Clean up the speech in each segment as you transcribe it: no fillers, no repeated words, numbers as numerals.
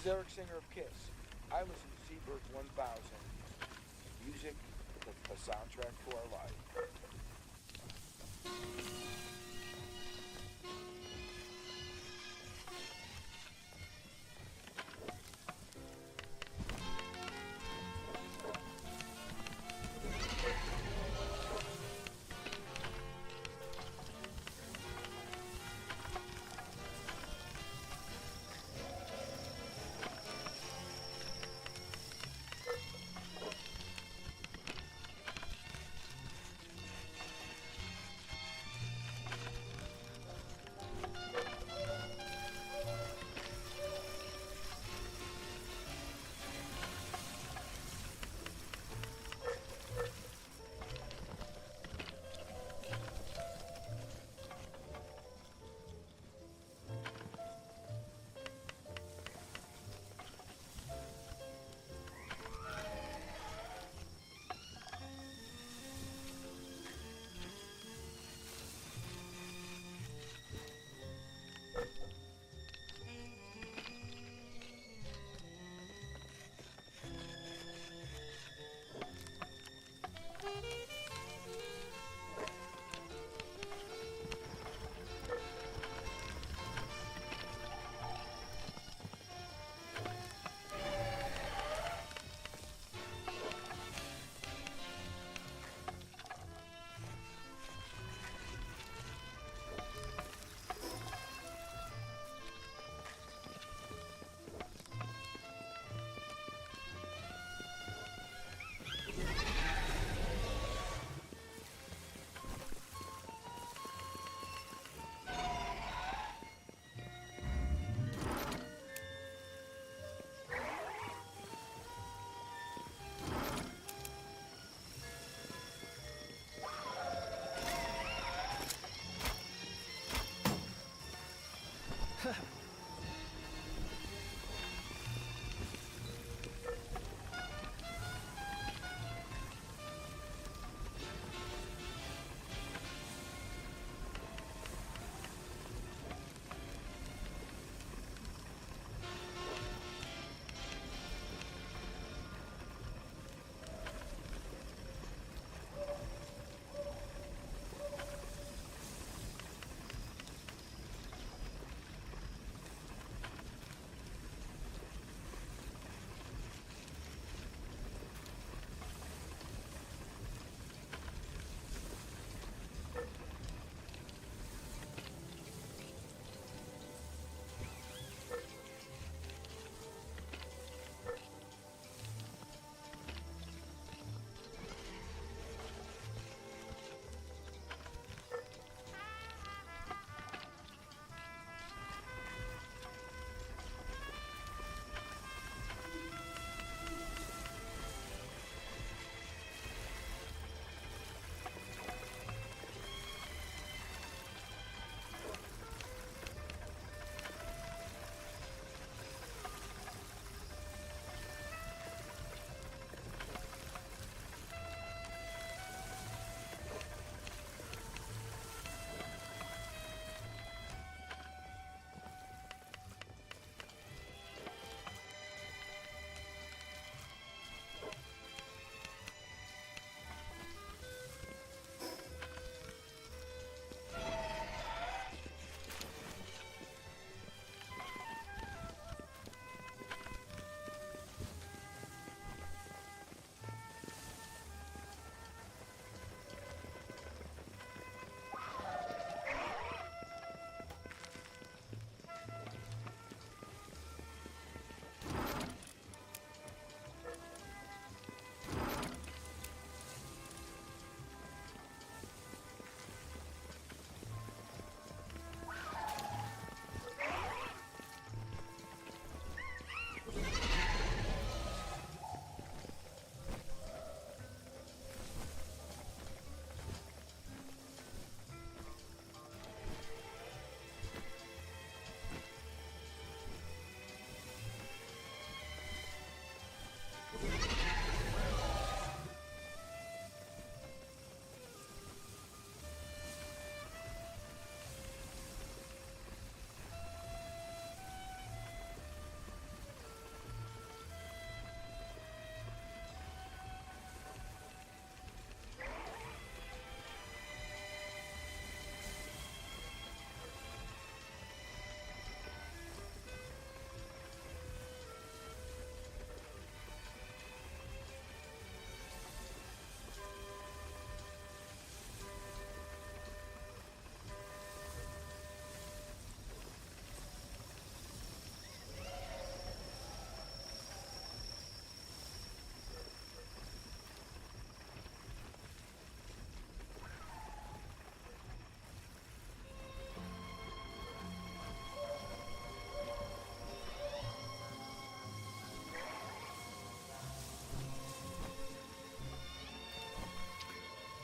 is Eric Singer of Kiss. I listen to Seabirds 1000. Music, a soundtrack to our life.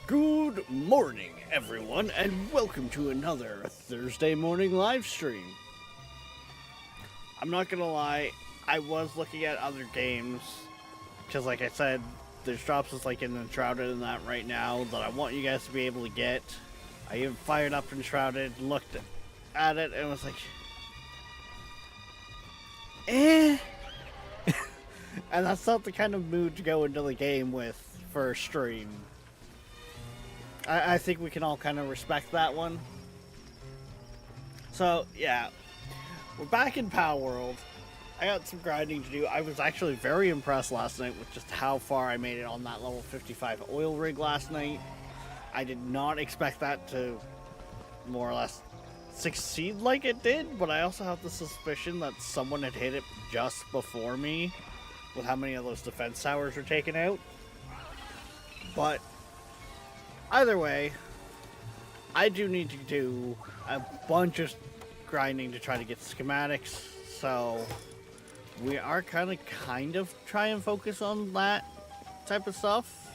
Good morning, everyone, and welcome to another Thursday morning live stream. I'm not gonna lie, I was looking at other games, because like I said, there's drops just like in Enshrouded and that right now that I want you guys to be able to get. I even fired up Enshrouded, looked at it, and was like, eh. And that's not the kind of mood to go into the game with for a stream. I think we can all kind of respect that one. So, yeah. We're back in Palworld. I got some grinding to do. I was actually very impressed last night with just how far I made it on that level 55 oil rig last night. I did not expect that to more or less succeed like it did, but I also have the suspicion that someone had hit it just before me with how many of those defense towers were taken out. But either way, I do need to do a bunch of grinding to try to get schematics, so we are kind of try and focus on that type of stuff.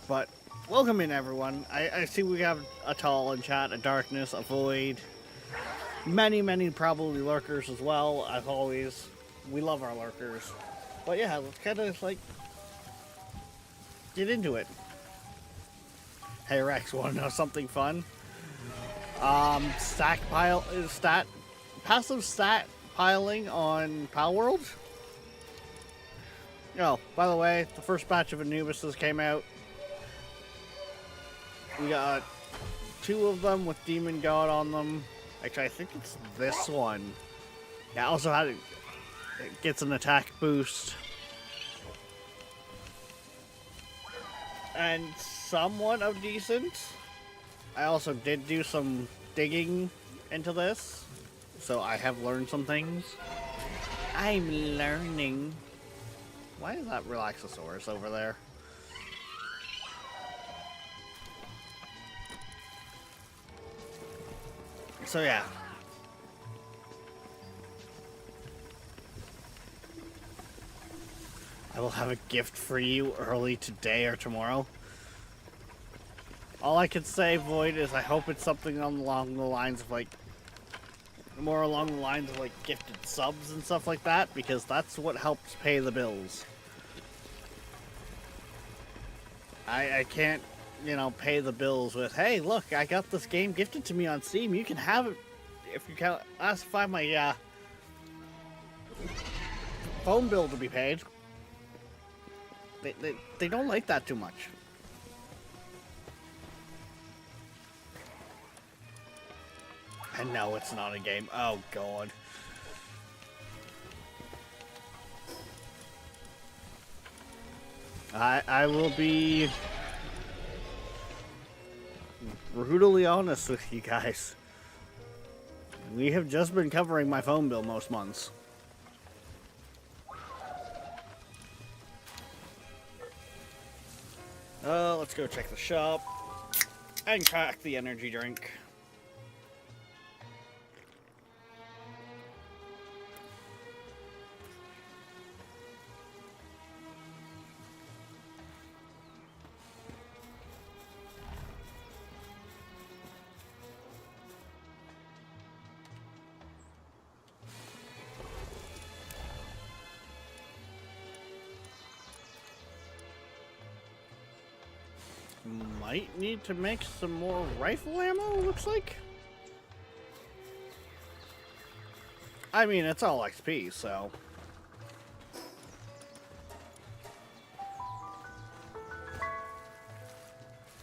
But welcome in, everyone. I see we have a Tall in chat, a Darkness, a Void, many probably lurkers as well, as always. We love our lurkers. But yeah, let's kind of like get into it. Hey Rex, wanna know something fun? Passive stat piling on Palworld. Oh, by the way, the first batch of Anubises came out. We got 2 of them with Demon God on them. Actually, I think it's this one. Yeah, also it gets an attack boost. And somewhat of decent. I also did do some digging into this, so I have learned some things. I'm learning. Why is that Relaxosaurus over there? So yeah. I will have a gift for you early today or tomorrow. All I can say, Void, is I hope it's something along the lines of like, more along the lines of like gifted subs and stuff like that, because that's what helps pay the bills. I can't, you know, pay the bills with, hey, look, I got this game gifted to me on Steam. You can have it if you can classify my phone bill to be paid. They don't like that too much. And no, it's not a game. Oh, God. I will be brutally honest with you guys. We have just been covering my phone bill most months. Let's go check the shop and crack the energy drink. Might need to make some more rifle ammo, looks like. I mean, it's all XP, so.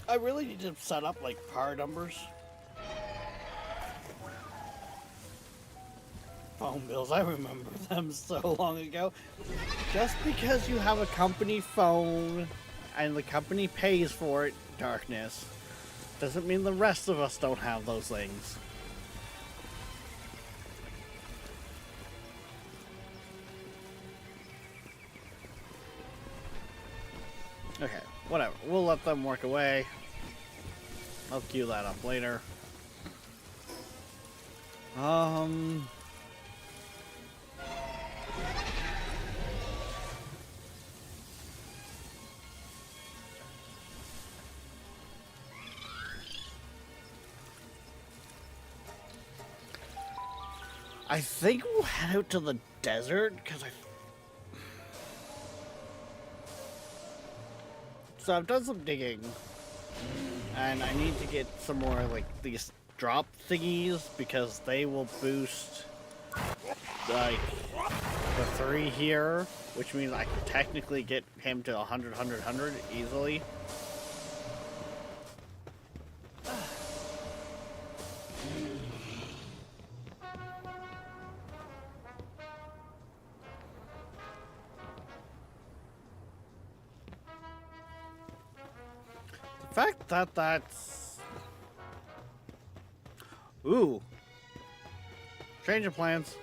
I really need to set up, like, power numbers. Phone bills, I remember them so long ago. Just because you have a company phone and the company pays for it, Darkness, doesn't mean the rest of us don't have those things. Okay, whatever. We'll let them work away. I'll queue that up later. I think we'll head out to the desert, because So I've done some digging, and I need to get some more, like, these drop thingies, because they will boost, like, the 3 here, which means I can technically get him to 100, 100, 100 easily. The fact that that's... Ooh. Change of plans.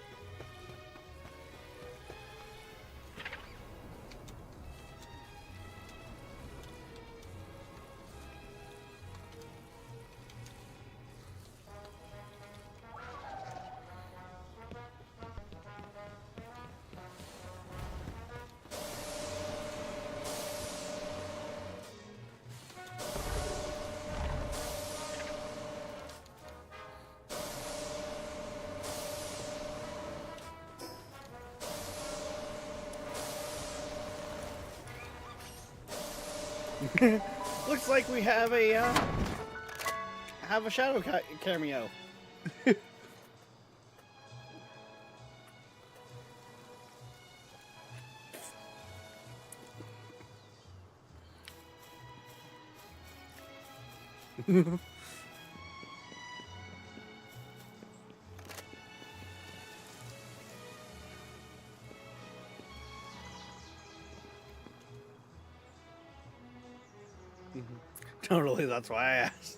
Looks like we have a shadow cameo. Totally, that's why I asked.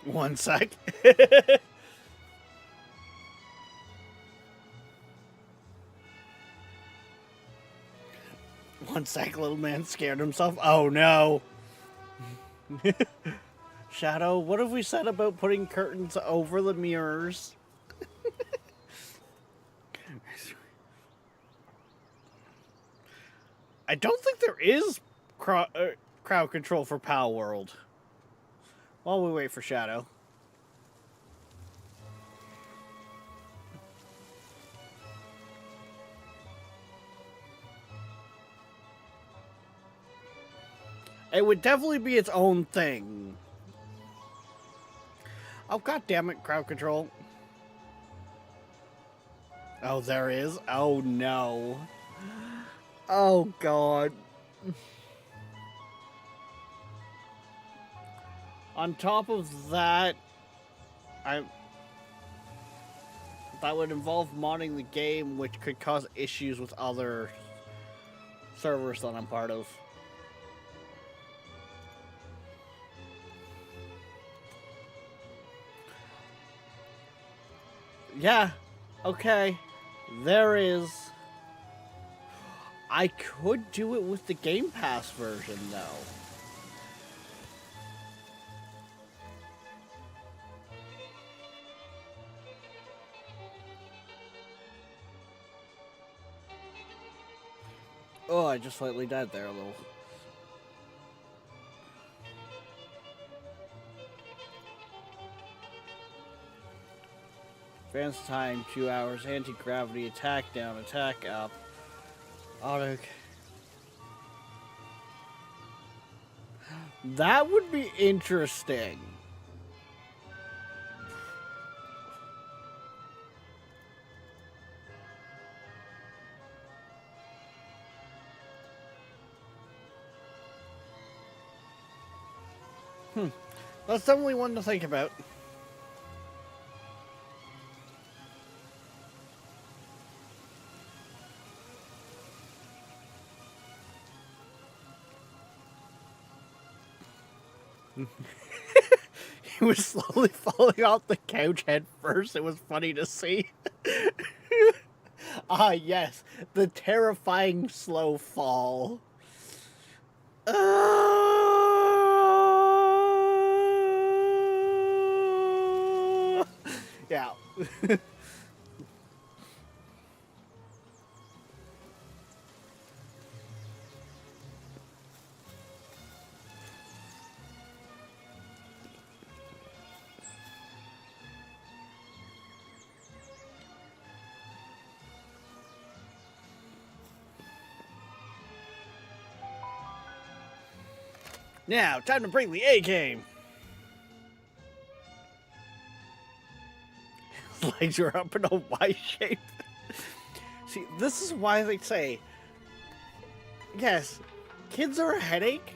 One sec. One sec, little man scared himself. Oh no. Shadow, what have we said about putting curtains over the mirrors? I don't think there is crowd control for Pal World. While we wait for Shadow. It would definitely be its own thing. Oh, god damn it, crowd control. Oh, there is? Oh, no. Oh, god. On top of that, that would involve modding the game, which could cause issues with other servers that I'm part of. Yeah, okay, there is. I could do it with the Game Pass version, though. Oh, I just slightly died there a little. Advance time, 2 hours. Anti-gravity, attack down, attack up. Auto. That would be interesting. That's definitely one to think about. He was slowly falling off the couch head first. It was funny to see. Ah, yes. The terrifying slow fall. Yeah. Now, time to bring the A game. Legs are up in a Y shape. See, this is why they say, yes, kids are a headache,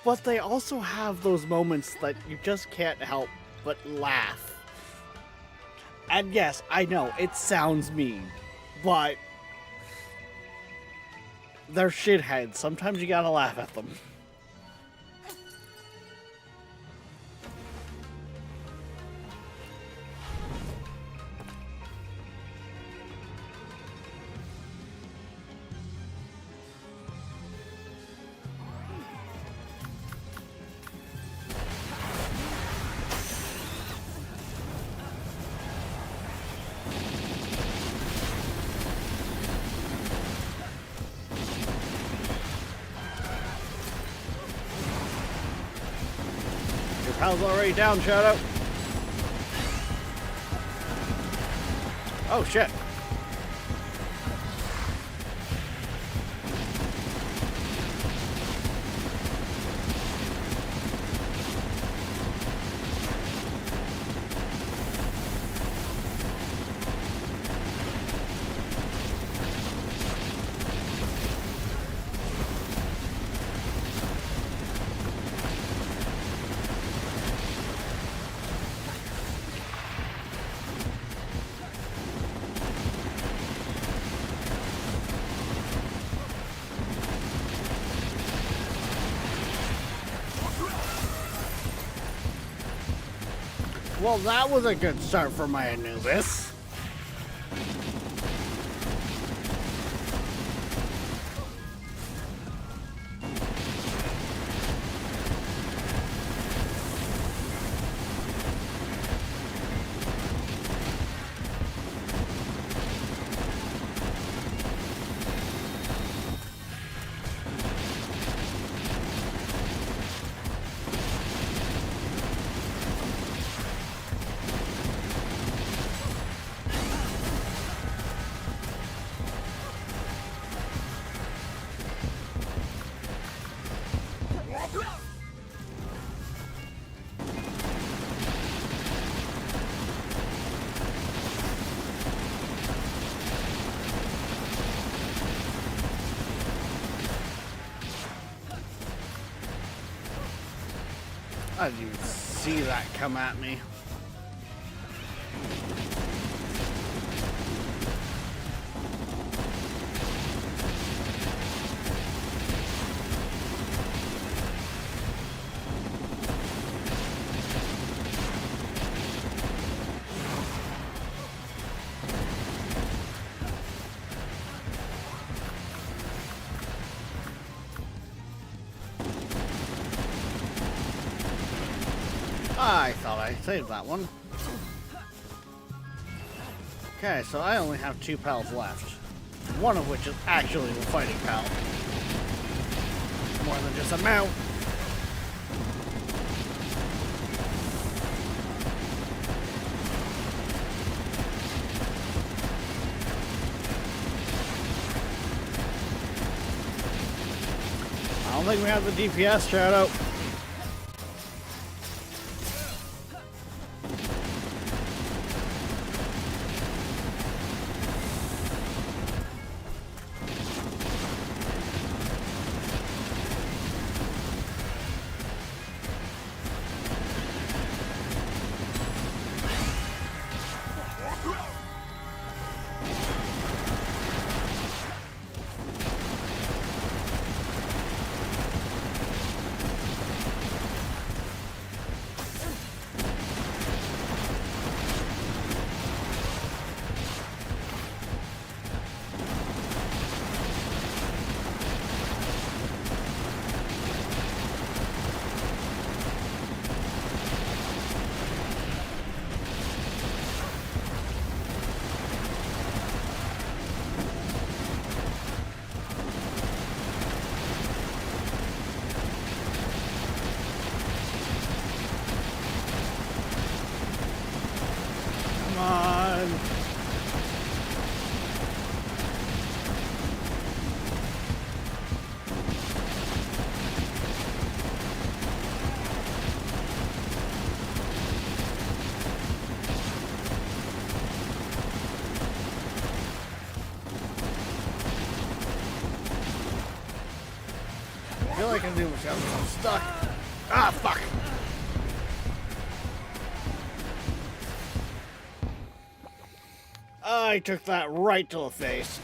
but they also have those moments that you just can't help but laugh. And yes, I know, it sounds mean, but they're shitheads. Sometimes you gotta laugh at them. Your pal's already down, Shadow. Oh, shit. Well, that was a good start for my Anubis. I didn't even see that come at me. I thought I saved that one. Okay, so I only have 2 pals left. One of which is actually the fighting pal. More than just a mount. I don't think we have the DPS, Shadow. can do much else. I'm stuck. Ah, fuck. I took that right to the face.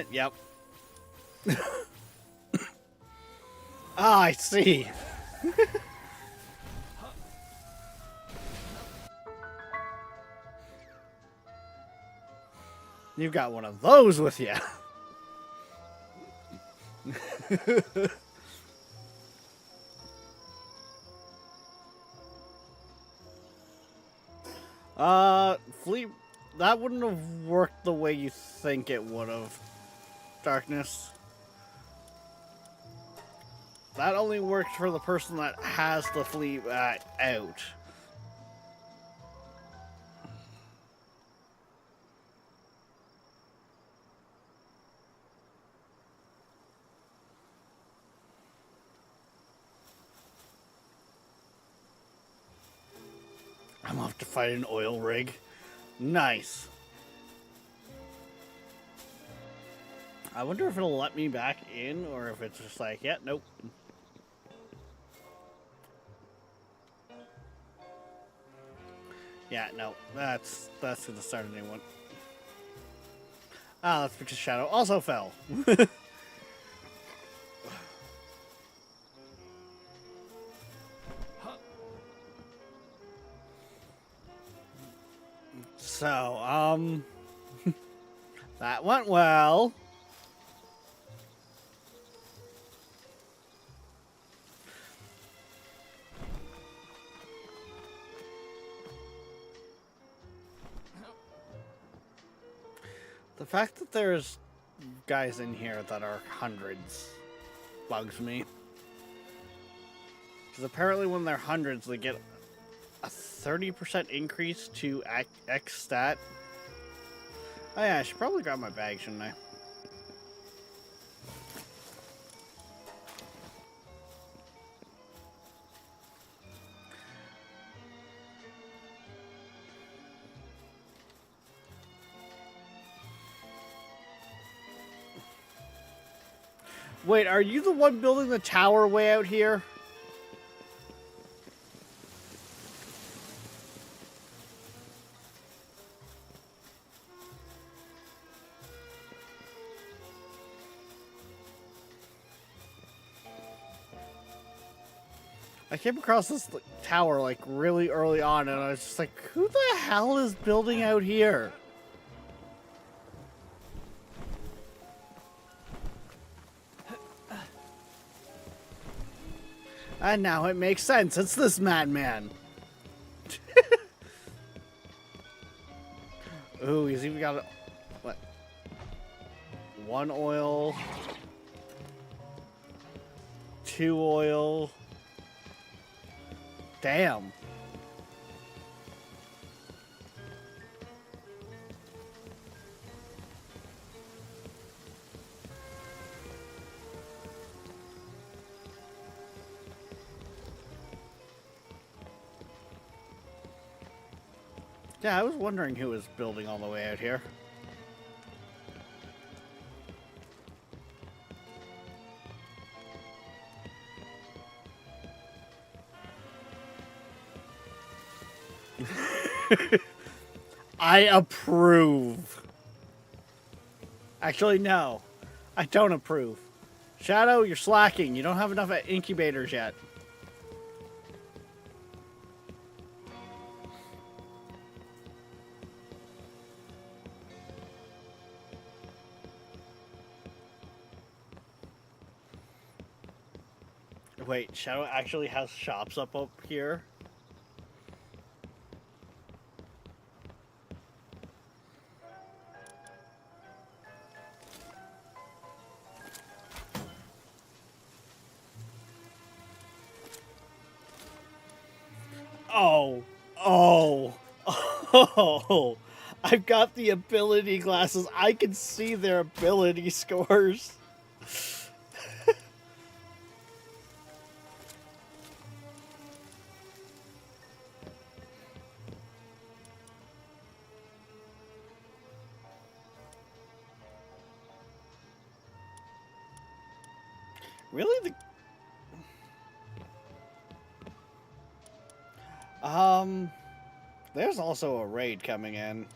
Yep. Ah, I see. You got one of those with you. Fleet, that wouldn't have worked the way you think it would have. Darkness. That only works for the person that has the fleet out. I'm off to fight an oil rig. Nice. I wonder if it'll let me back in, or if it's just like, yeah, nope. Yeah, no, that's gonna start a new one. Ah, that's because Shadow also fell. So, that went well. The fact that there's guys in here that are hundreds bugs me. Because apparently when they're hundreds, they get a 30% increase to X stat. Oh yeah, I should probably grab my bag, shouldn't I? Wait, are you the one building the tower way out here? I came across this tower like really early on and I was just like, who the hell is building out here? And now it makes sense. It's this madman. Ooh, he's even got what? One oil. 2 oil. Damn. Yeah, I was wondering who was building all the way out here. I approve. Actually, no. I don't approve. Shadow, you're slacking. You don't have enough incubators yet. Wait, Shadow actually has shops up here? Oh, oh, oh, I've got the ability glasses. I can see their ability scores. Really? There's also a raid coming in.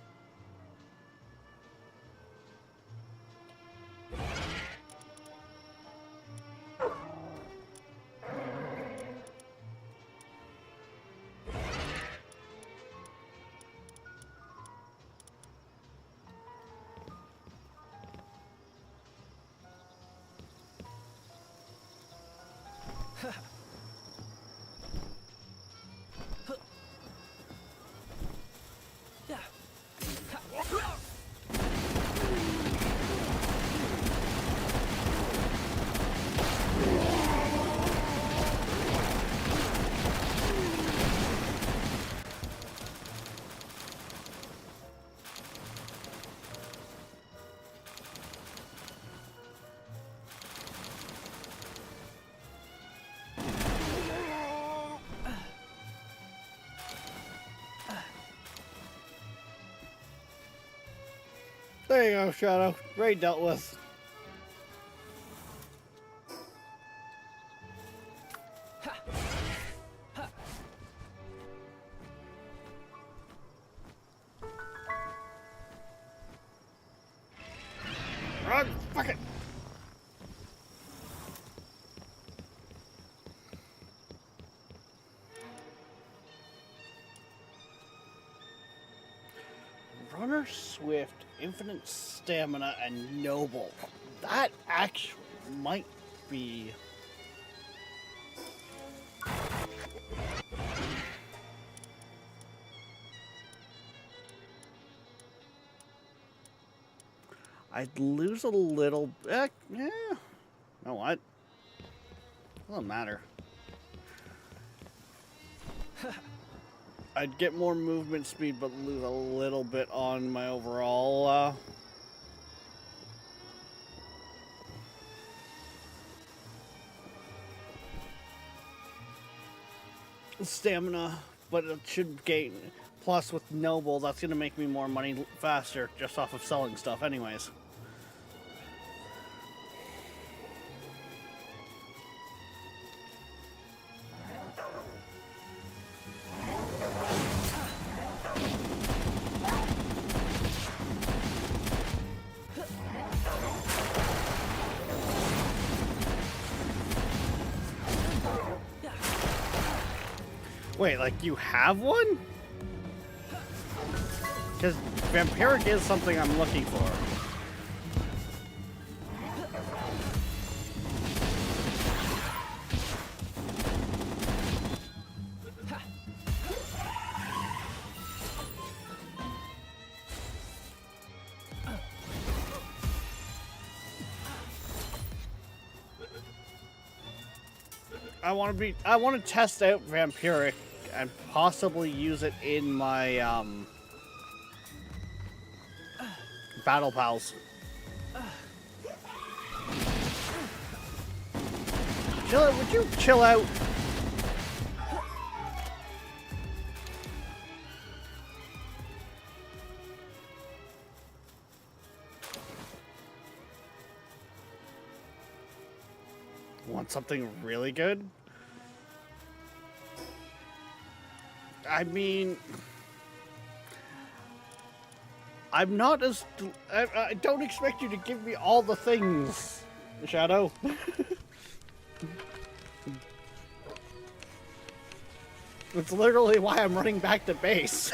There you go, Shadow. Raid dealt with. Run! Fuck it! Runner, Swift, Infinite Stamina, and Noble. That actually might be... I'd lose a little... yeah. You know what? Doesn't matter. I'd get more movement speed, but lose a little bit on my overall, stamina, but it should gain. Plus, with Noble, that's going to make me more money faster, just off of selling stuff anyways. Wait, like you have one? Because Vampiric is something I'm looking for. I want to test out Vampiric and possibly use it in my Battle Pals. Chill out, would you chill out? Want something really good? I mean, I'm not as... I don't expect you to give me all the things, Shadow. It's literally why I'm running back to base.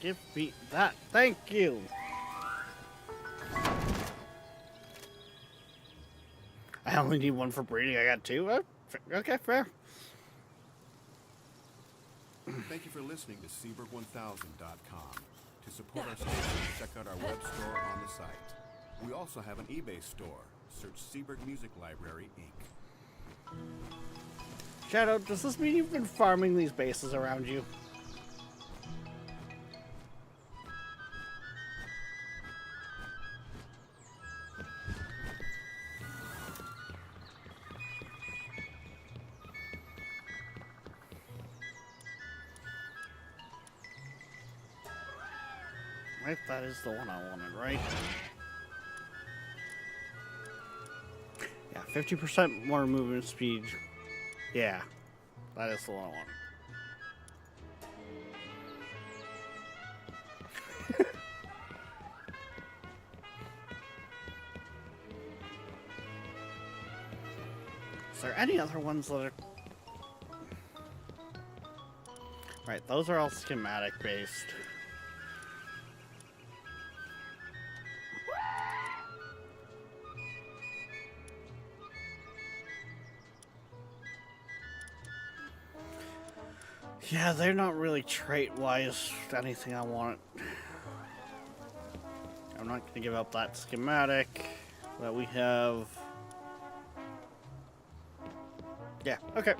Give me that. Thank you. I only need one for breeding. I got two. Okay, fair. Thank you for listening to Seaberg1000.com. To support our station, check out our web store on the site. We also have an eBay store. Search Seaberg Music Library, Inc. Shadow, does this mean you've been farming these bases around you? Right, that is the one I wanted, right? Yeah, 50% more movement speed. Yeah, that is the one I wanted. Is there any other ones that are... Right, those are all schematic based. Yeah, they're not really trait-wise anything I want. I'm not going to give up that schematic that we have. Yeah, okay.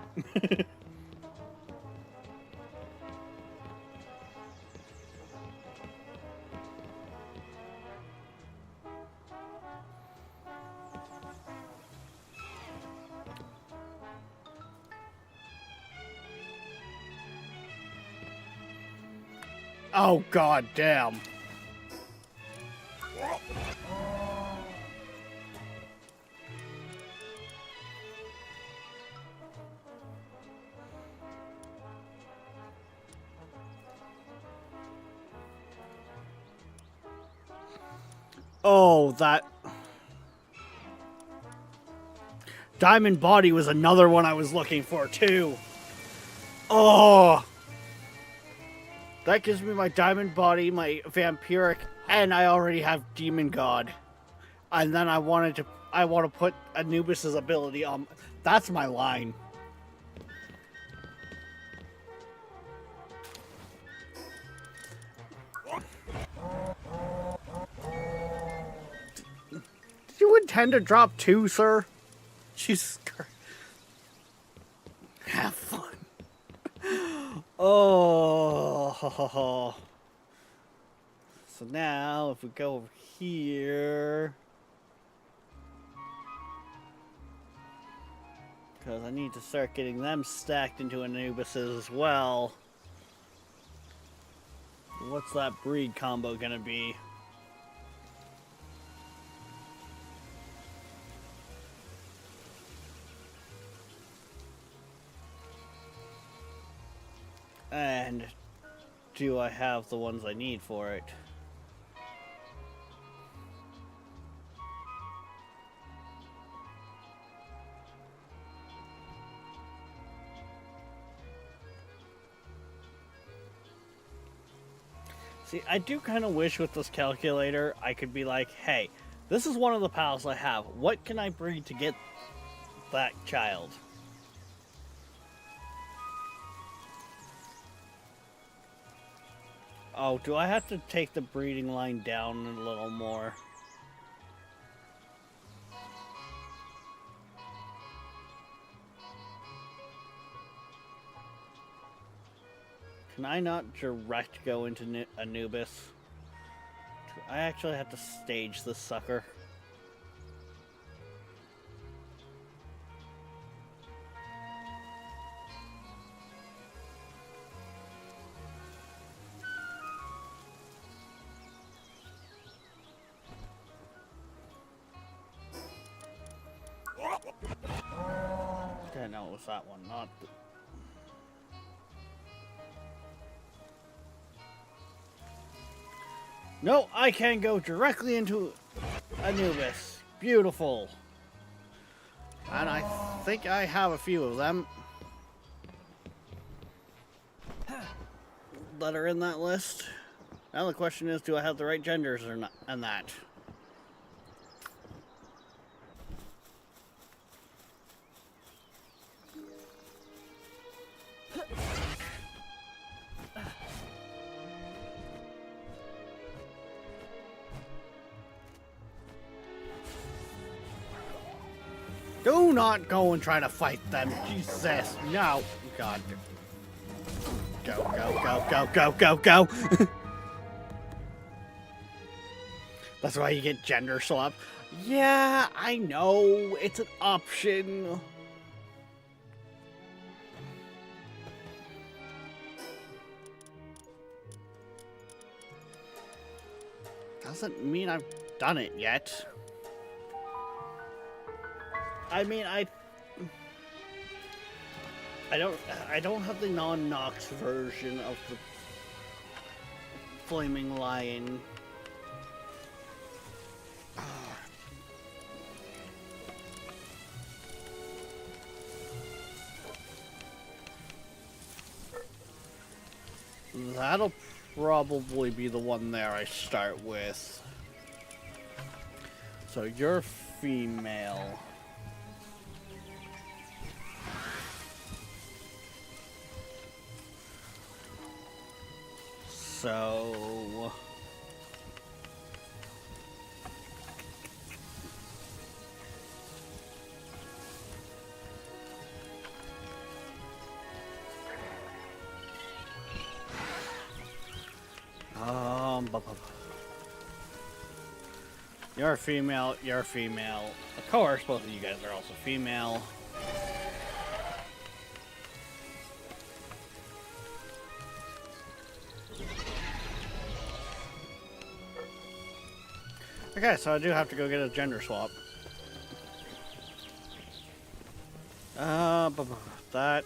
Oh, god damn. Oh, that... Diamond Body was another one I was looking for, too. Oh! That gives me my Diamond Body, my Vampiric, and I already have Demon God. And then I want to put Anubis's ability on... That's my line. Did you intend to drop two, sir? Jesus Christ. Have fun. Oh. So now, if we go over here... Because I need to start getting them stacked into Anubises as well. What's that breed combo gonna be? And do I have the ones I need for it? See, I do kind of wish with this calculator I could be like, hey, this is one of the pals I have. What can I breed to get that child? Oh, do I have to take the breeding line down a little more? Can I not direct go into Anubis? I actually have to stage this sucker. Okay, no, it was that one, not the... No, I can go directly into Anubis. Beautiful. And I think I have a few of them that are in that list. Now the question is, do I have the right genders or not? And that. Do not go and try to fight them. Jesus. No. God. Go, go, go, go, go, go, go. That's why you get gender swap. Yeah, I know. It's an option. Doesn't mean I've done it yet. I mean, I don't have the non-Nox version of the Flaming Lion. That'll probably be the one there I start with. So you're female. So you're female, you're female. Of course, both of you guys are also female. Okay, so I do have to go get a gender swap. That.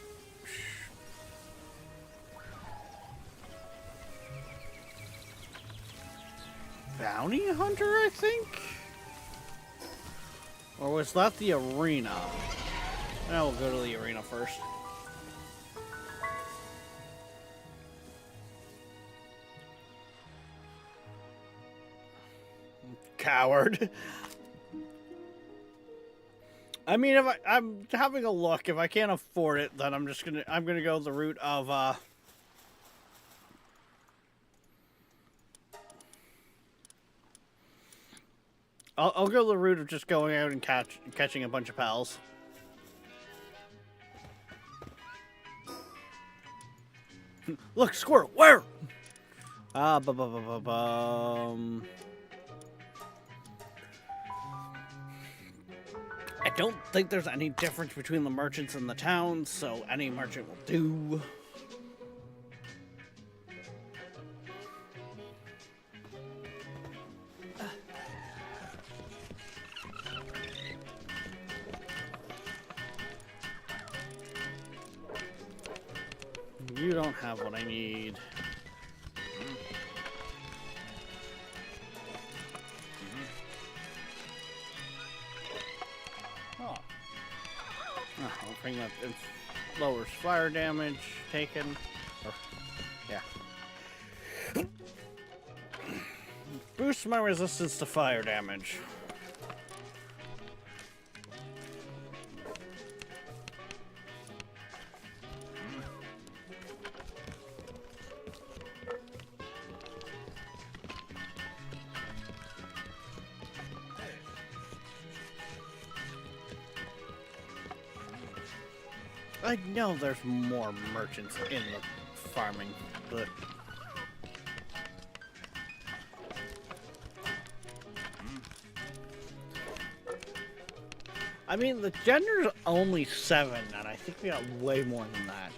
Bounty Hunter, I think? Or was that the arena? Now we'll go to the arena first. Coward. I mean, if I'm having a look, if I can't afford it, then I'm gonna go the route of I'll go the route of just going out and catching a bunch of pals. Look, squirrel, where? I don't think there's any difference between the merchants and the towns, so any merchant will do. You don't have what I need. Oh. I'll bring that. It lowers fire damage taken. Or, yeah. Boosts my resistance to fire damage. I know there's more merchants in the farming, but I mean the gender's only 7, and I think we got way more than that.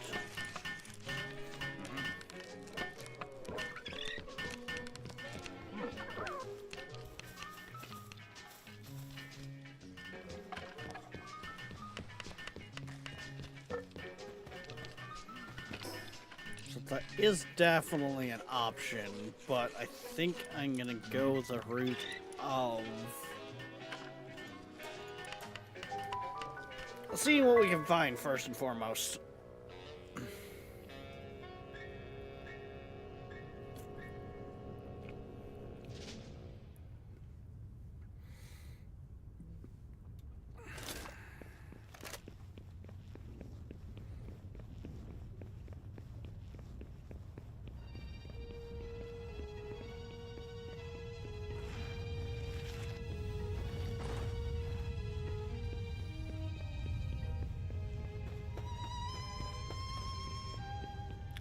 That is definitely an option, but I think I'm gonna go the route of seeing what we can find first and foremost.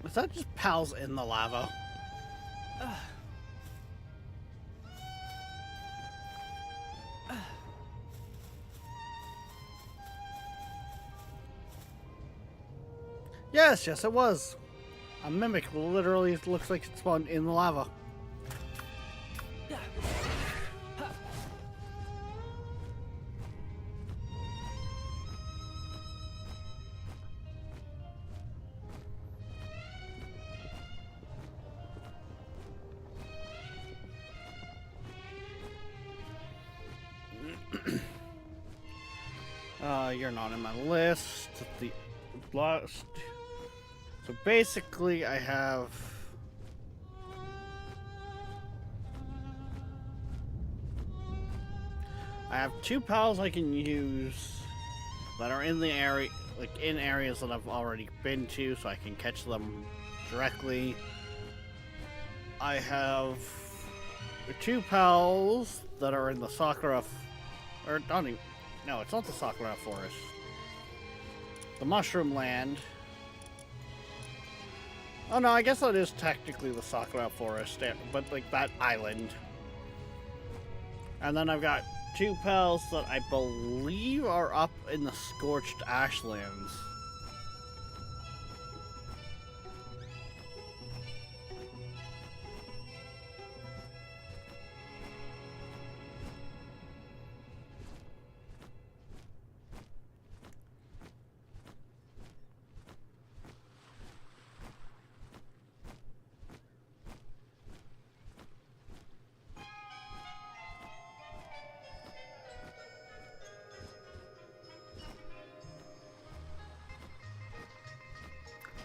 Is that just pals in the lava? Yes, yes it was. A mimic literally looks like it spawned in the lava. You're not in my list. The last. So basically, I have. I have 2 pals I can use that are in the area, like in areas that I've already been to, so I can catch them directly. I have 2 pals that are in the Sakura, or not even. No, it's not the Sakura Forest. The Mushroom Land. Oh no, I guess that is technically the Sakura Forest, but like that island. And then I've got 2 pals that I believe are up in the Scorched Ashlands.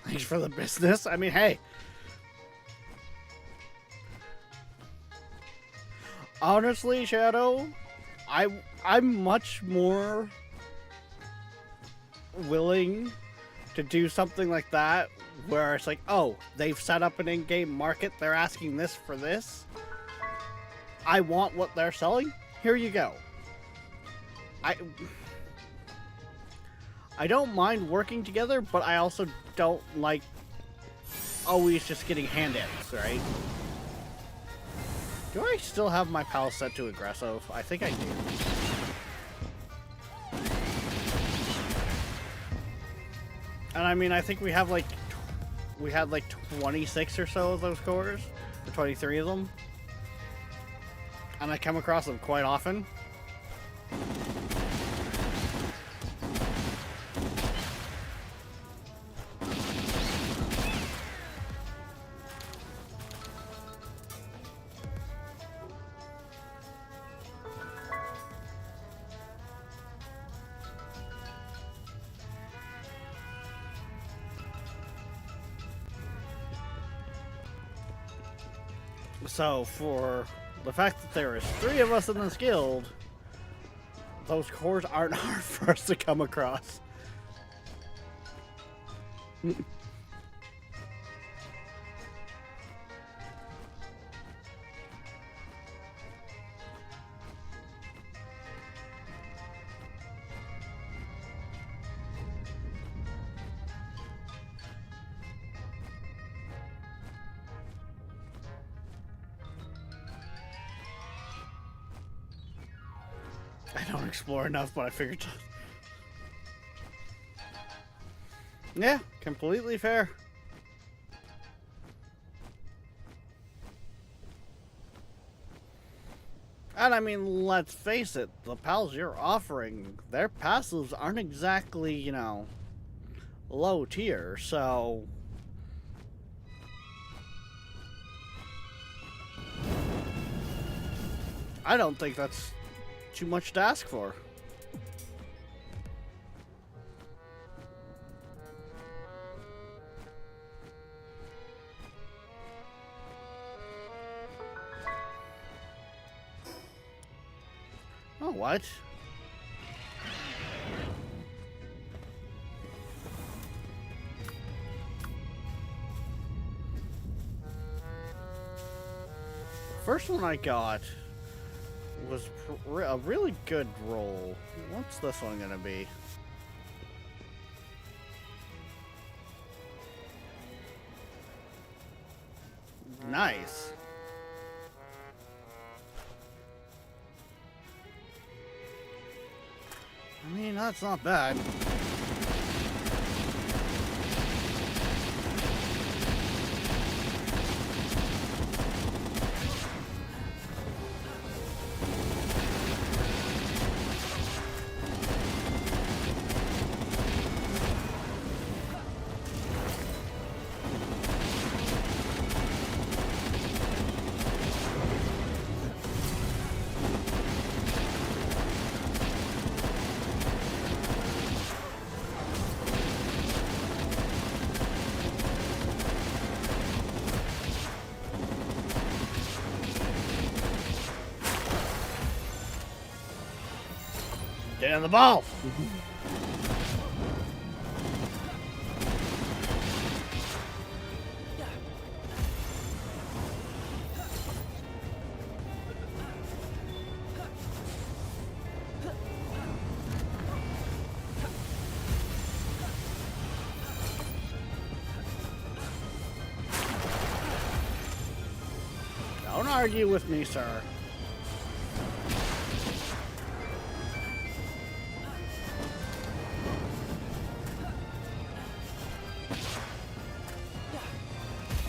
Thanks for the business. I mean, hey. Honestly, Shadow, I'm much more willing to do something like that where it's like, oh, they've set up an in-game market, they're asking this for this. I want what they're selling. Here you go. I don't mind working together, but I also don't like always just getting handouts, right? Do I still have my pal set to aggressive? I think I do. And I mean, I think we have like, we had like 26 or so of those cores, or 23 of them. And I come across them quite often. So, for the fact that there is 3 of us in this guild, those cores aren't hard for us to come across. I don't explore enough, but I figured. Yeah, completely fair. And I mean, let's face it, the pals you're offering, their passives aren't exactly, you know, low tier, so... I don't think that's too much to ask for. Oh, what? First one I got was a really good roll. What's this one gonna be? Nice. I mean, that's not bad. Get on the ball! Don't argue with me, sir.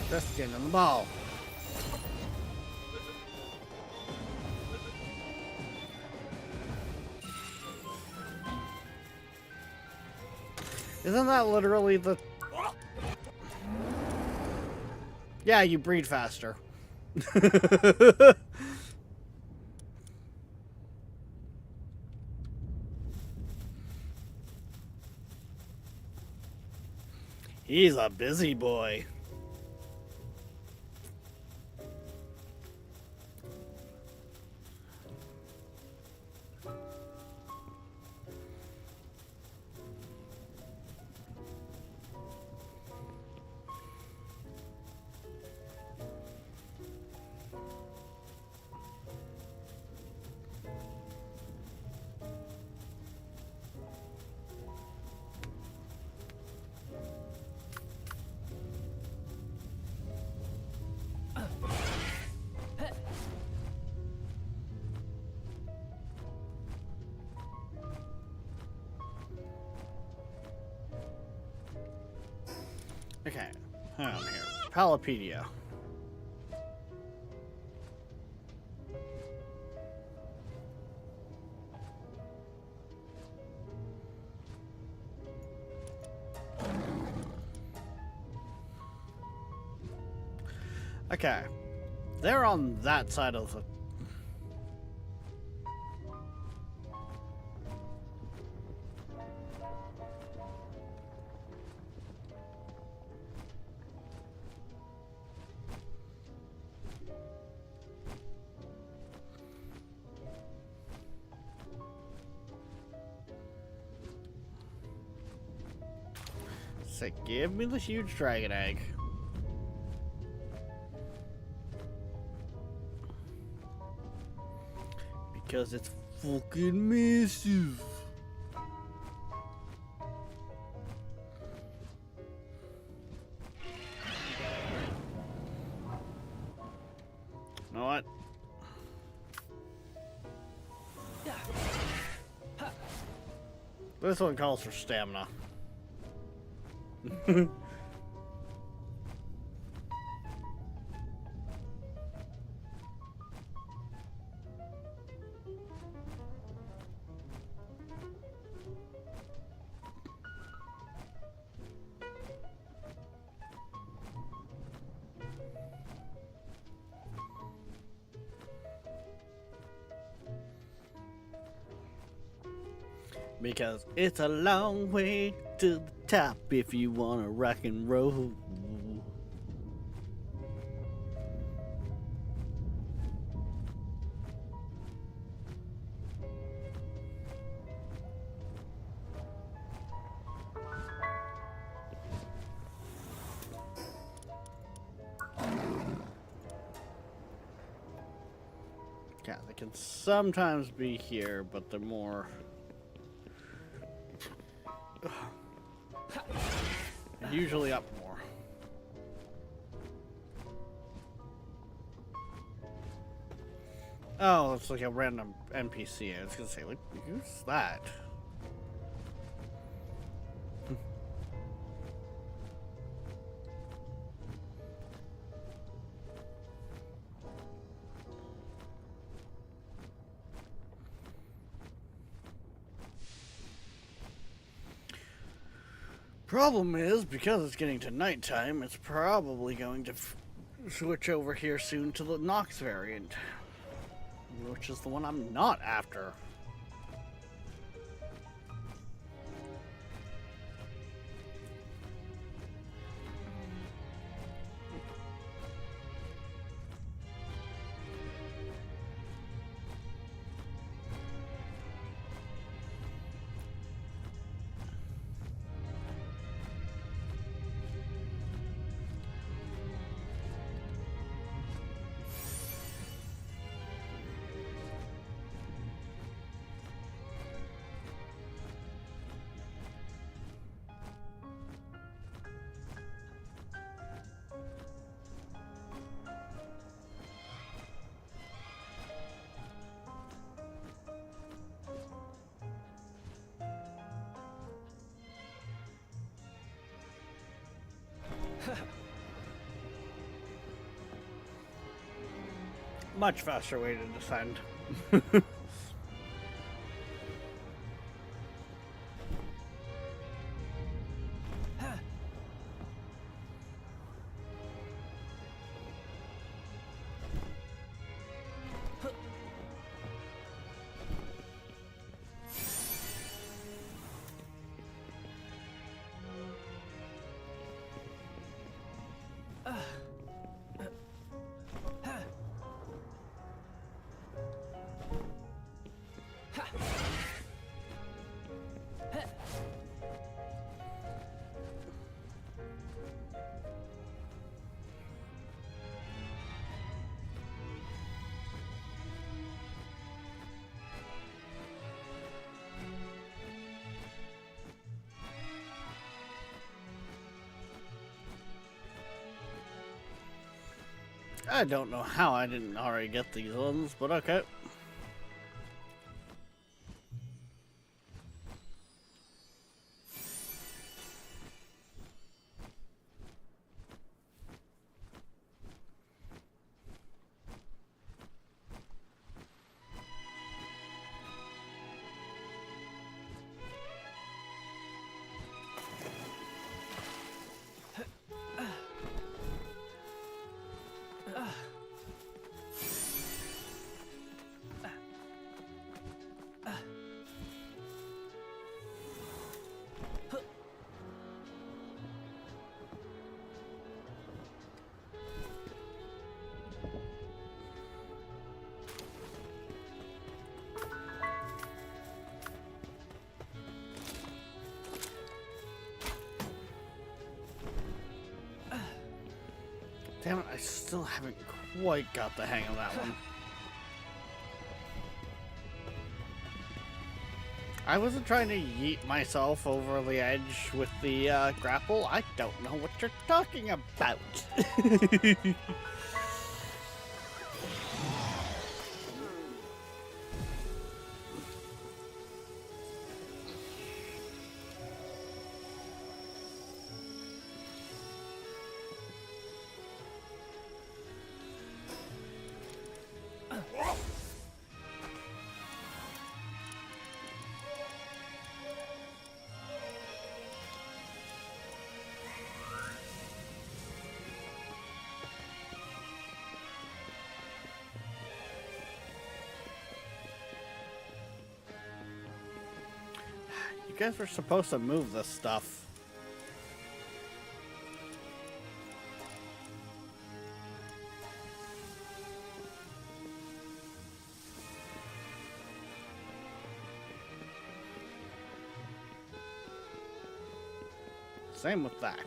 Just get on the ball. Isn't that literally the... Yeah, you breed faster. He's a busy boy. Okay, hang on here. Palopedia. Okay, they're on that side of the... Say, give me the huge dragon egg. Because it's fucking massive. You know what? This one calls for stamina. Because it's a long way to the top if you want to rock and roll. Yeah, they can sometimes be here, but they're more... Usually up more. Oh, it's like a random NPC. I was gonna say, like, who's that? Problem is, because it's getting to nighttime, it's probably going to switch over here soon to the Nox variant, which is the one I'm not after. Much faster way to descend. I don't know how I didn't already get these ones, but okay. Damn it, I still haven't quite got the hang of that one. I wasn't trying to yeet myself over the edge with the grapple. I don't know what you're talking about. You guys were supposed to move this stuff. Same with that.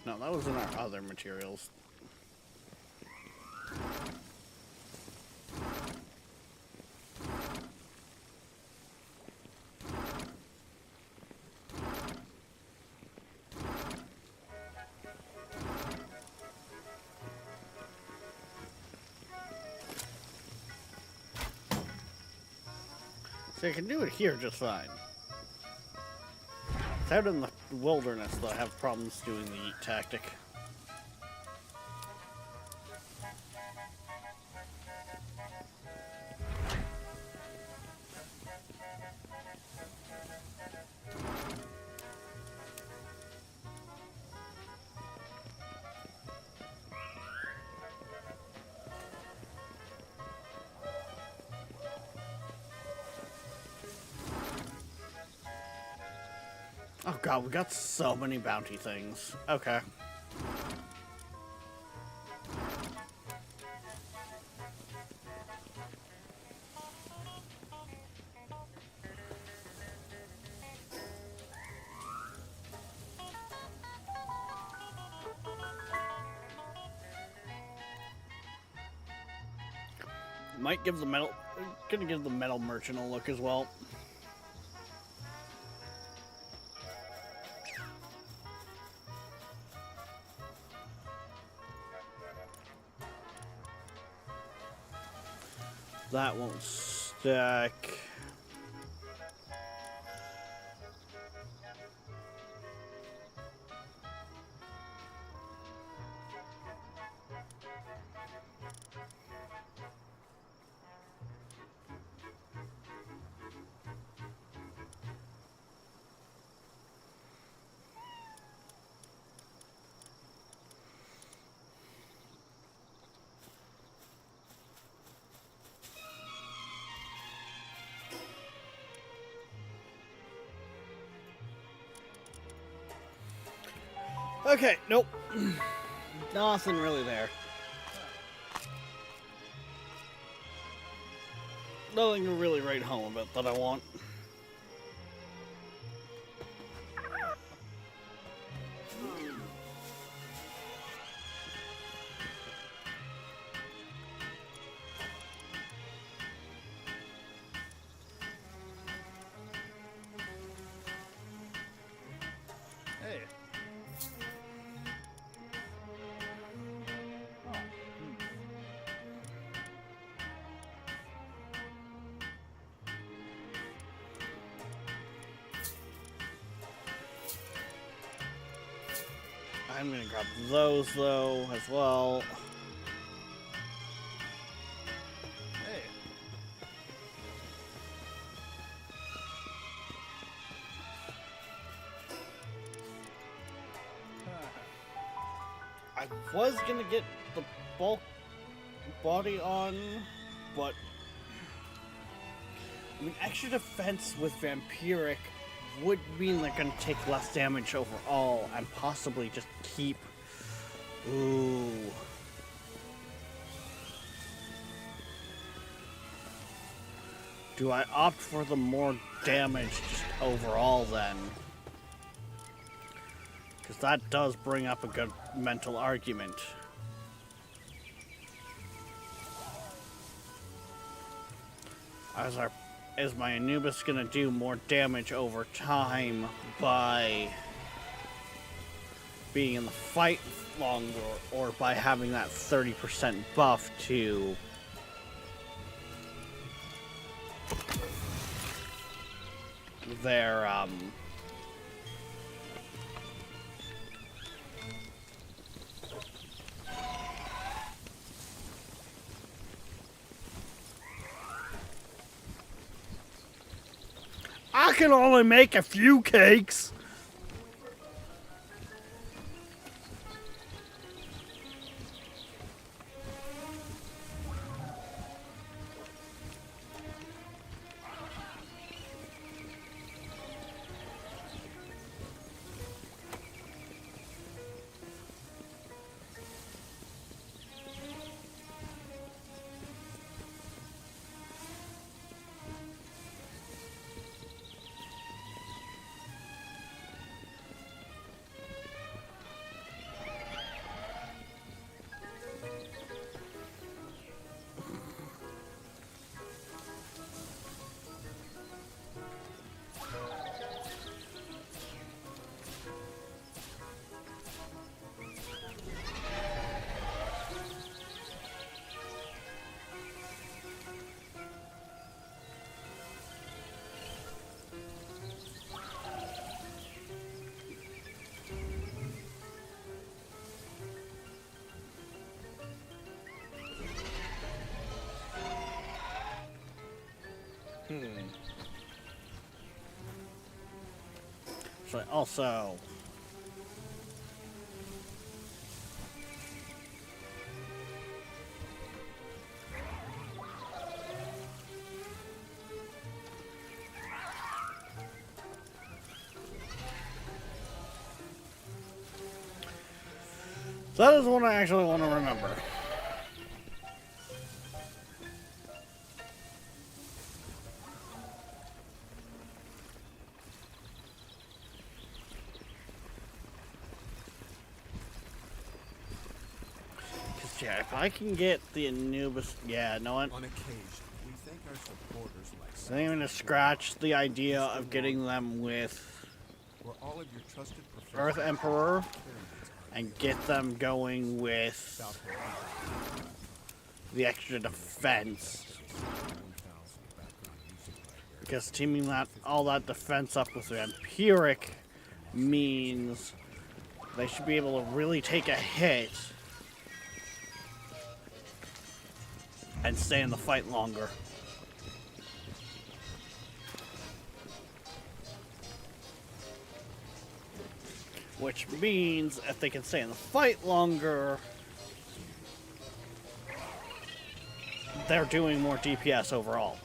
No, that was in our other materials. So I can do it here just fine. It's out in the wilderness that I have problems doing the eat tactic. Oh god, we got so many bounty things. Okay. Might give the metal... Gonna give the metal merchant a look as well. That won't stack. Okay, nope. Nothing really there. Nothing to really write home about that I want. Hey. I'm gonna grab those though as well. Hey. I was gonna get the bulk body on, but I mean, extra defense with vampiric would mean they're gonna take less damage overall and possibly just keep. Ooh. Do I opt for the more damage just overall then? Because that does bring up a good mental argument. Is my Anubis gonna do more damage over time by being in the fight longer, or by having that 30% buff to their I can only make a few cakes. actually also... So that is one I actually want to remember. Because, yeah, if I can get the Anubis... Yeah, no one... On occasion, we thank our supporters like I'm even to scratch the idea of getting them with where all of your trusted Earth professionals Emperor pyramids are and get them going with South the extra defense. 1000 background music library. Because teaming all that defense up with Vampiric means they should be able to really take a hit and stay in the fight longer. Which means if they can stay in the fight longer, they're doing more DPS overall.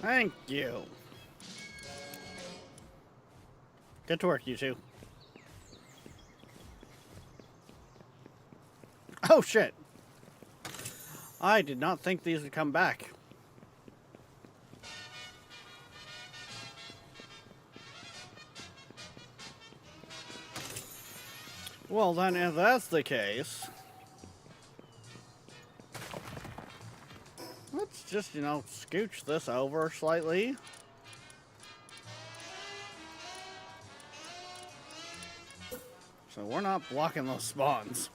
Thank you. Good to work, you two. Oh, shit. I did not think these would come back. Well, then, if that's the case... let's just, scooch this over slightly. So we're not blocking those spawns.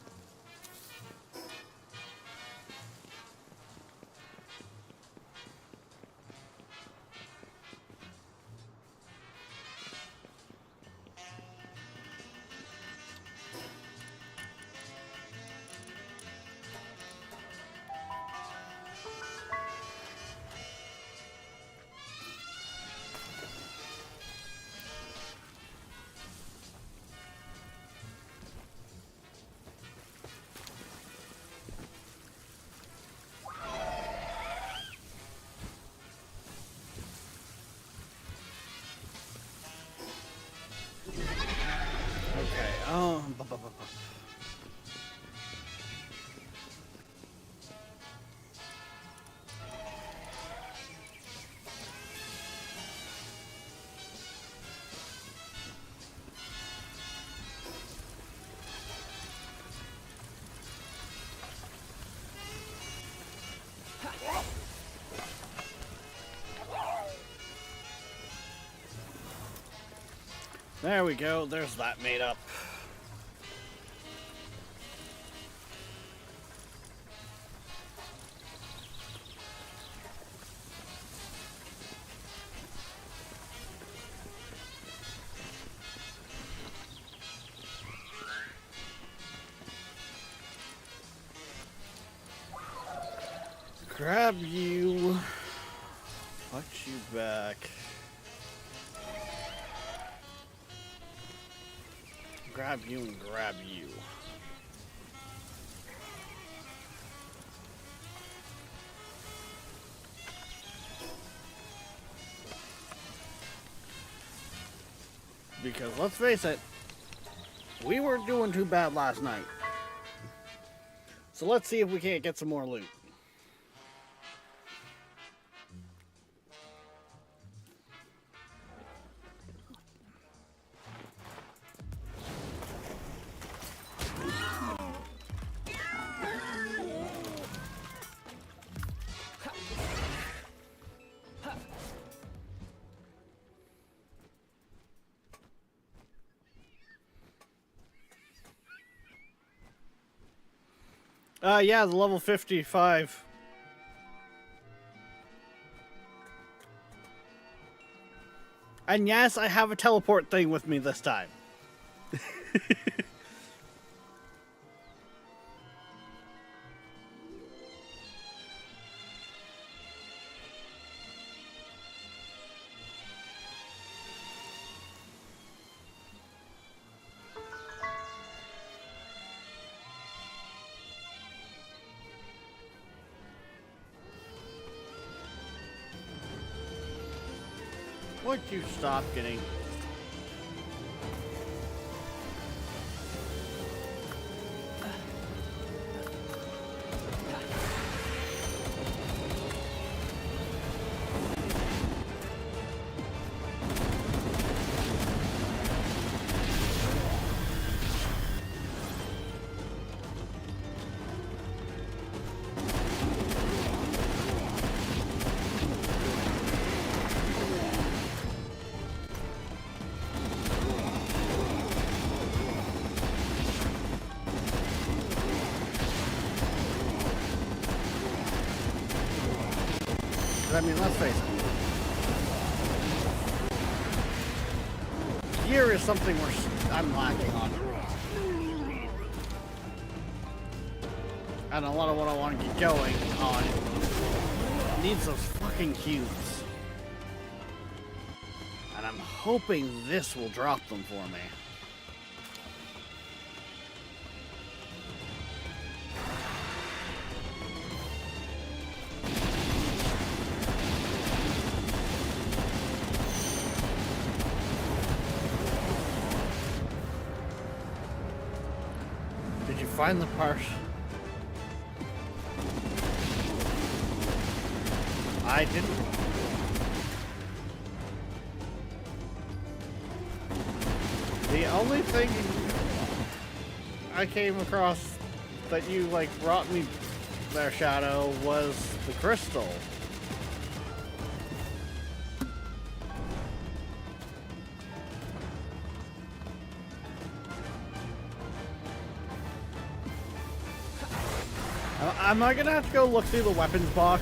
There we go, there's that made up. Grab you, put you back. Grab you and grab you. Because let's face it, we weren't doing too bad last night. So let's see if we can't get some more loot. Yeah, the level 55. And yes, I have a teleport thing with me this time. Would you stop getting... I mean, let's face it. Gear is something I'm lacking on. And a lot of what I want to get going on needs those fucking cubes. And I'm hoping this will drop them for me. Find the part. I didn't. The only thing I came across that you like brought me there, Shadow, was the crystal. Am I gonna have to go look through the weapons box?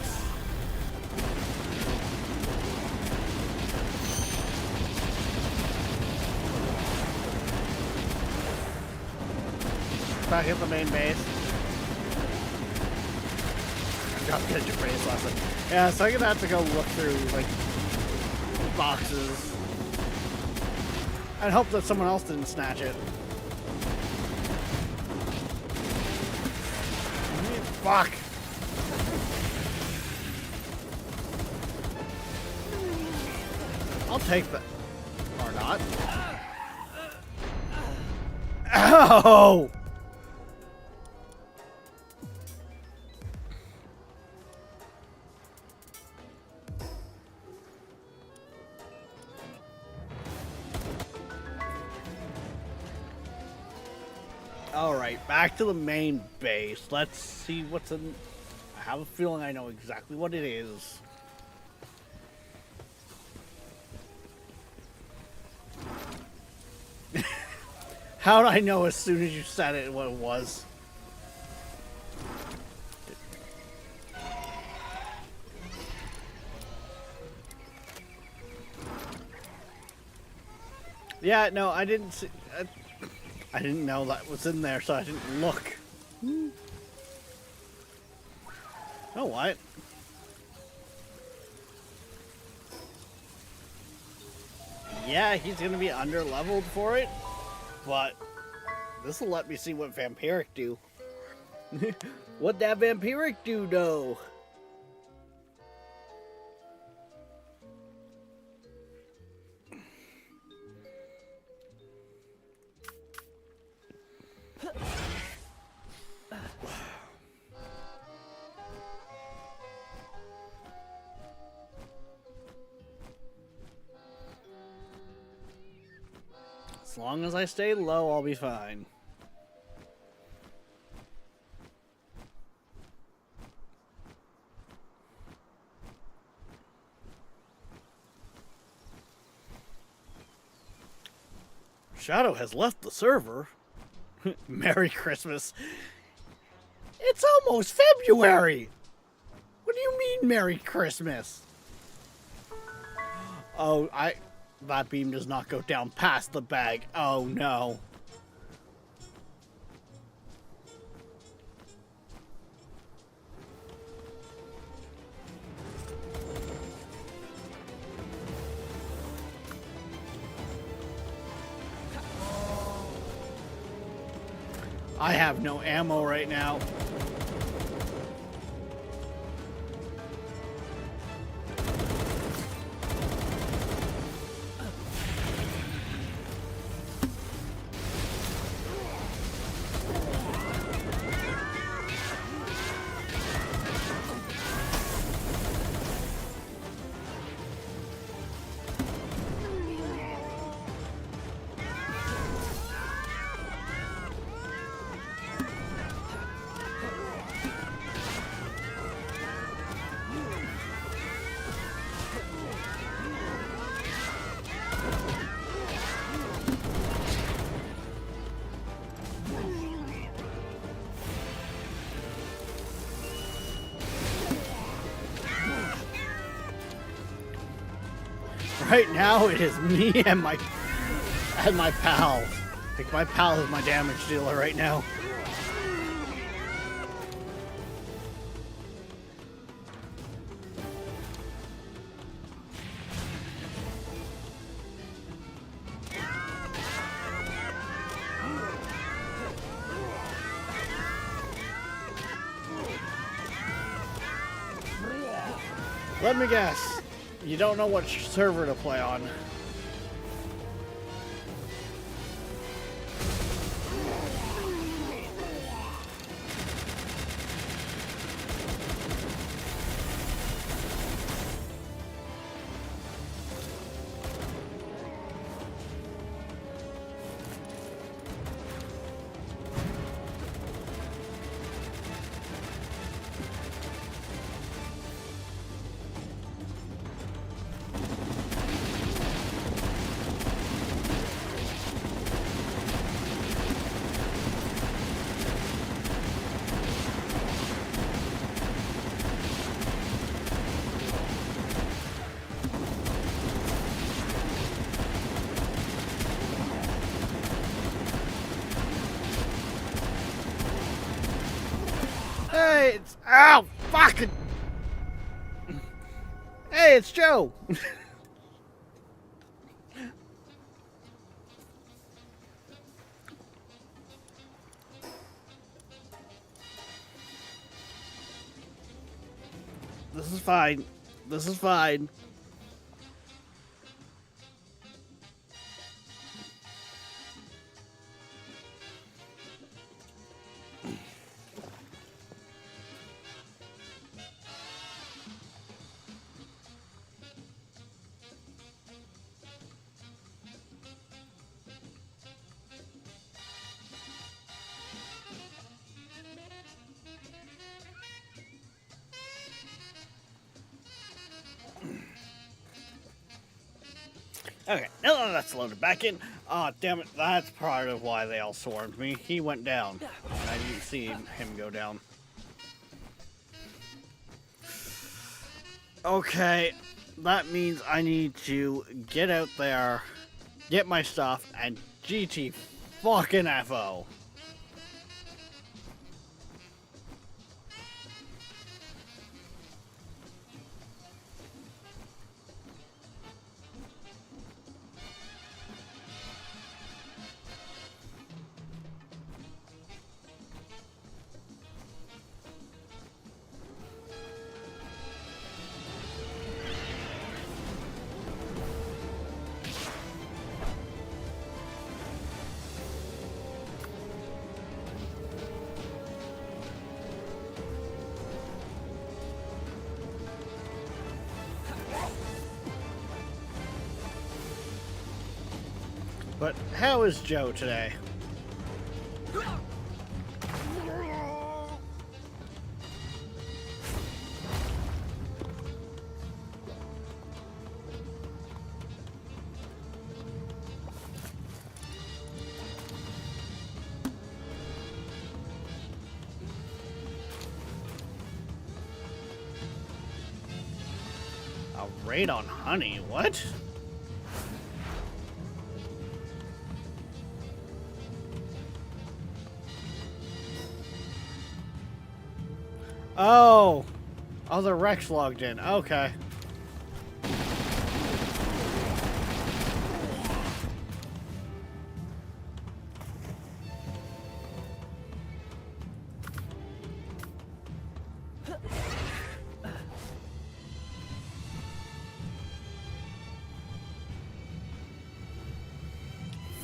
Back at the main base. I got to get your base lesson. Yeah, so I'm gonna have to go look through, like, boxes. And hope that someone else didn't snatch it. Fuck! I'll take that. Or not. Ow! Alright, back to the main base. Let's see what's in... I have a feeling I know exactly what it is. How'd I know as soon as you said it what it was? Yeah, no, I didn't see... I didn't know that was in there, so I didn't look. Oh, what? Yeah, he's gonna be under-leveled for it, but this will let me see what Vampiric do. What that Vampiric do, though? As long as I stay low, I'll be fine. Shadow has left the server. Merry Christmas. It's almost February. What do you mean, Merry Christmas? Oh, that beam does not go down past the bag. Oh, no. I have no ammo right now. Right now, it is me and my pal. Like, my pal is my damage dealer right now. Let me guess. You don't know what server to play on. Hey, it's... Ow! Fucking... Hey, it's Joe! This is fine. This is fine. Okay, now that's loaded back in. Oh, damn it. That's part of why they all swarmed me. He went down, and I didn't see him go down. Okay, that means I need to get out there, get my stuff, and GT fucking FO. But how is Joe today? A raid on Honey? What? Oh! Oh, the Rex logged in. Okay.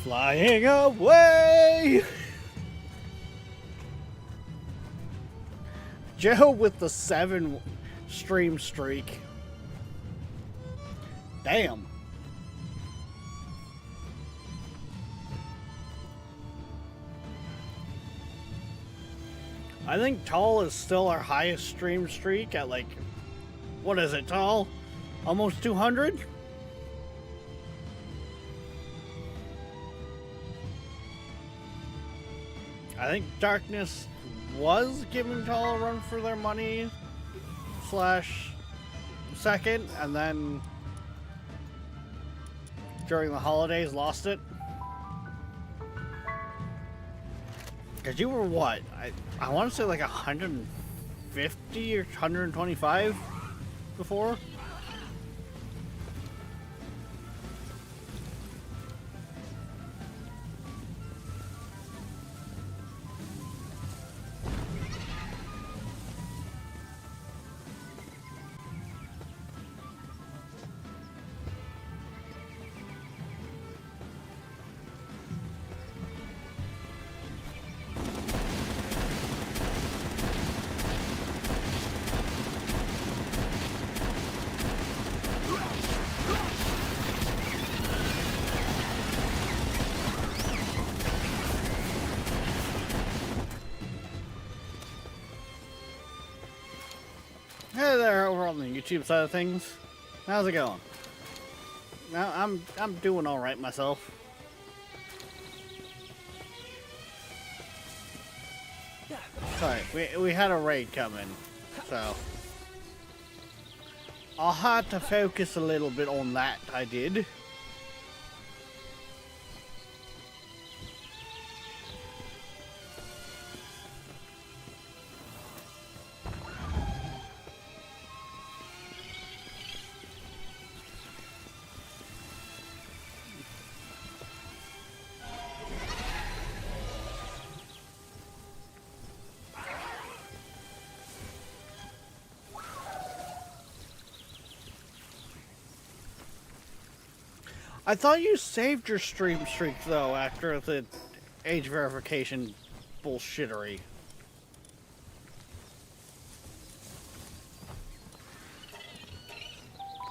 Flying away! Joe with the 7 stream streak. Damn. I think Tall is still our highest stream streak at like, what is it, Tall? Almost 200? I think Darkness was giving Tall a run for their money / second, and then during the holidays lost it. Because you were what? I want to say like 150 or 125 before? Hey there, over on the YouTube side of things. How's it going? Now I'm doing all right myself. Sorry, we had a raid coming, so I'll have to focus a little bit on that. I did. I thought you saved your stream streak, though, after the age verification bullshittery.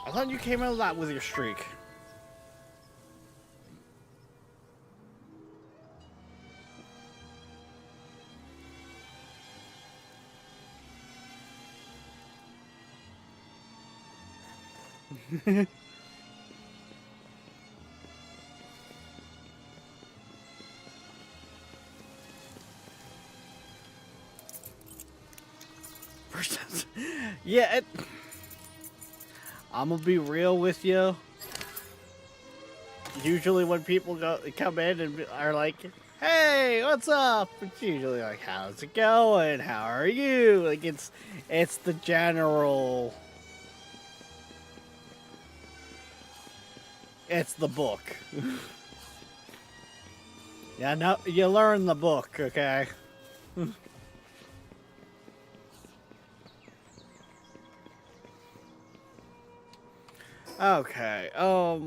I thought you came out of that with your streak. Yeah, I'm gonna be real with you. Usually when people come in and are like, "Hey, what's up?" It's usually like, "How's it going? How are you?" Like it's the general. It's the book. Yeah, no, you learn the book, okay? Okay, how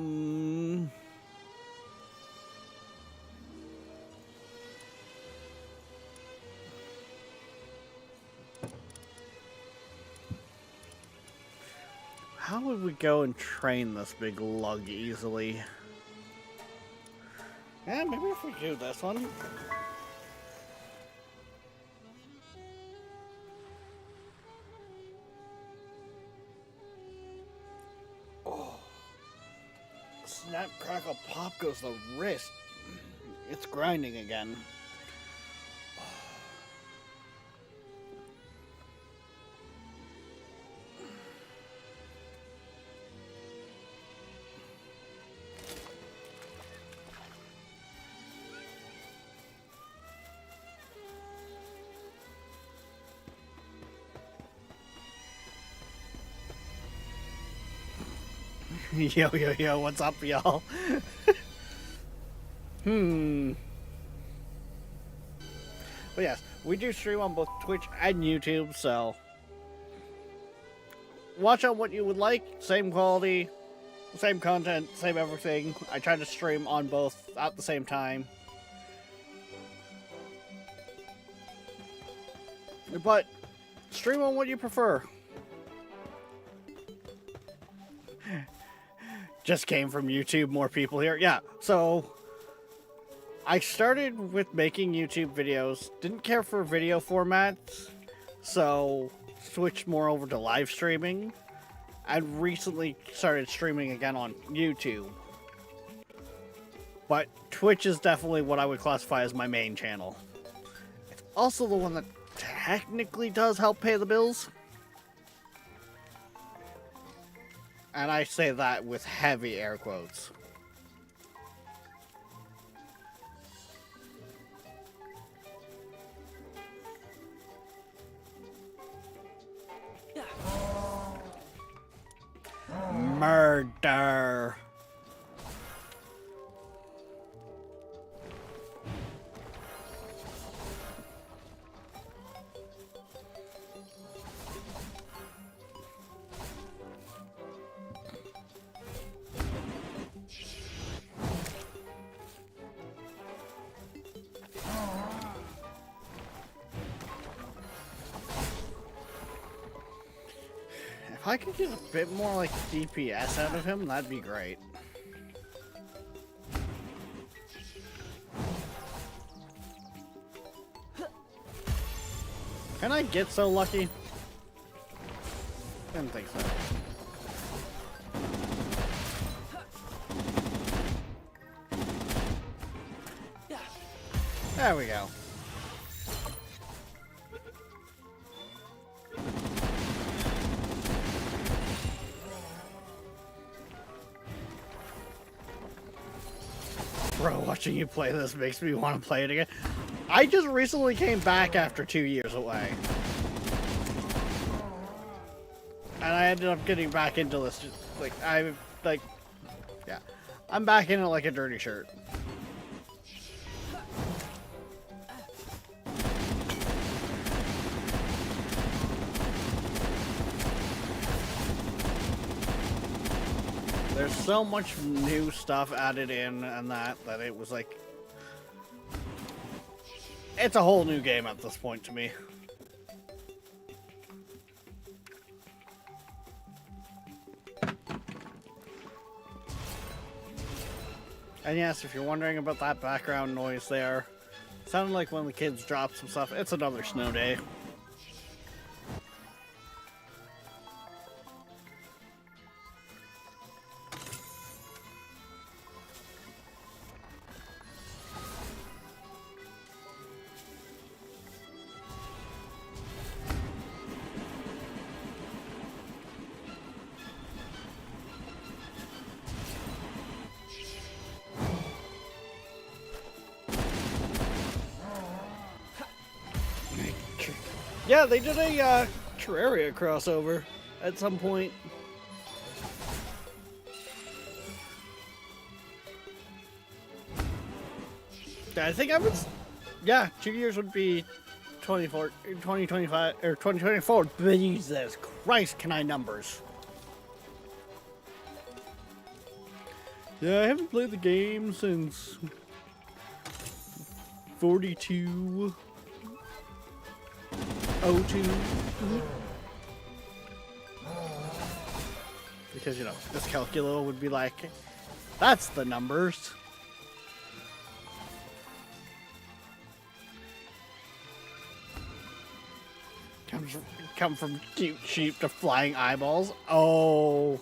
would we go and train this big lug easily? Yeah, maybe if we do this one. Oh. Snap, crackle, pop goes the wrist. It's grinding again. Yo, what's up, y'all? But yes, we do stream on both Twitch and YouTube, so watch out what you would like. Same quality, same content, same everything. I try to stream on both at the same time. But stream on what you prefer. Just came from YouTube, more people here. Yeah, so I started with making YouTube videos. Didn't care for video formats, so switched more over to live streaming. And recently started streaming again on YouTube. But Twitch is definitely what I would classify as my main channel. It's also the one that technically does help pay the bills. And I say that with heavy air quotes. Murder. If I could get a bit more like DPS out of him, that'd be great. Can I get so lucky? Didn't think so. There we go. Bro, watching you play this makes me want to play it again. I just recently came back after 2 years away. And I ended up getting back into this, yeah. I'm back in it like a dirty shirt. There's so much new stuff added in and that it was like... It's a whole new game at this point to me. And yes, if you're wondering about that background noise there, it sounded like when the kids dropped some stuff. It's another snow day. Yeah, they did a Terraria crossover at some point. I think I would... Yeah, 2 years would be 2025, or 2024. Jesus Christ, can I numbers? Yeah, I haven't played the game since 42... 02. Because, you know, this calculator would be like, that's the numbers. Come from cute sheep to flying eyeballs. Oh.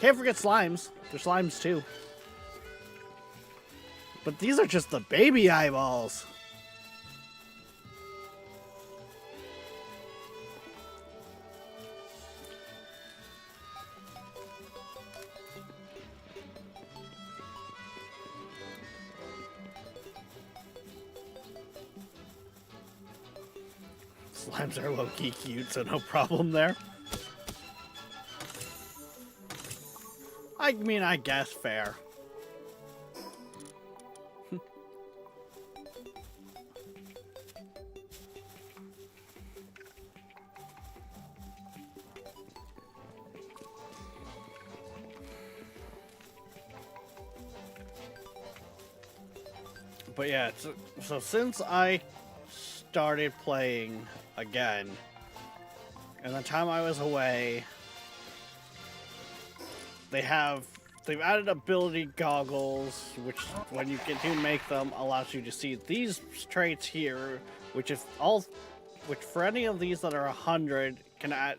Can't forget slimes. There's slimes too. But these are just the baby eyeballs. Slimes are low-key cute, so no problem there. I mean, I guess fair. But yeah, so since I started playing again, and the time I was away, they've added ability goggles, which when you get to make them allows you to see these traits here, which for any of these that are 100 can add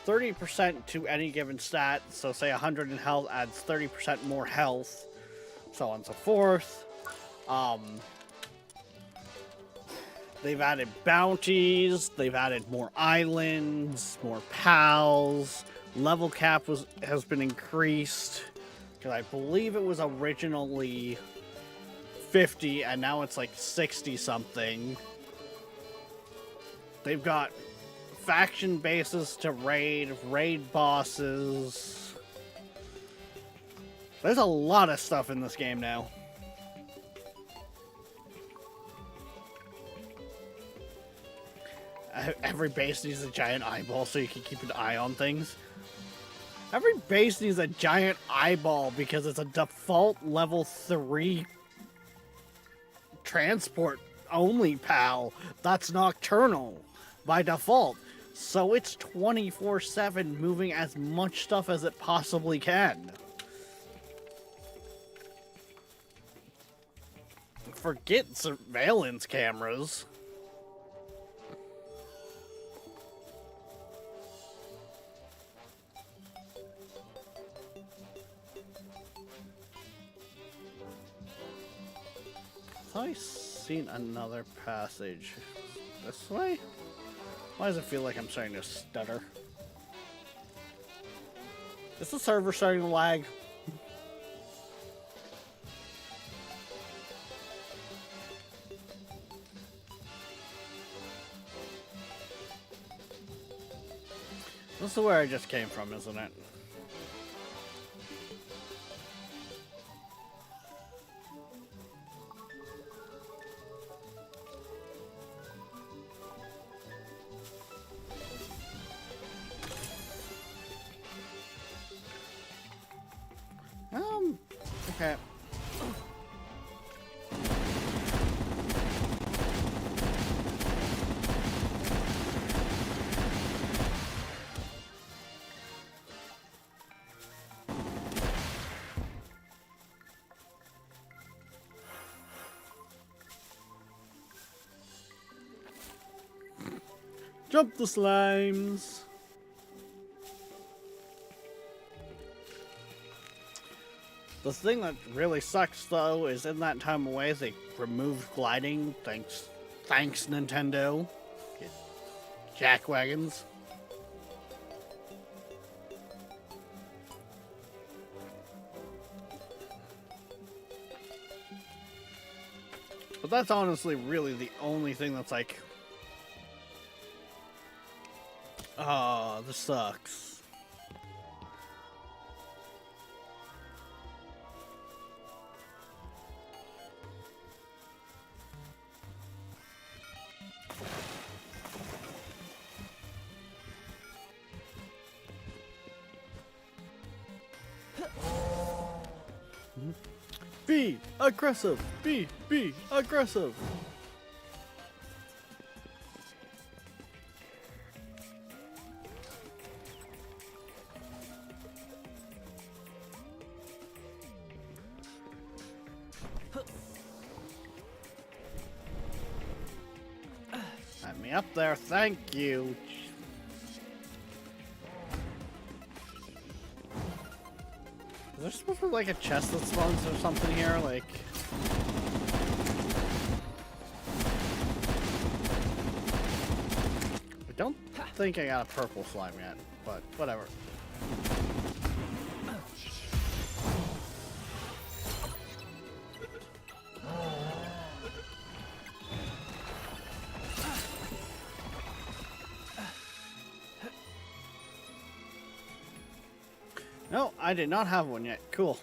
30% to any given stat. So say 100 in health adds 30% more health, so on and so forth. They've added bounties, they've added more islands, more pals, level cap has been increased, because I believe it was originally 50 and now it's like 60 something. They've got faction bases to raid bosses. There's a lot of stuff in this game now. Every base needs a giant eyeball so you can keep an eye on things. Every base needs a giant eyeball because it's a default level 3 transport only pal that's nocturnal by default. So it's 24/7 moving as much stuff as it possibly can. Forget surveillance cameras. I've seen another passage. This way? Why does it feel like I'm starting to stutter? Is the server starting to lag? This is where I just came from, isn't it? Okay. Jump the slimes. The thing that really sucks, though, is in that time away, they removed gliding. Thanks, Nintendo. Jackwagons. But that's honestly really the only thing that's like, oh, this sucks. Be aggressive! Be aggressive! me up there. Thank you. Is there supposed to be like a chest that spawns or something here? Like... I don't think I got a purple slime yet, but whatever. No, I did not have one yet. Cool.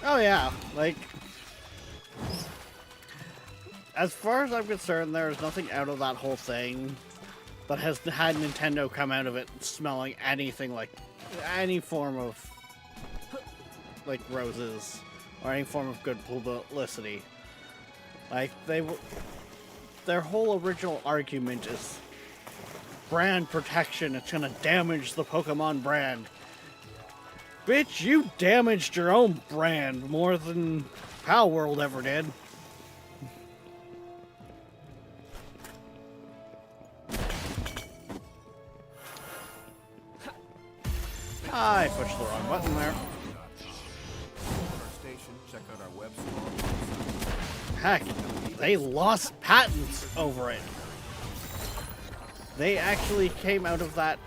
Oh yeah, like, as far as I'm concerned, there's nothing out of that whole thing that has had Nintendo come out of it smelling anything like any form of like roses or any form of good publicity. Like their whole original argument is brand protection. It's gonna damage the Pokemon brand. Bitch, you damaged your own brand more than Palworld ever did. I pushed the wrong button there. Heck, they lost patents over it. They actually came out of that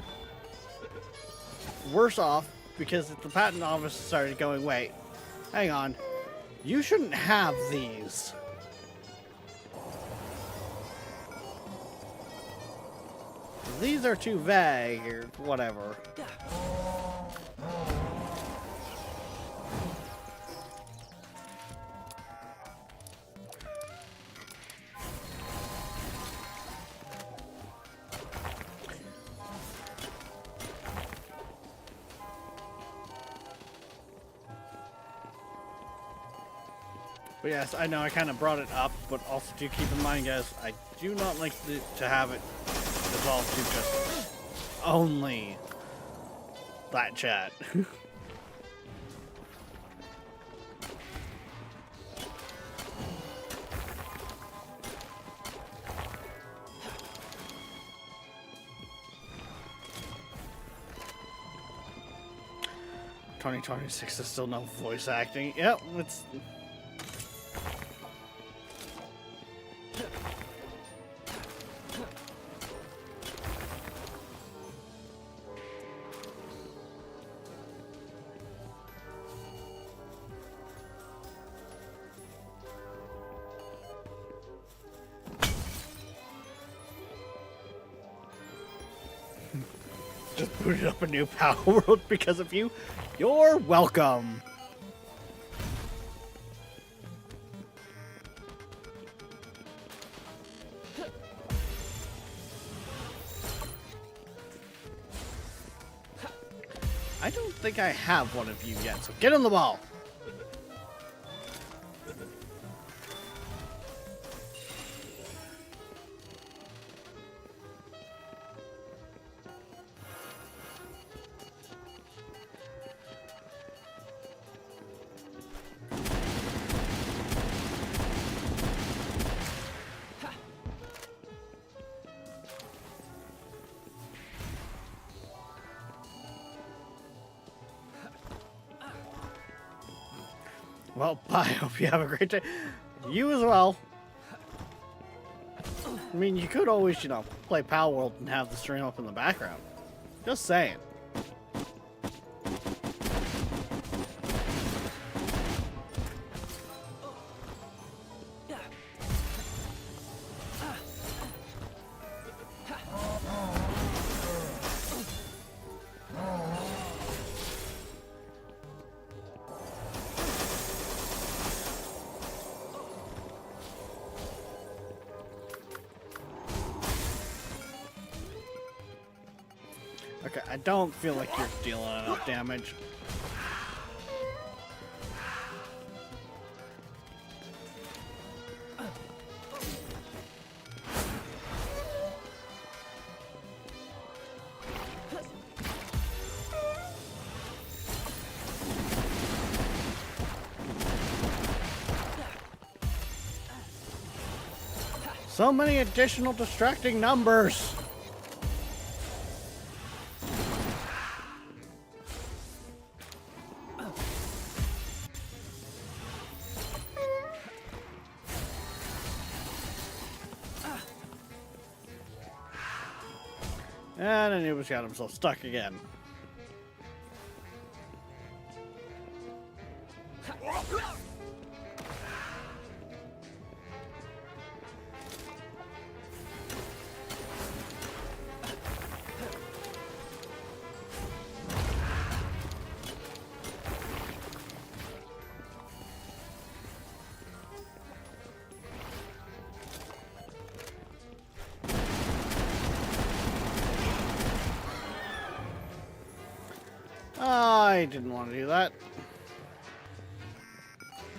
worse off because the patent office started going, wait, hang on, you shouldn't have these. These are too vague or whatever. But yes, I know I kind of brought it up, but also do keep in mind, guys, I do not like to have it evolve to just only that chat. $2026 is still no voice acting. Yep, it's... Just booted up a new Power World because of you. You're welcome. I don't think I have one of you yet, so get on the ball. Well, bye. Hope you have a great day. You as well. I mean, you could always, play Power World and have the stream up in the background. Just saying. Okay, I don't feel like you're dealing enough damage. So many additional distracting numbers. And Anubis got himself stuck again. I didn't want to do that.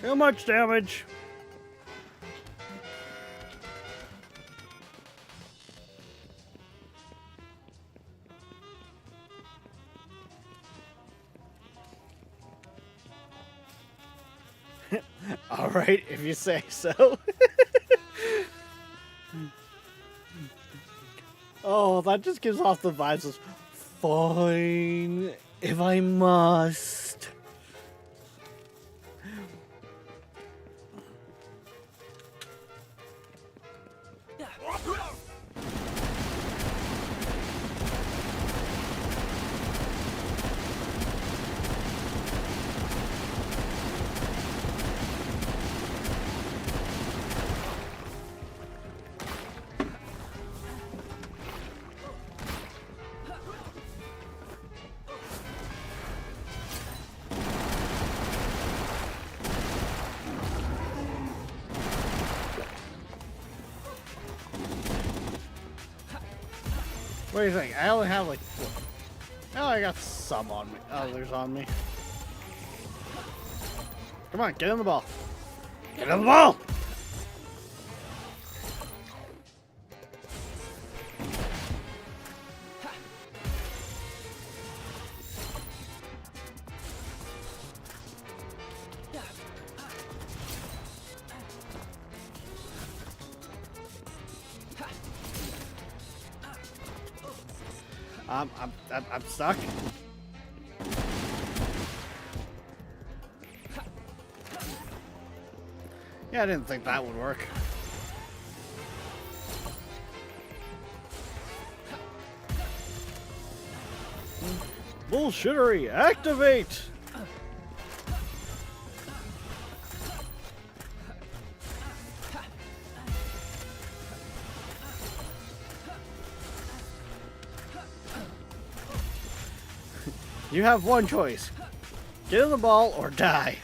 Too much damage. All right, if you say so. Oh, that just gives off the vibes of fine. If I must. What do you think? I only have like what? Oh, I got some on me. Oh, there's on me. Come on, get in the ball. Get in the ball! I'm stuck. Yeah, I didn't think that would work. Bullshittery, activate! You have one choice. Get in the ball or die.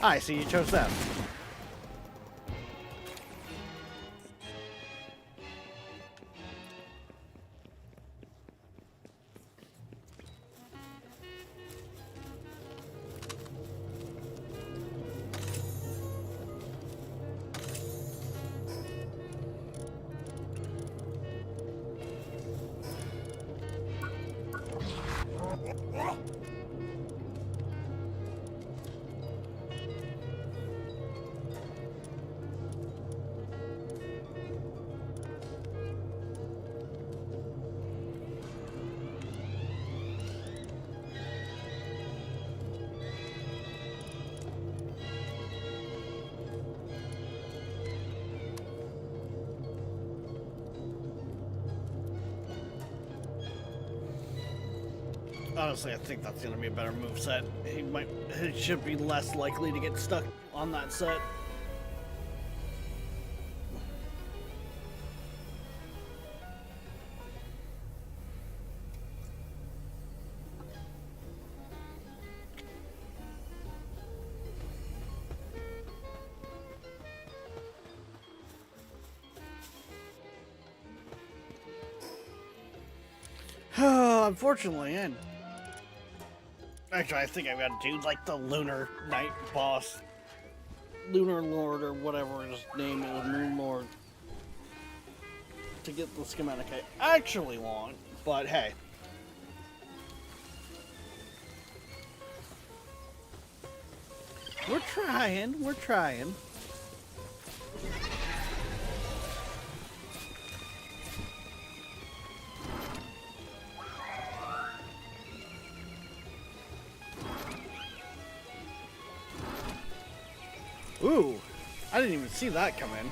I see you chose that. Honestly, I think that's gonna be a better move set. He should be less likely to get stuck on that set. Unfortunately, and actually, I think I've got to do like the Lunar Knight boss, Lunar Lord, or whatever his name is, Moon Lord, to get the schematic I actually want. But hey, we're trying. We're trying. Ooh, I didn't even see that come in.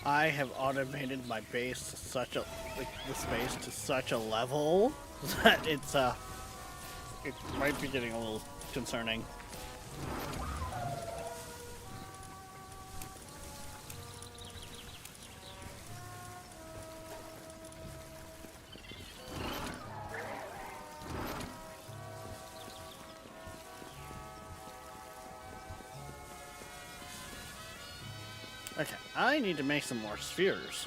I have automated my base to such a, like, the space to such a level that it might be getting a little concerning. Okay, I need to make some more spheres.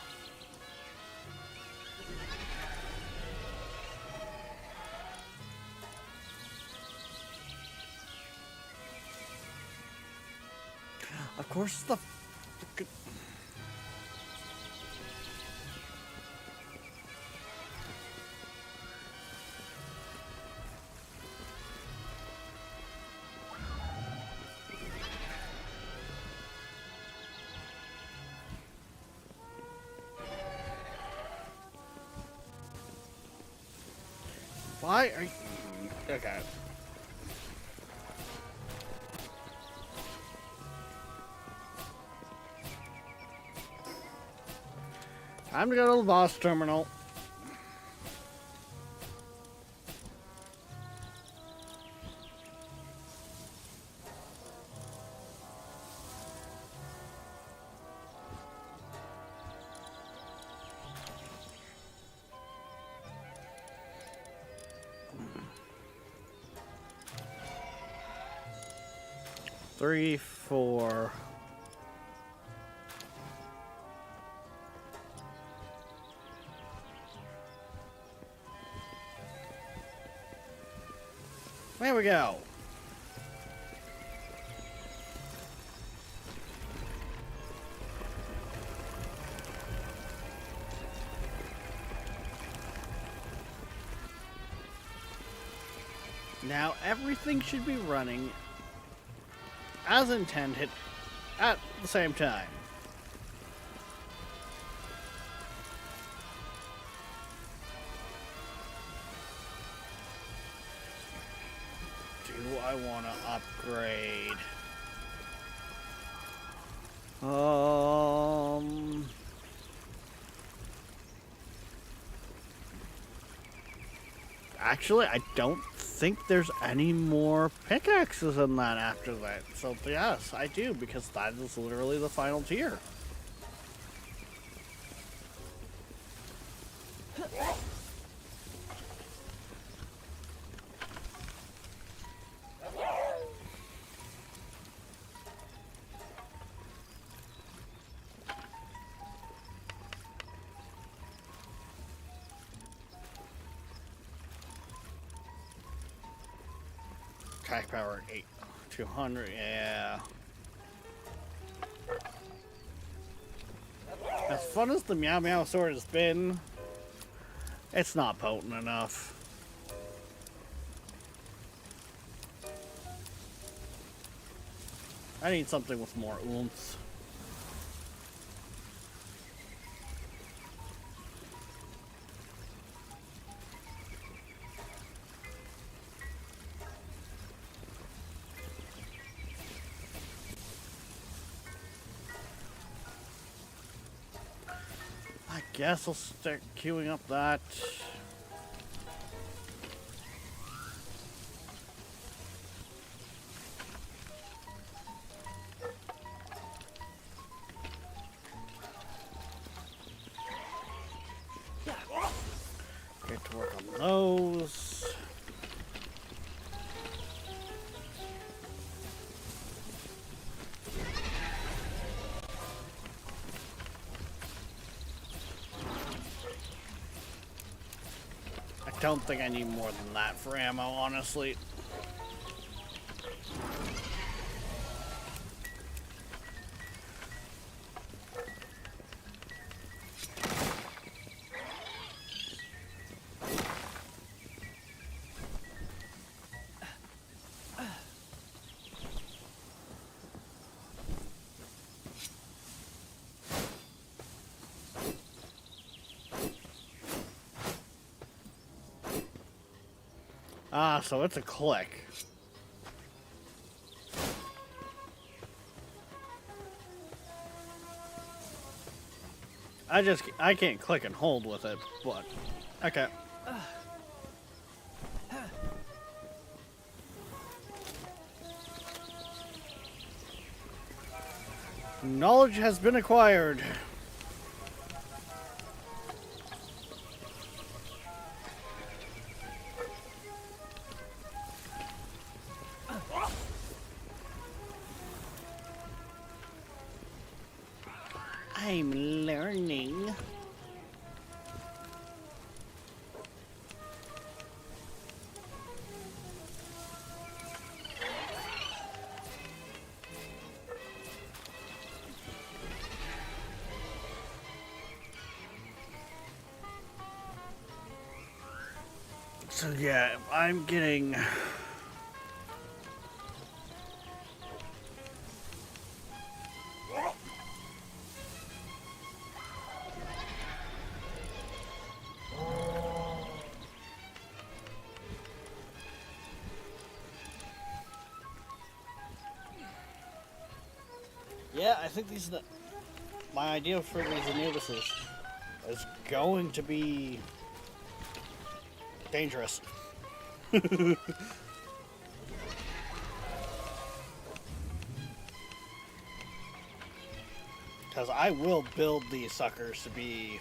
Of course, the why are you... Okay. Time to go to the boss terminal. Three, four. There we go. Now everything should be running as intended at the same time. Do I want to upgrade? Actually, I don't think there's any more pickaxes in that after that. So yes, I do, because that is literally the final tier. Attack power at 8. 200, yeah. As fun as the Meow Meow sword has been, it's not potent enough. I need something with more oomph. I guess I'll start queuing up that. Get to work on those. I don't think I need more than that for ammo, honestly. Ah, so it's a click. I can't click and hold with it, but okay. Knowledge has been acquired. I'm learning. So yeah, I'm getting... Yeah, I think these are the... My idea for these Anubises is going to be dangerous. Because I will build these suckers to be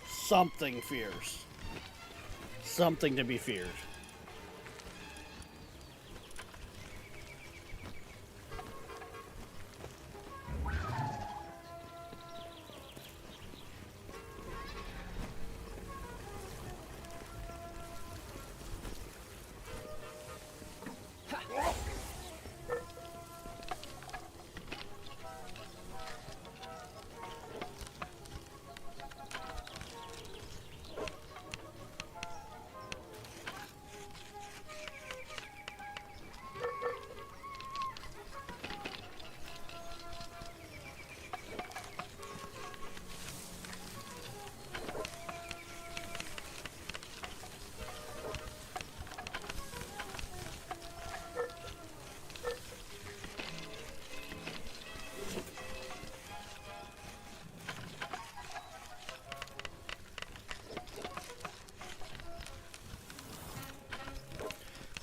something fierce. Something to be feared.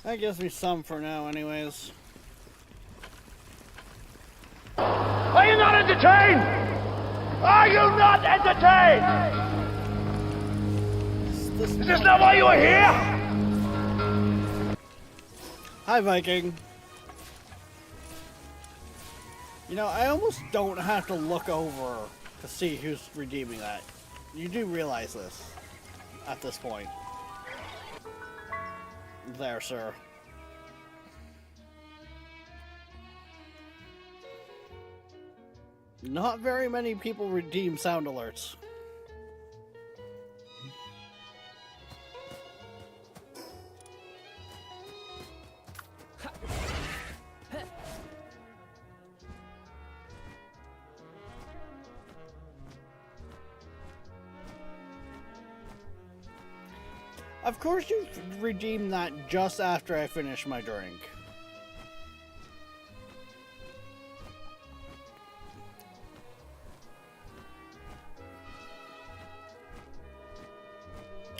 That gives me some for now, anyways. Are you not entertained? Are you not entertained? Is this not why you are here? Hi, Viking. You know, I almost don't have to look over to see who's redeeming that. You do realize this at this point. There, sir. Not very many people redeem sound alerts. Of course you redeem that just after I finish my drink.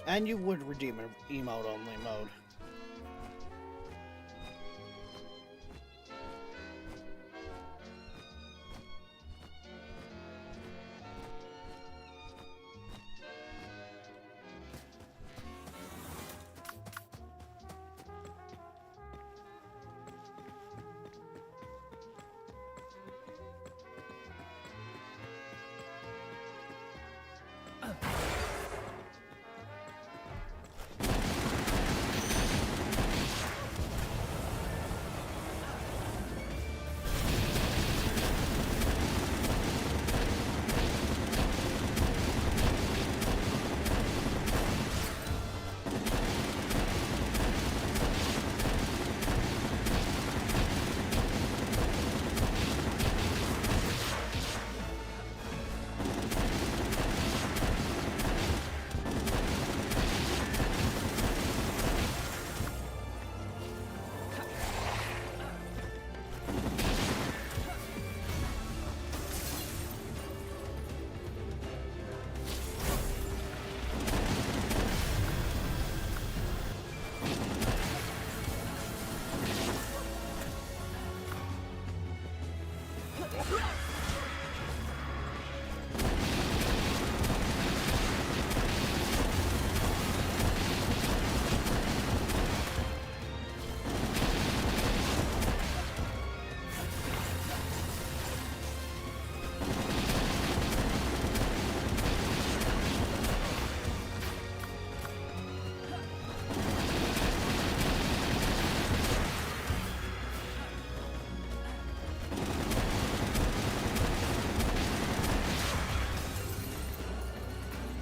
And you would redeem an emote only mode.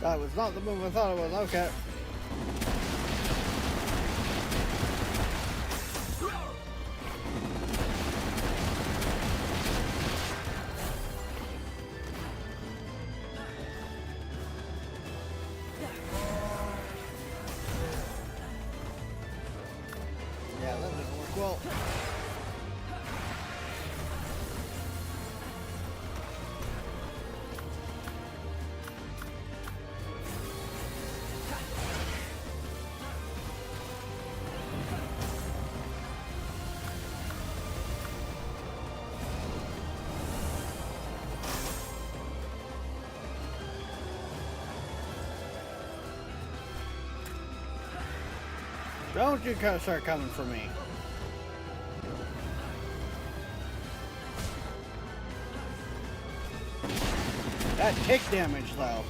That was not the move I thought it was. Okay. Yeah, that didn't work well. Don't you start coming for me. That tick damage, though.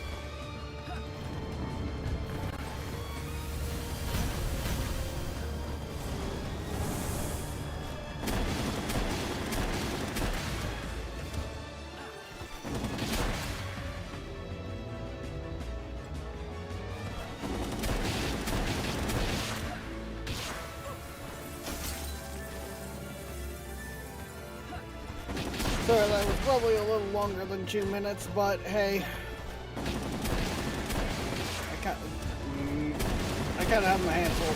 Sorry, that was probably a little longer than 2 minutes, but hey. I kind of have my hands full.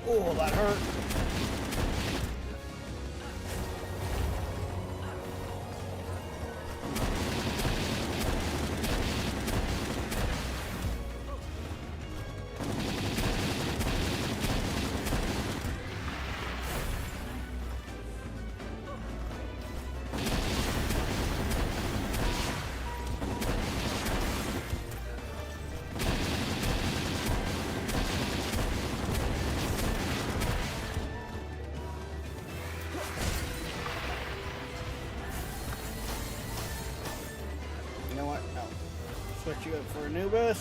Oh, that hurt. What you got for Anubis?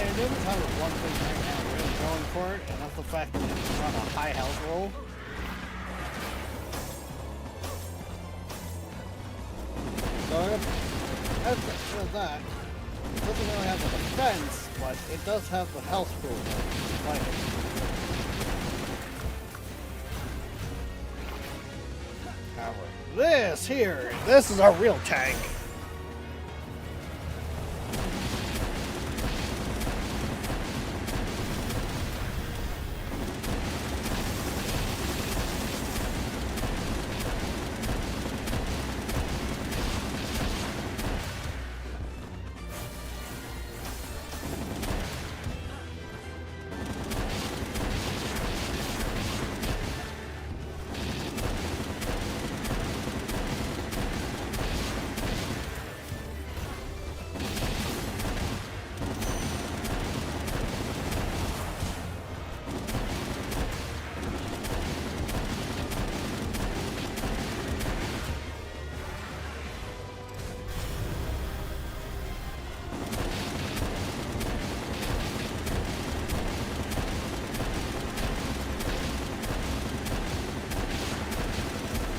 Anubis has one thing right now really going for it, and that's the fact that it's on a high health roll. So that's that. It doesn't really have the defense, but it does have the health pool. However, this is a real tank.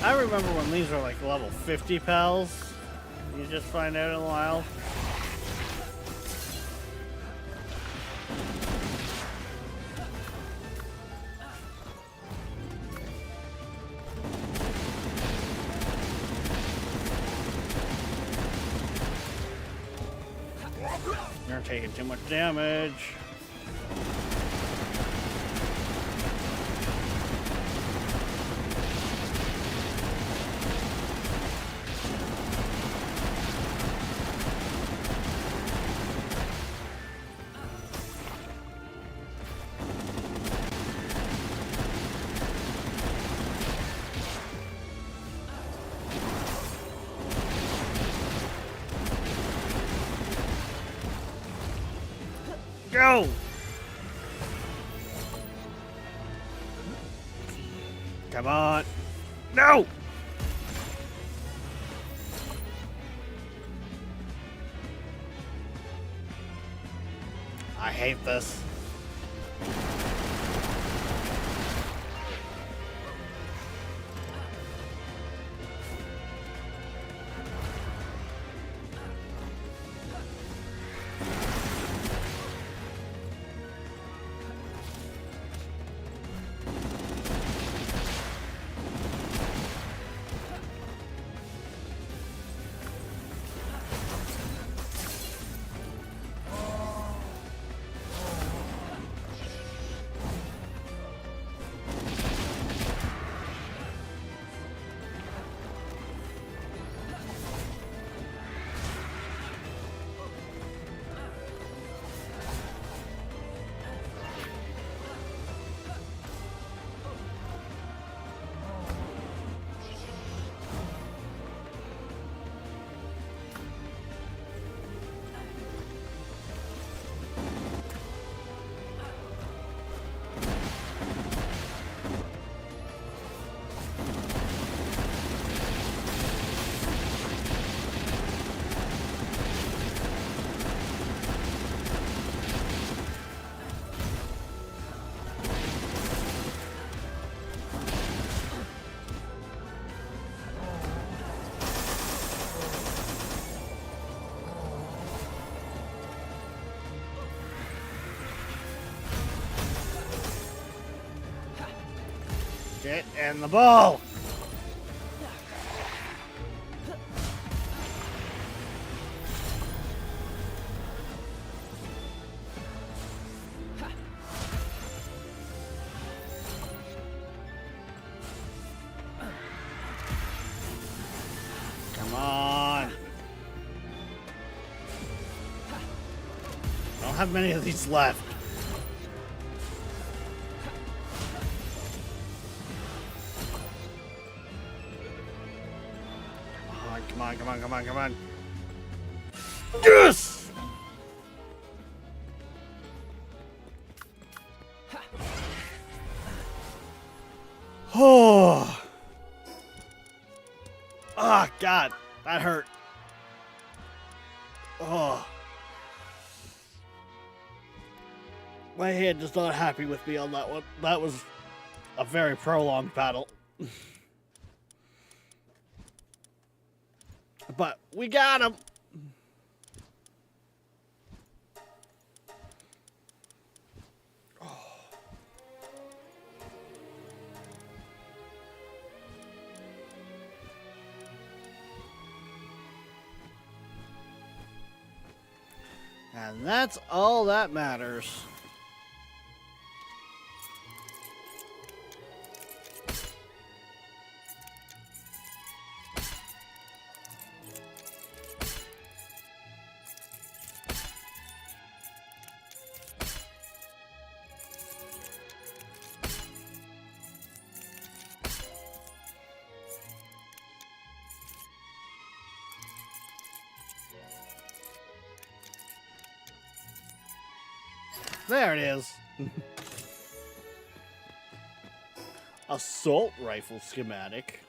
I remember when these were like level 50 pals. You just find out in a while. You're taking too much damage. Go! Come on. No! I hate this. Get in the ball! Come on! I don't have many of these left. Come on, come on, come on, come on. Yes! Oh. Ah, God, that hurt. Oh. My hand is not happy with me on that one. That was a very prolonged battle. But we got him. And that's all that matters. There it is. Assault rifle schematic.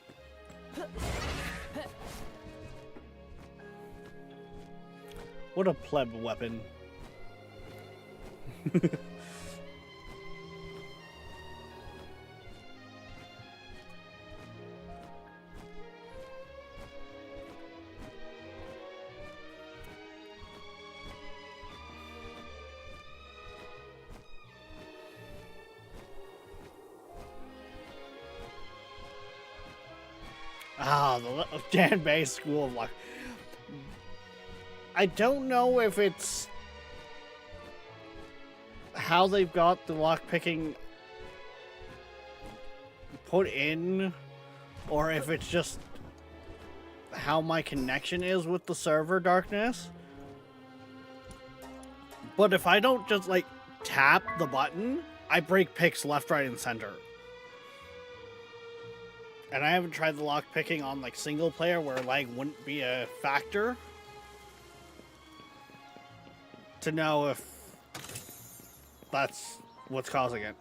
What a pleb weapon. Ah, the Danbei School of Lock. I don't know if it's how they've got the lockpicking put in, or if it's just how my connection is with the server, Darkness. But if I don't just, like, tap the button, I break picks left, right, and center. And I haven't tried the lockpicking on, like, single player where lag wouldn't be a factor to know if that's what's causing it.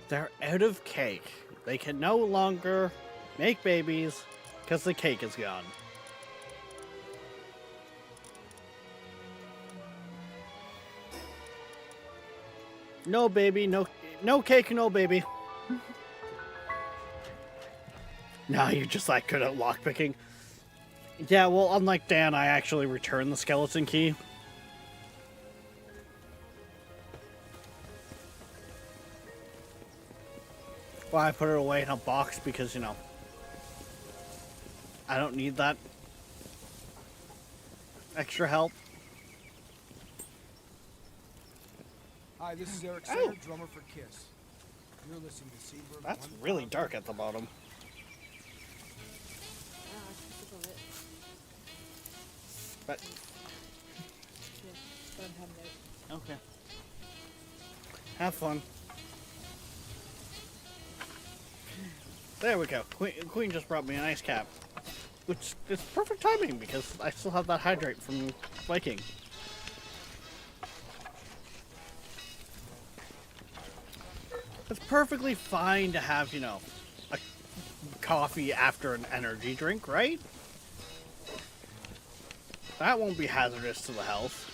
They're out of cake. They can no longer make babies because the cake is gone. No baby, no cake, no baby. Now you're just like good at lockpicking. Yeah, well, unlike Dan, I actually returned the skeleton key. Well, I put it away in a box because, you know, I don't need that extra help. Hi, this is Eric Singer, drummer for Kiss. You're listening to Seabird. That's really dark at the bottom. But okay. Have fun. There we go. Queen just brought me an ice cap. Which is perfect timing because I still have that hydrate from Viking. It's perfectly fine to have, you know, a coffee after an energy drink, right? That won't be hazardous to the health.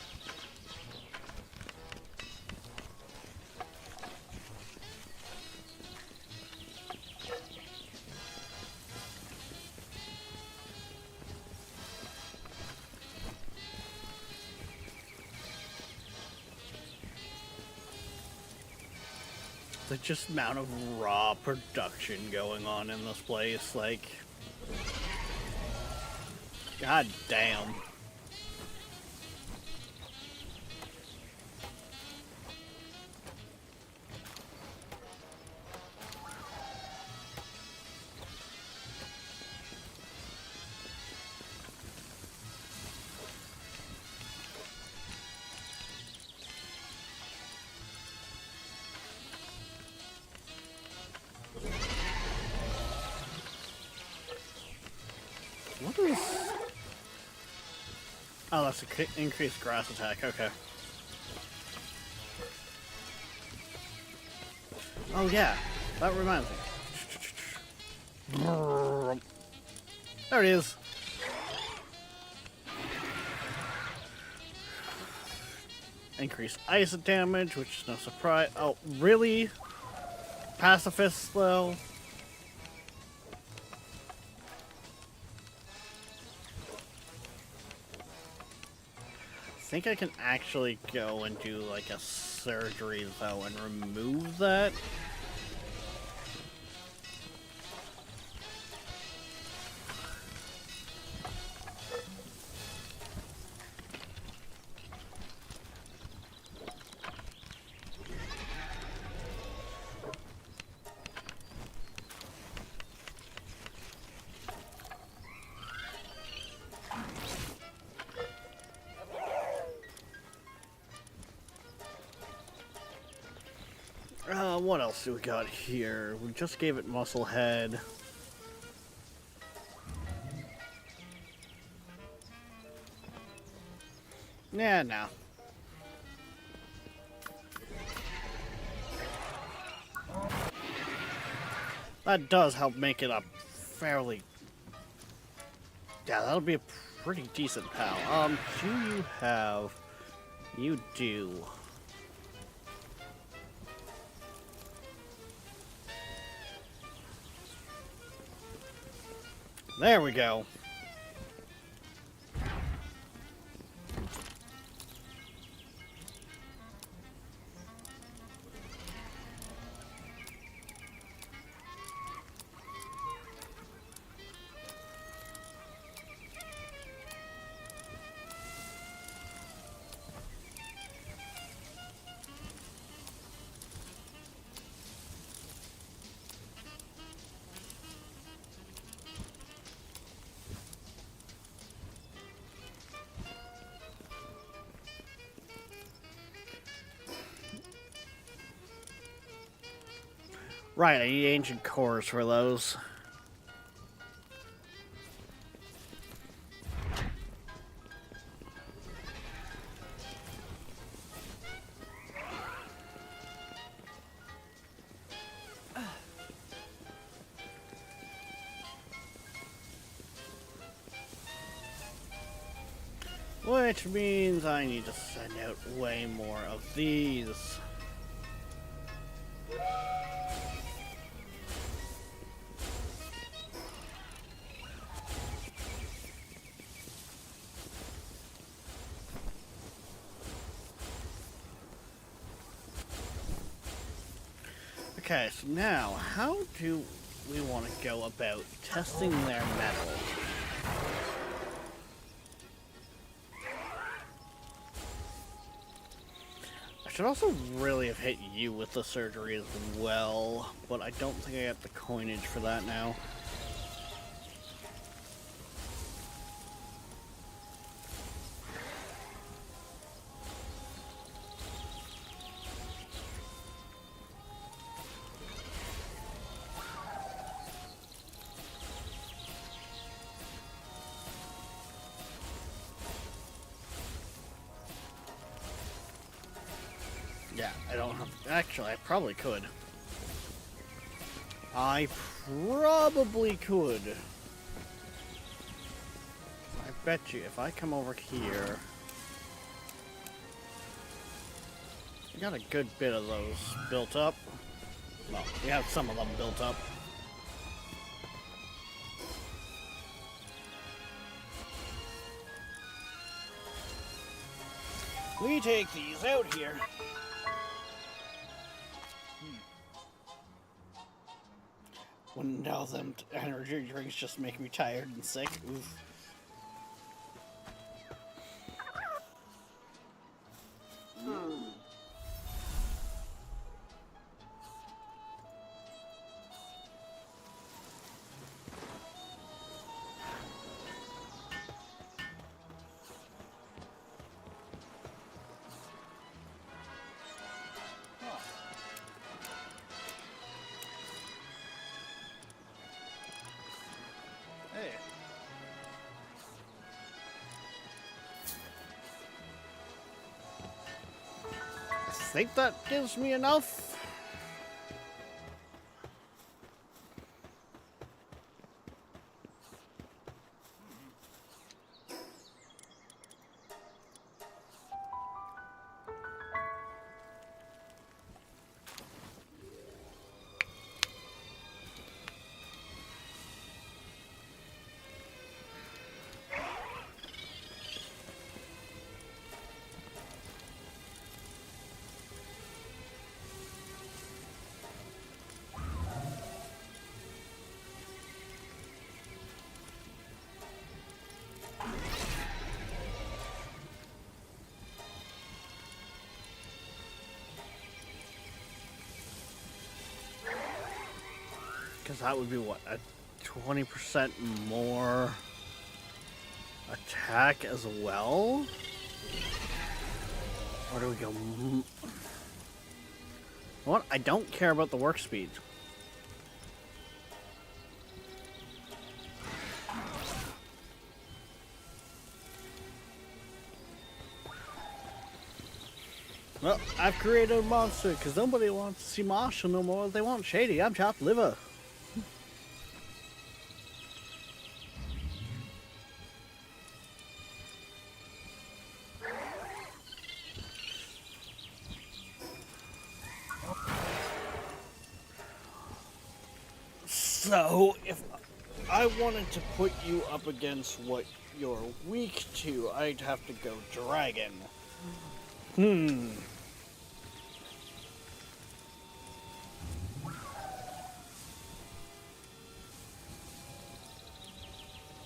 the just amount of raw production going on in this place, like, god damn. What is... Oh, that's an increased grass attack, okay. Oh yeah, that reminds me. There it is. Increased ice damage, which is no surprise. Oh, really? Pacifists, though? I think I can actually go and do like a surgery though and remove that. What else do we got here? We just gave it Muscle Head. Yeah, no. That does help make it a fairly... Yeah, that'll be a pretty decent pal. Do you have... You do. There we go. Right, I need ancient cores for those. Which means I need to send out way more of these. Okay, so now, how do we want to go about testing their metal? I should also really have hit you with the surgery as well, but I don't think I got the coinage for that now. Yeah, I don't have... Actually, I probably could. I probably could. I bet you if I come over here... We got a good bit of those built up. Well, we have some of them built up. We take these out here. Wouldn't know them energy drinks just make me tired and sick. Oof. Hey. I think that gives me enough. Because that would be what, a 20% more attack as well? Where do we go? What? I don't care about the work speed. Well, I've created a monster because nobody wants to see Marshall no more. They want Shady. I'm chopped liver. So, if I wanted to put you up against what you're weak to, I'd have to go dragon.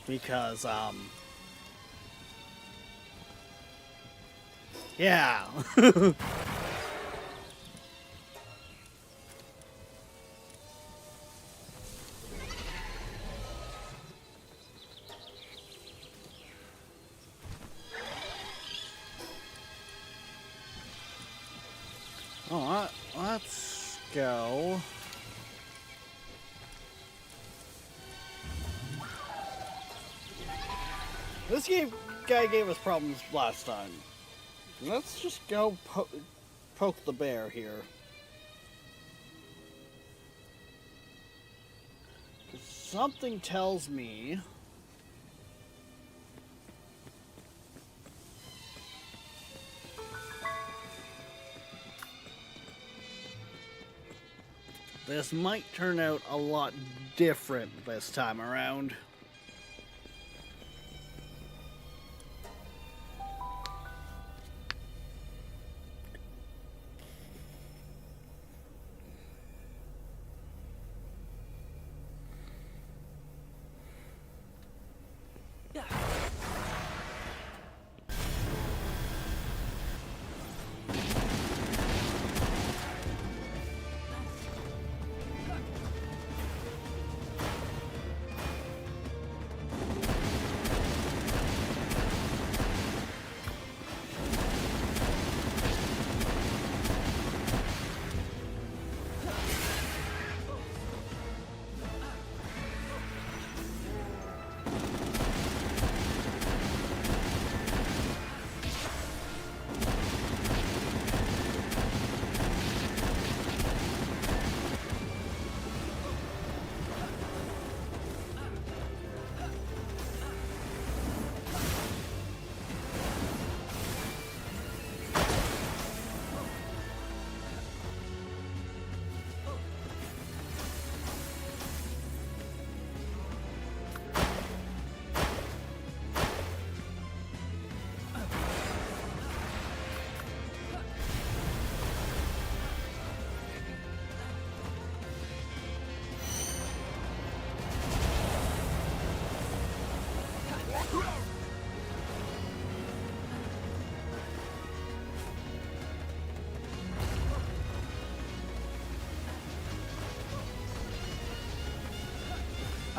Because, yeah. Alright, let's go. This guy gave us problems last time. Let's just go poke the bear here. 'Cause something tells me this might turn out a lot different this time around.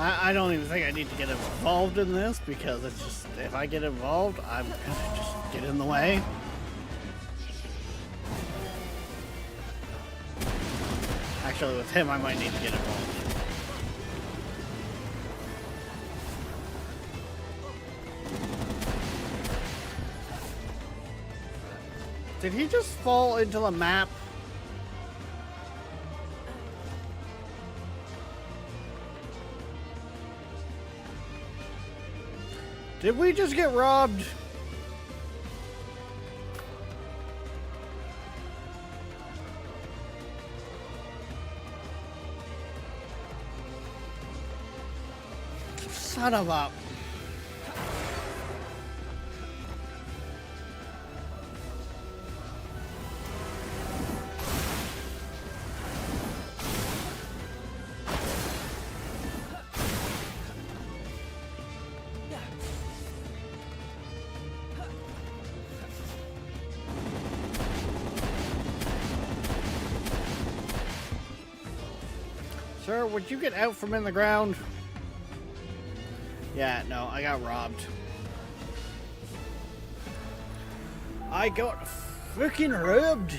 I don't even think I need to get involved in this because it's just, if I get involved, I'm gonna just get in the way. Actually, with him, I might need to get involved. Did he just fall into the map? Did we just get robbed? Son of a... Sir, would you get out from in the ground? Yeah, no, I got robbed. I got freaking robbed.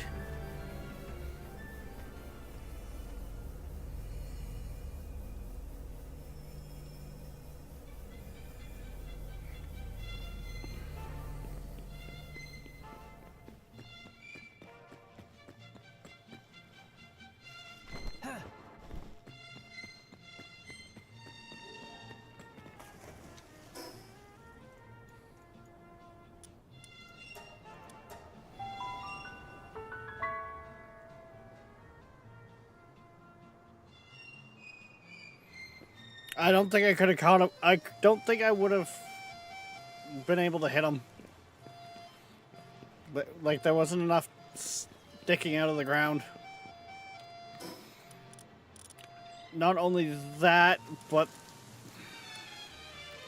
I don't think I could have caught him. I don't think I would have been able to hit him. But, like, there wasn't enough sticking out of the ground. Not only that, but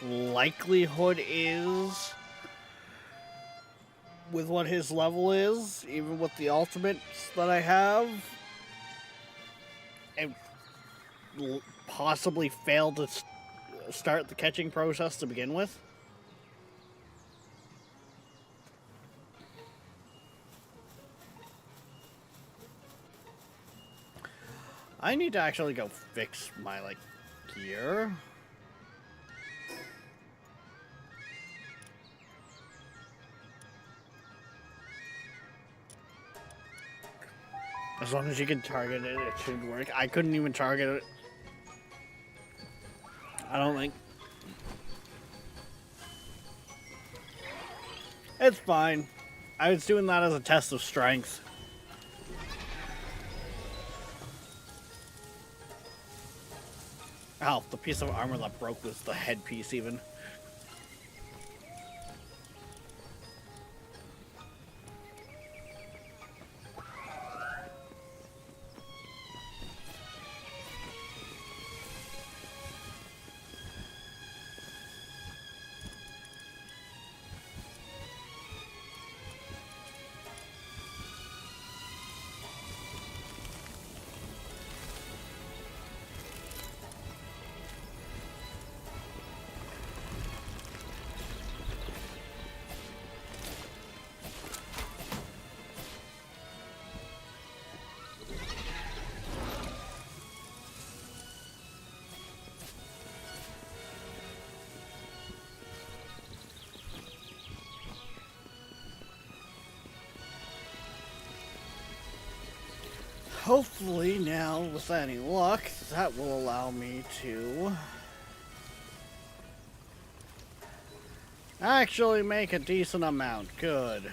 likelihood is, with what his level is, even with the ultimates that I have, and possibly failed to start the catching process to begin with. I need to actually go fix my, like, gear. As long as you can target it, it should work. I couldn't even target it. I don't think. It's fine. I was doing that as a test of strength. Oh, the piece of armor that broke was the headpiece even. Hopefully now, with any luck, that will allow me to actually make a decent amount. Good.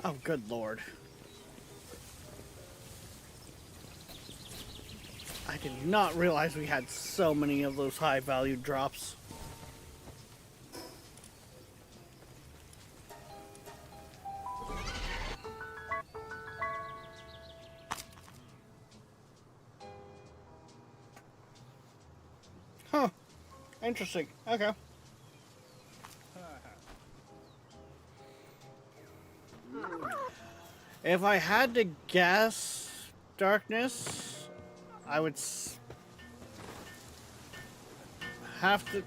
Oh, good lord. I did not realize we had so many of those high value drops. Huh. Interesting. Okay. If I had to guess, Darkness, I would have to.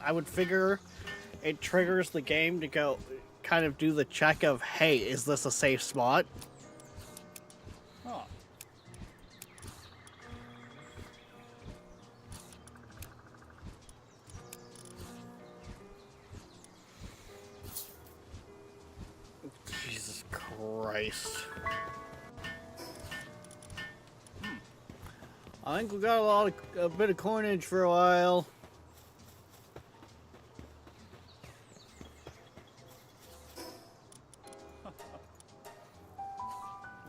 I would figure it triggers the game to go kind of do the check of, hey, is this a safe spot? Huh. Jesus Christ. I think we got a bit of coinage for a while.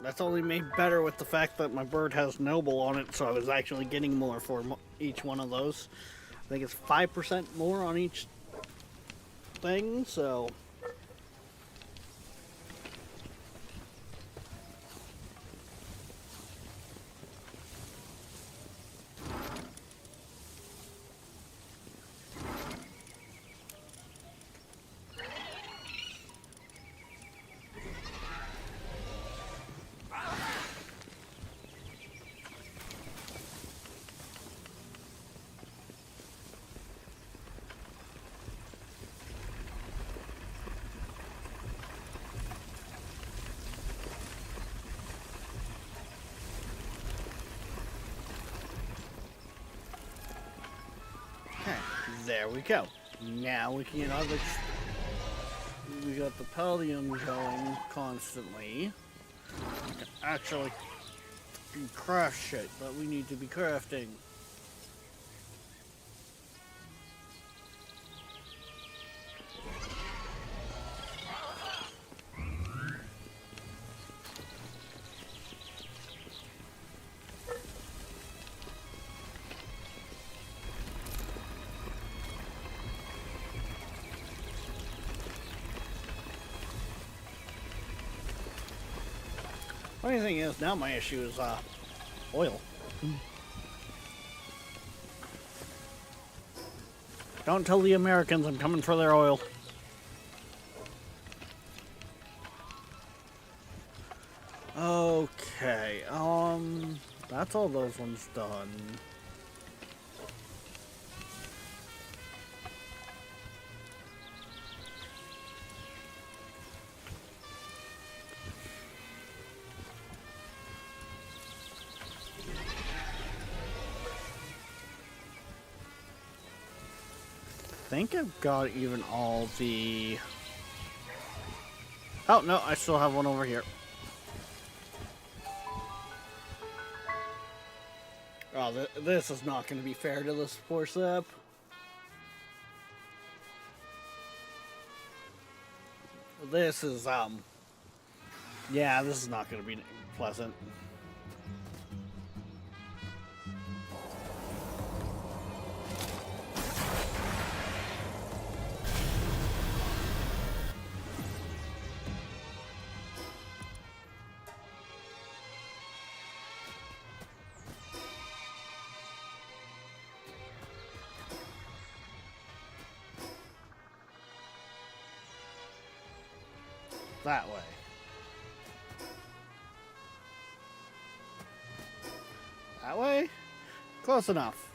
That's only made better with the fact that my bird has noble on it, so I was actually getting more for each one of those. I think it's 5% more on each thing, so... There we go. Now we can we got the Palladium going constantly. We can actually craft shit that we need to be crafting. Funny thing is, now my issue is oil. Don't tell the Americans I'm coming for their oil. Okay, that's all those ones done. I think I've got even all the... Oh, no, I still have one over here. Oh, this is not going to be fair to this poor sap. This is, yeah, this is not going to be pleasant. That way. That way? Close enough.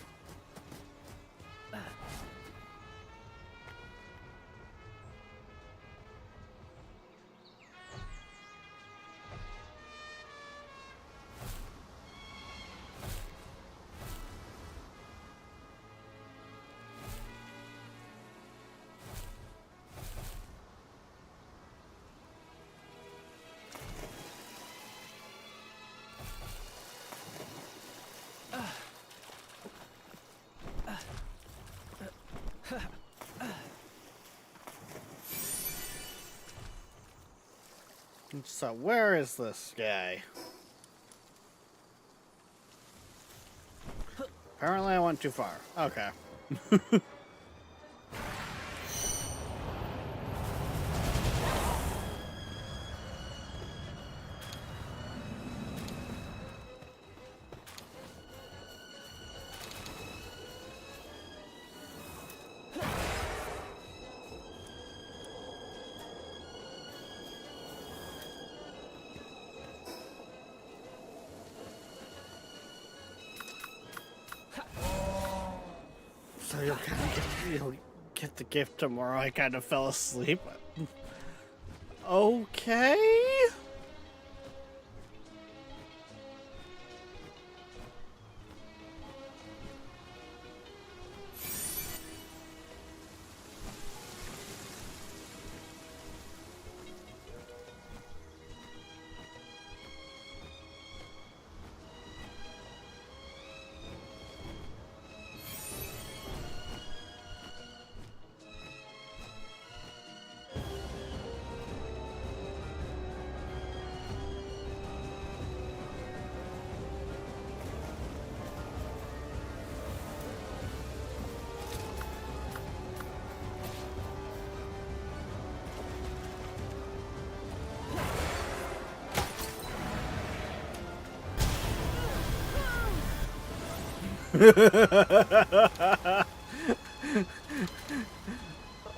So where is this guy? Apparently I went too far. Okay. So you'll get the gift tomorrow. I kind of fell asleep. Okay.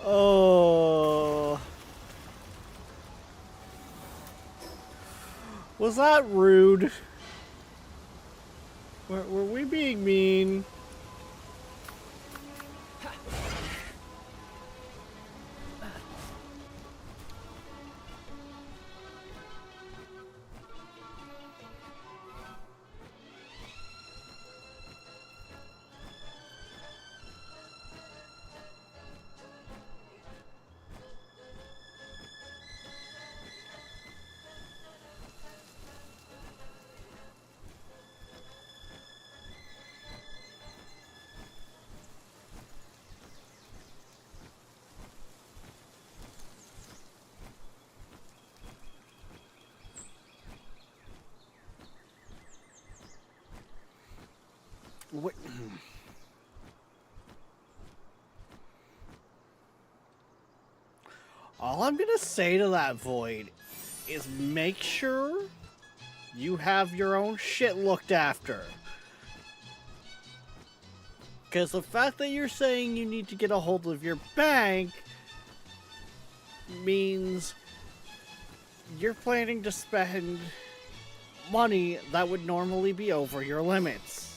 Oh. Was that rude? Were we being mean? Wait. All I'm gonna say to that void is make sure you have your own shit looked after. Because the fact that you're saying you need to get a hold of your bank means you're planning to spend money that would normally be over your limits.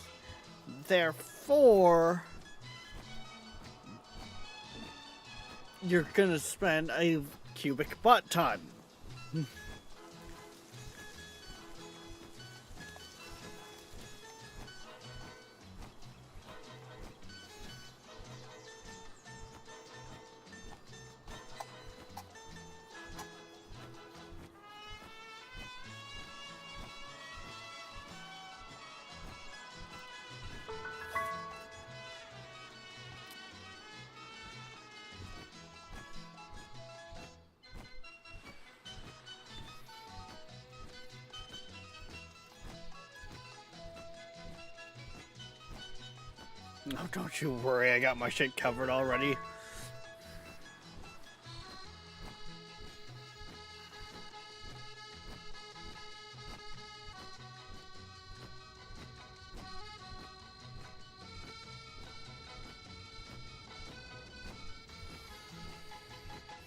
Therefore, you're gonna spend a cubic butt ton. No, don't you worry, I got my shit covered already.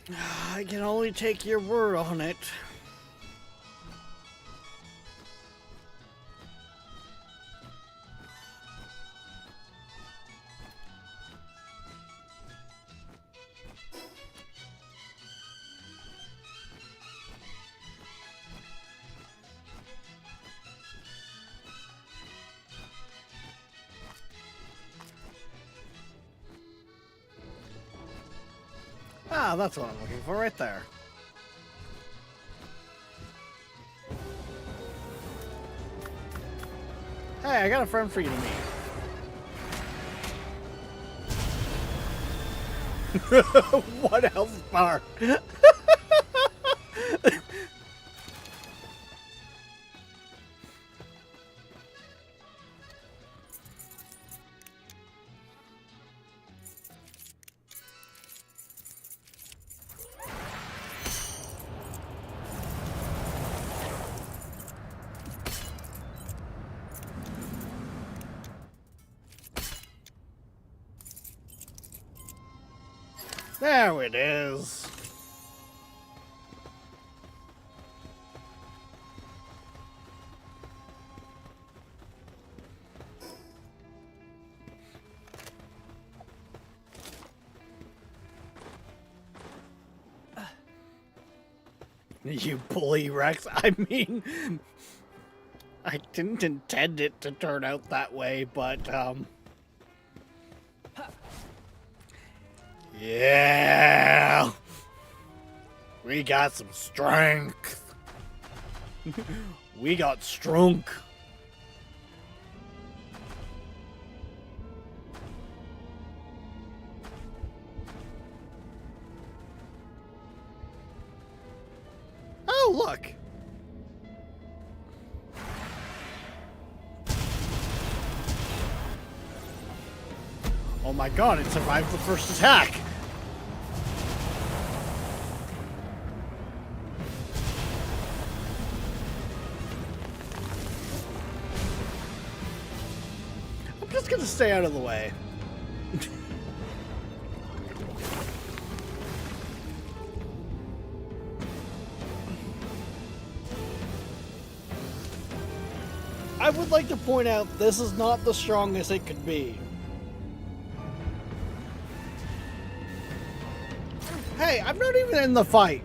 I can only take your word on it. Ah, that's what I'm looking for right there. Hey, I got a friend for you to meet. What health bar? There it is. You bully, Rex. I mean, I didn't intend it to turn out that way, but, yeah! We got some strength. We got strunk. Oh, look! Oh my god, it survived the first attack! I'm just gonna stay out of the way. I would like to point out this is not the strongest it could be. Hey, I'm not even in the fight.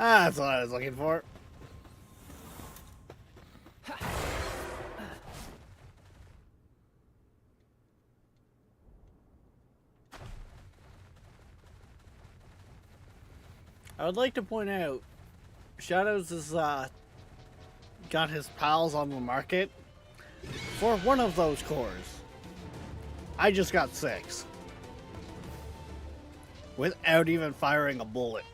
That's what I was looking for. I would like to point out, Shadows has got his pals on the market for one of those cores. I just got 6. Without even firing a bullet.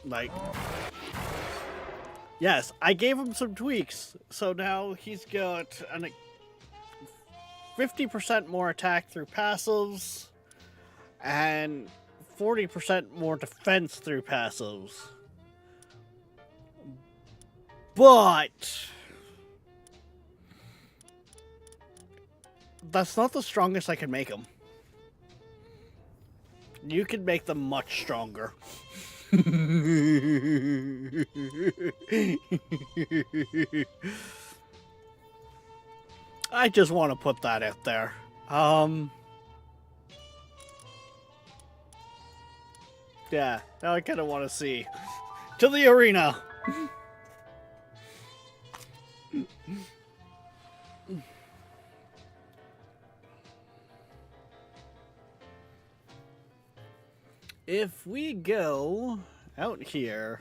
Like, yes, I gave him some tweaks, so now he's got an 50% more attack through passives and 40% more defense through passives. But that's not the strongest I can make them. You can make them much stronger. I just want to put that out there. Yeah, now I kind of want to see. To the arena! If we go out here,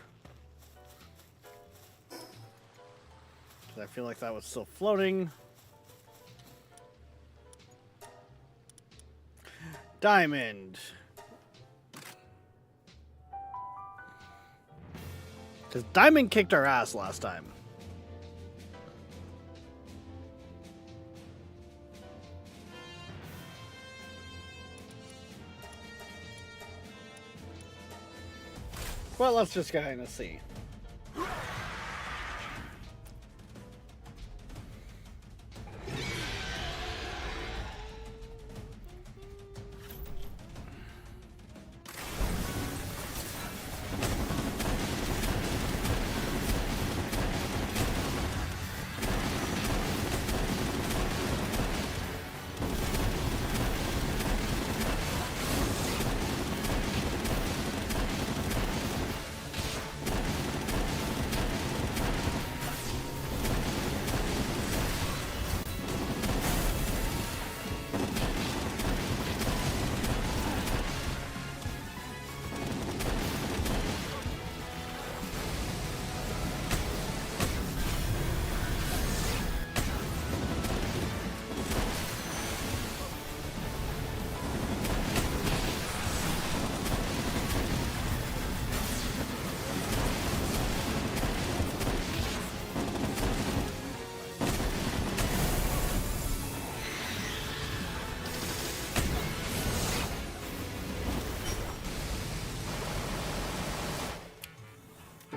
I feel like that was still floating. Diamond. Because Diamond kicked our ass last time. Well, let's just kind of see.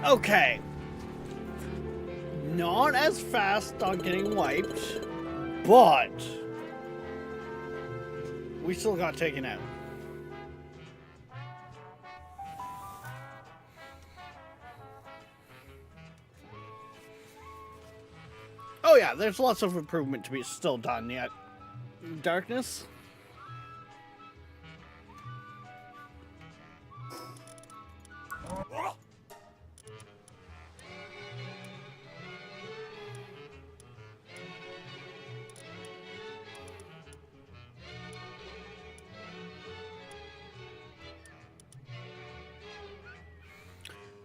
Okay. Not as fast on getting wiped, but we still got taken out. Oh yeah, there's lots of improvement to be still done yet. Darkness.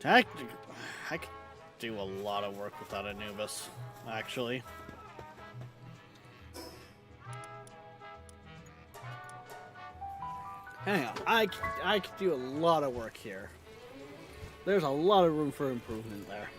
I could do a lot of work without Anubis, actually. Anyhow, I could do a lot of work here. There's a lot of room for improvement there.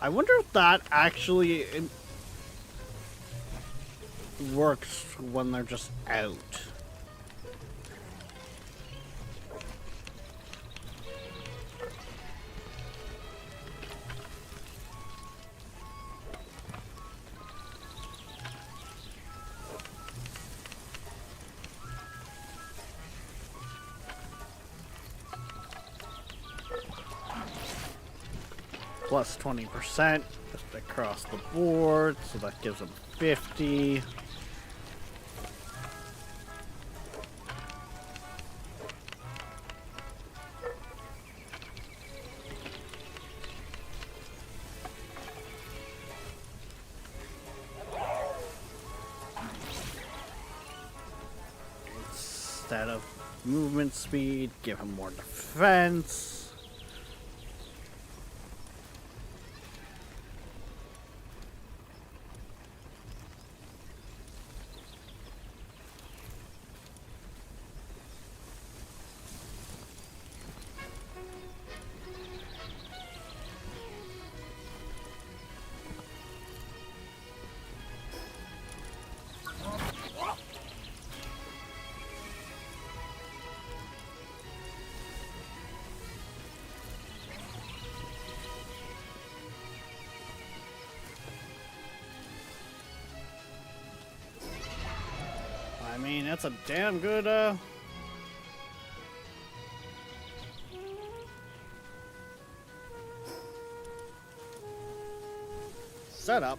I wonder if that actually works when they're just out. Plus 20% just across the board, so that gives them 50. Instead of movement speed, give him more defense. I mean, that's a damn good, setup.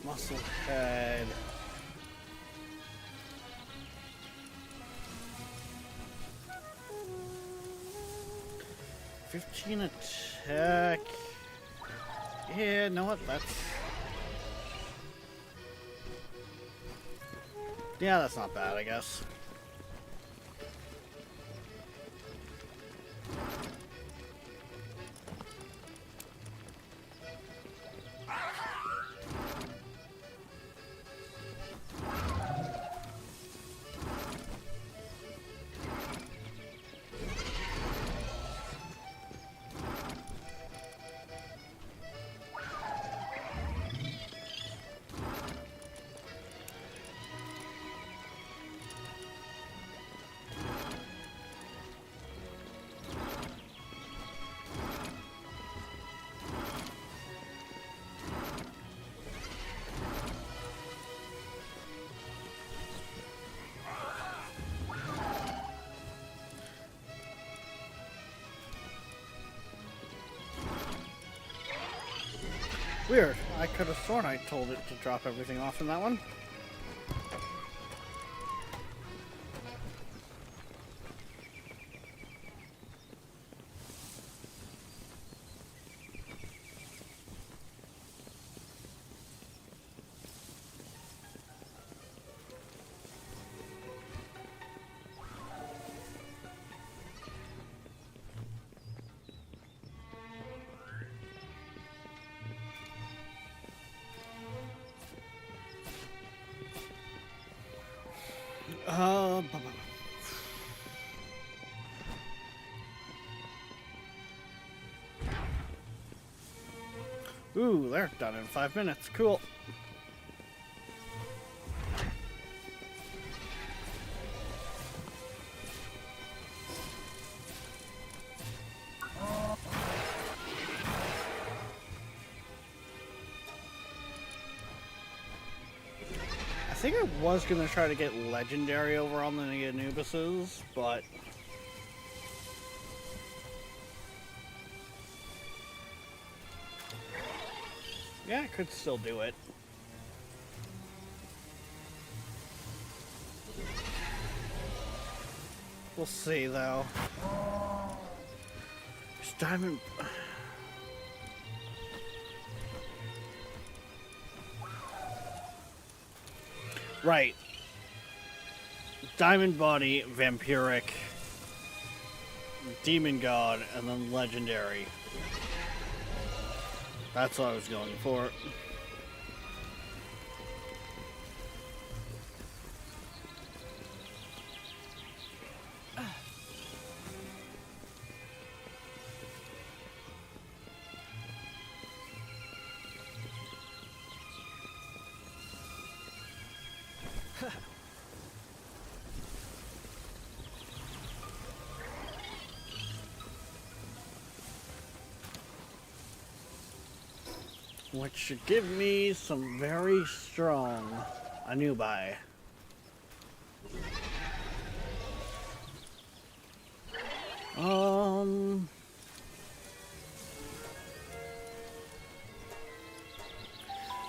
Muscle head. 15 attack. Yeah, know what? That's not bad, I guess. Weird. I could have sworn I told it to drop everything off in that one. Bu- bu- Ooh, they're done in 5 minutes. Cool. I think I was gonna try to get legendary over on the Anubises, but yeah, I could still do it. We'll see, though. It's diamond. Right. Diamond Body, Vampiric, Demon God, and then Legendary. That's what I was going for. Which should give me some very strong Anubai. You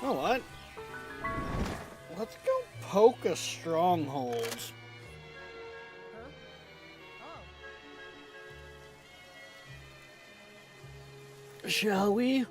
know what? Let's go poke a stronghold. Shall we?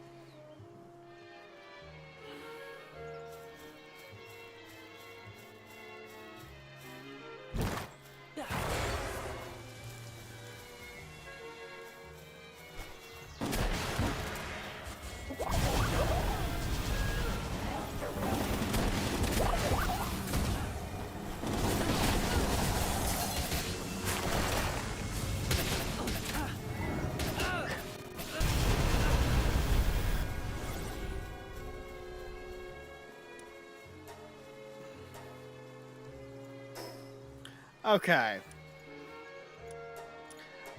Okay.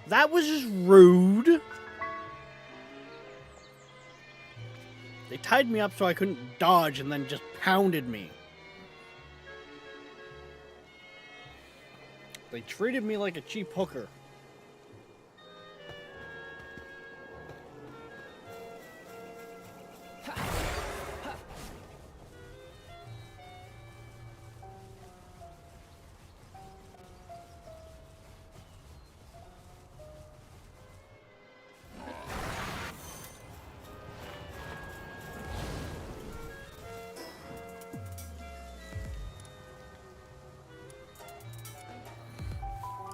That was just rude. They tied me up so I couldn't dodge and then just pounded me. They treated me like a cheap hooker.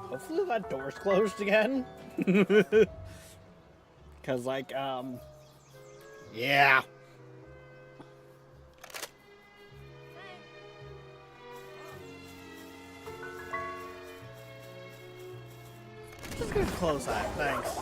Hopefully that door's closed again. Cause like, yeah. Just gonna close that, thanks.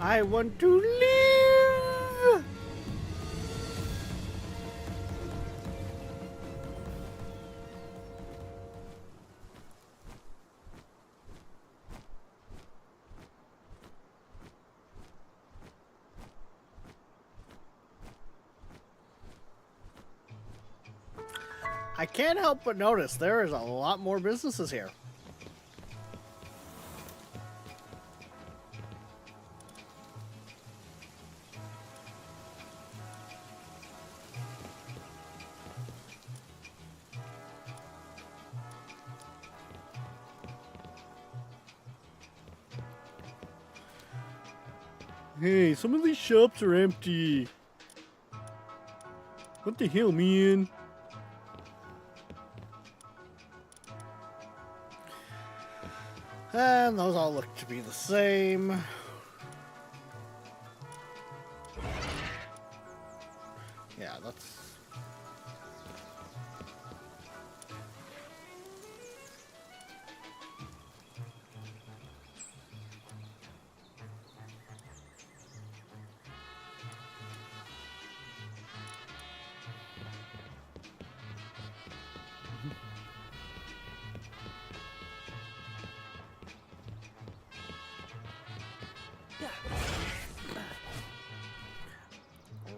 I want to live! I can't help but notice there is a lot more businesses here. Hey, some of these shops are empty. What the hell, man? And those all look to be the same. Yeah, that's...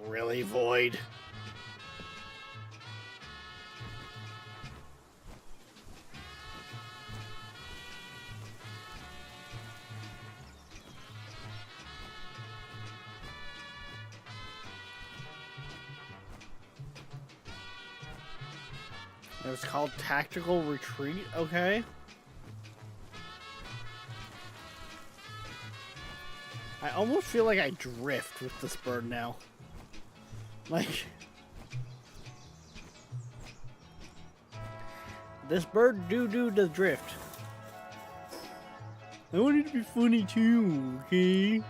Really, Void? It was called Tactical Retreat, okay. I almost feel like I drift with this bird now. Like... This bird do the drift. I want it to be funny too, okay?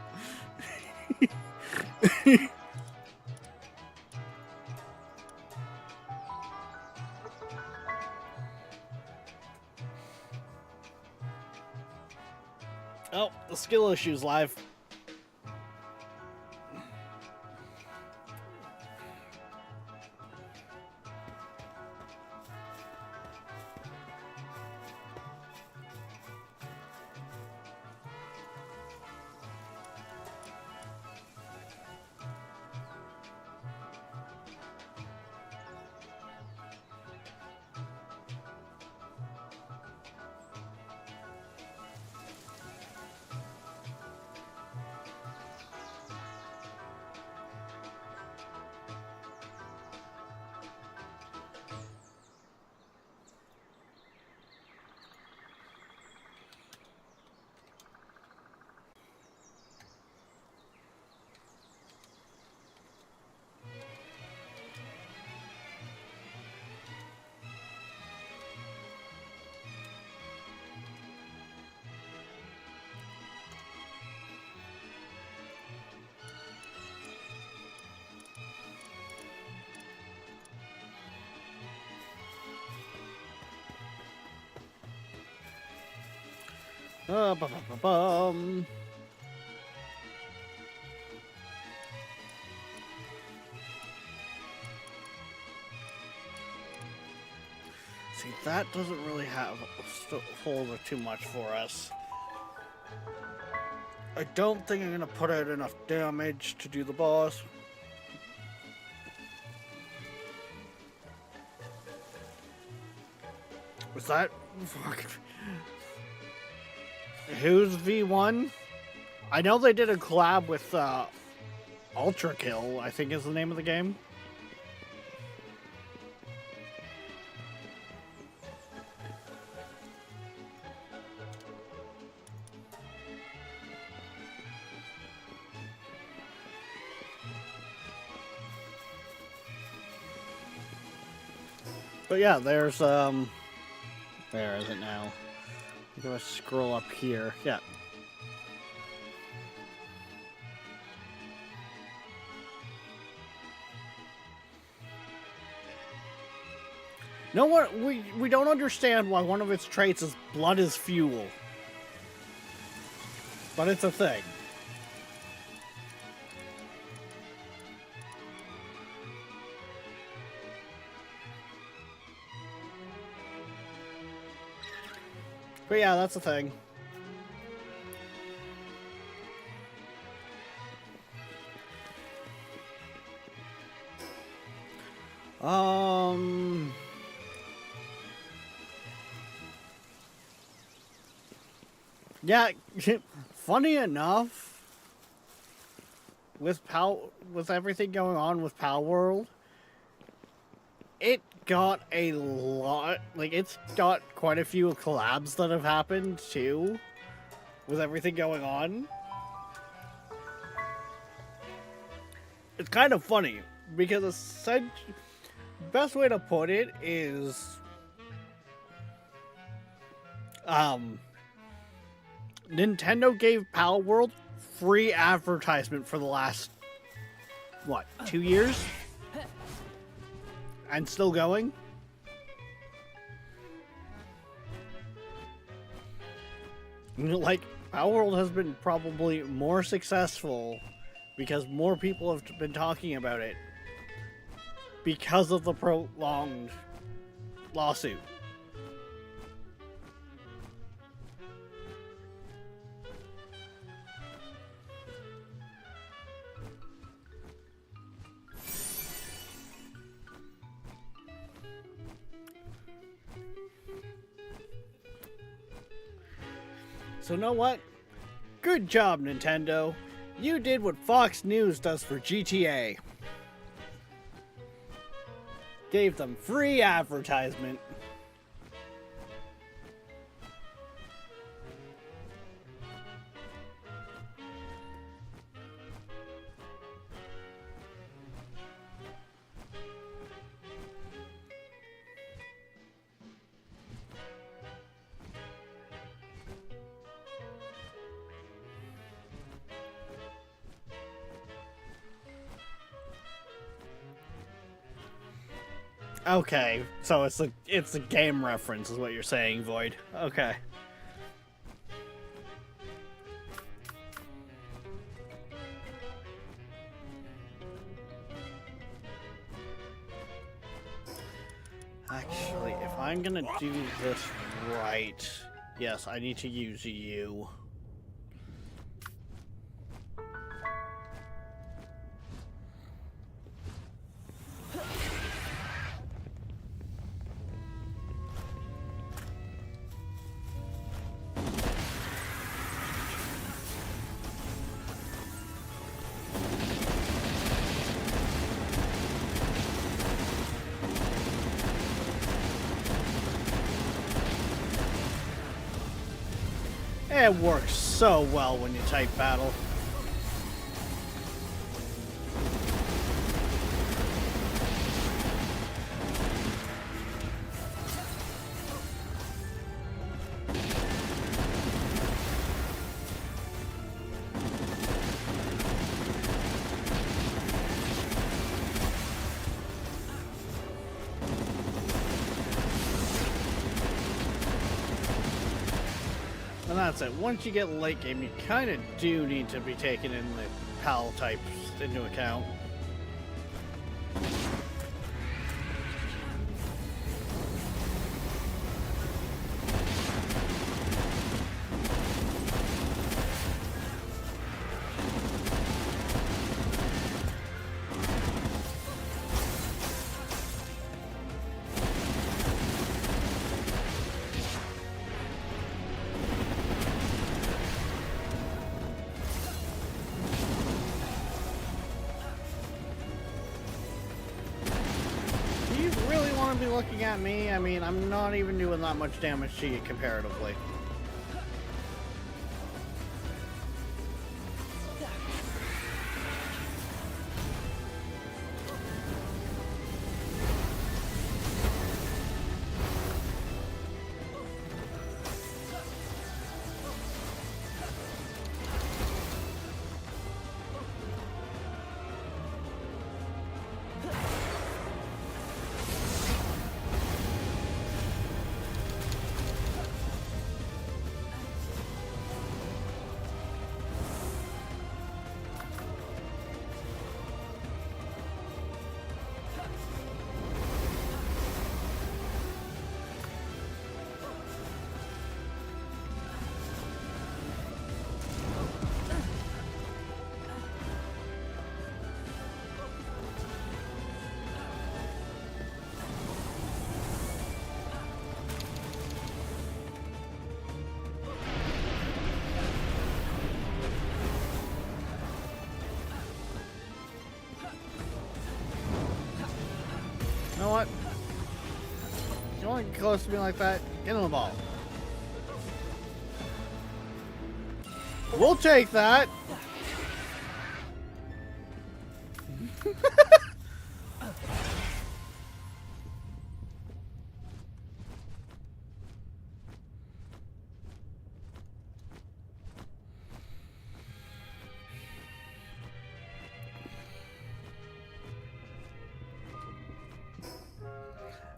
Oh, the skill issue's live. Ba-ba-ba-bum. See, that doesn't really have hold too much for us. I don't think I'm gonna put out enough damage to do the boss. Was that fucking... Who's V1? I know they did a collab with Ultra Kill, I think is the name of the game. But yeah, there's where is it now? I'm gonna scroll up here. Yeah. No, what we don't understand why one of its traits is blood is fuel. But it's a thing. But yeah, that's the thing. Yeah, funny enough, with everything going on with Pal World, it got a lot, like, it's got quite a few collabs that have happened, too, with everything going on. It's kind of funny, because essentially, best way to put it is, Nintendo gave Pal World free advertisement for the last, what, 2 years? And still going? Like, Pal World has been probably more successful because more people have been talking about it because of the prolonged lawsuit. So, know what? Good job, Nintendo. You did what Fox News does for GTA. Gave them free advertisement. Okay, so it's a game reference is what you're saying, Void. Okay. Actually, if I'm gonna do this right, yes, I need to use you. It works so well when you type battle. And that's it. Once you get late game, you kind of do need to be taking in the PAL types into account. Be looking at me, I mean, I'm not even doing that much damage to you comparatively. Don't get close to me like that. Get on the ball. We'll take that.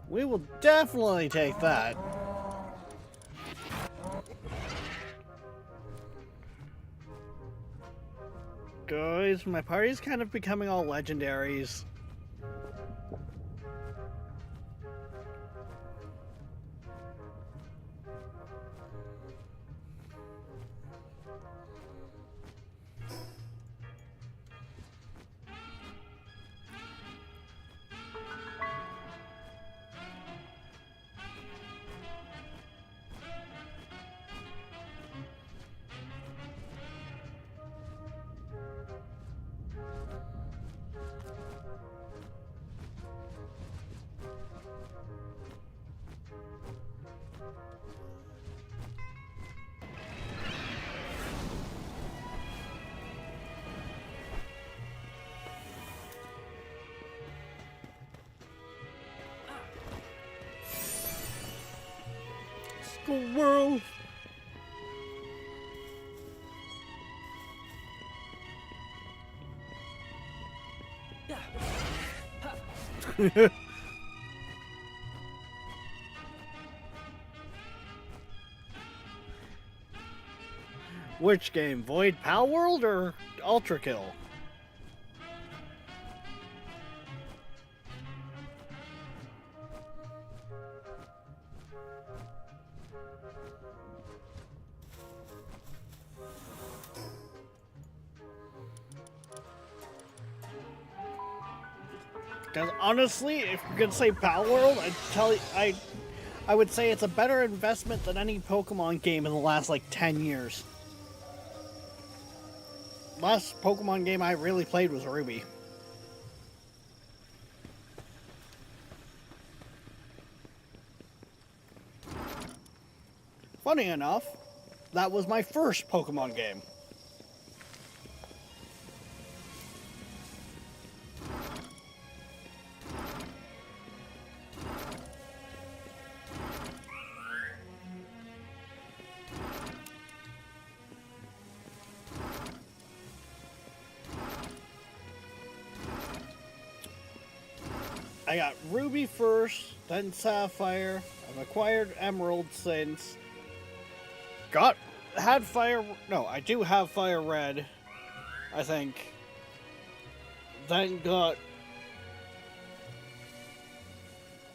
We will definitely take that. Guys, my party's kind of becoming all legendaries. Squirrel. Which game? Void Pal World or Ultra Kill? Because honestly, if you're gonna say Pal World, I would say it's a better investment than any Pokemon game in the last like 10 years. Last Pokemon game I really played was Ruby. Funny enough, that was my first Pokemon game. I got Ruby first, then Sapphire. I've acquired Emerald since. I do have Fire Red, I think. Then got,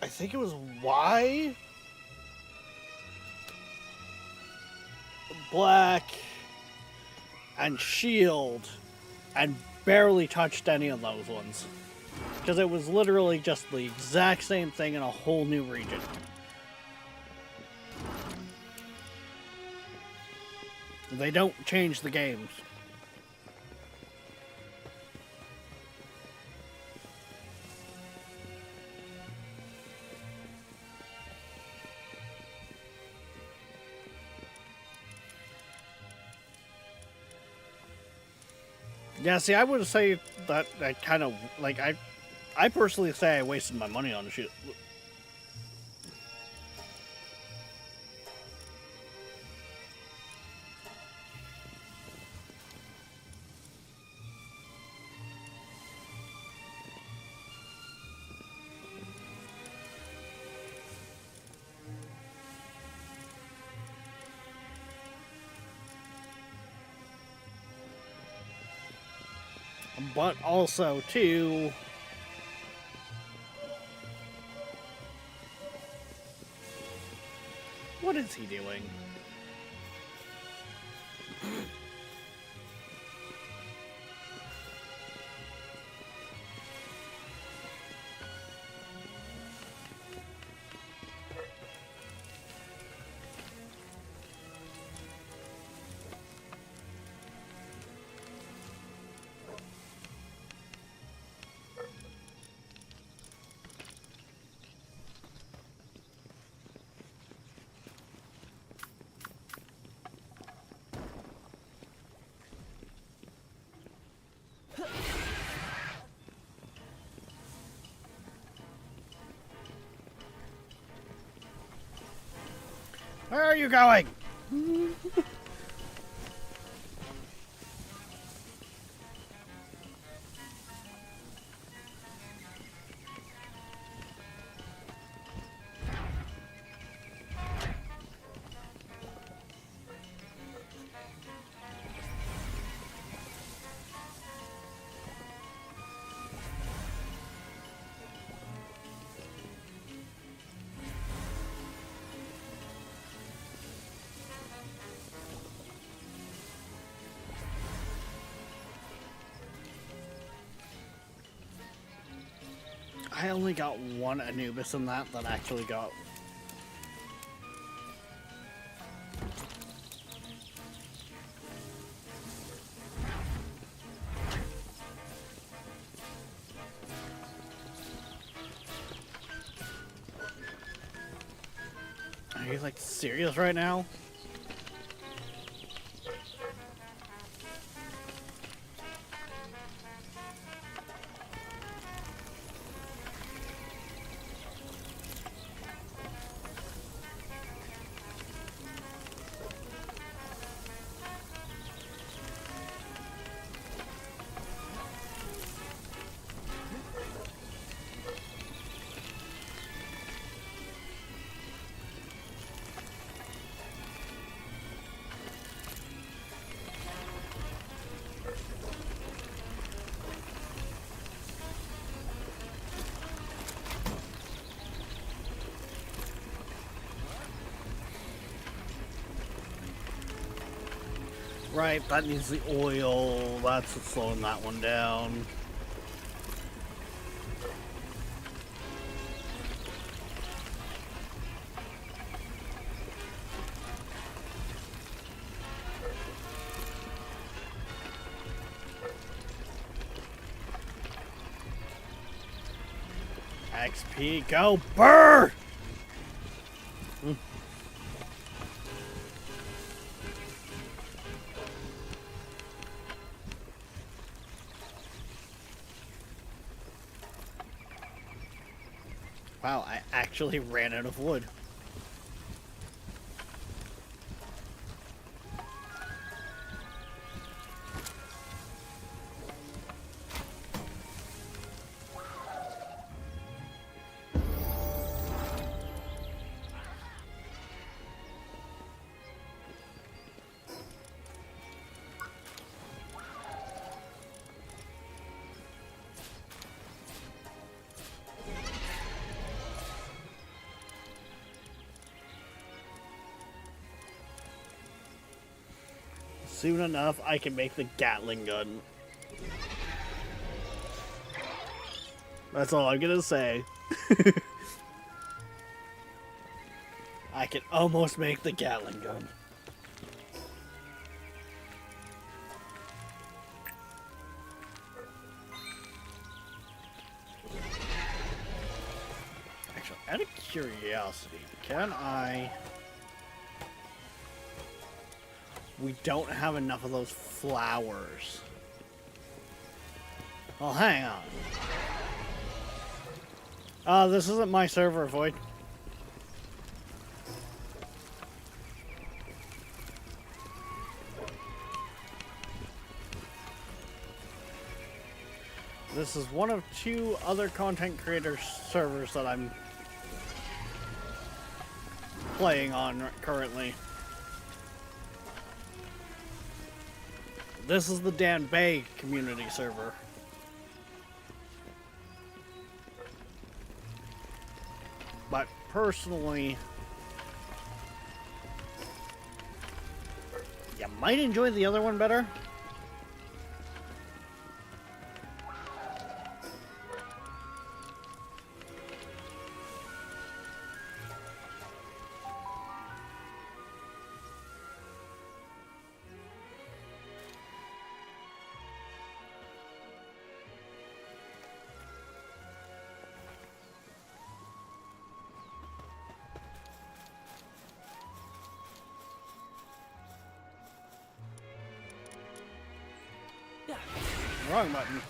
I think it was Y? Black, and Shield, and barely touched any of those ones. Because it was literally just the exact same thing in a whole new region. They don't change the games. Yeah, see, I would say that kind of, like, I personally say I wasted my money on the shit. But also, too, what is he doing? Where are you going? I only got one Anubis in that actually got. Are you like serious right now? Right, that needs the oil. That's what's slowing that one down. XP, go burr! Wow, I actually ran out of wood. Soon enough, I can make the Gatling gun. That's all I'm gonna say. I can almost make the Gatling gun. Actually, out of curiosity, can I... We don't have enough of those flowers. Well, hang on. This isn't my server, Void. This is one of 2 other content creator servers that I'm playing on currently. This is the Dan Bay community server. But personally, you might enjoy the other one better. Wrong button.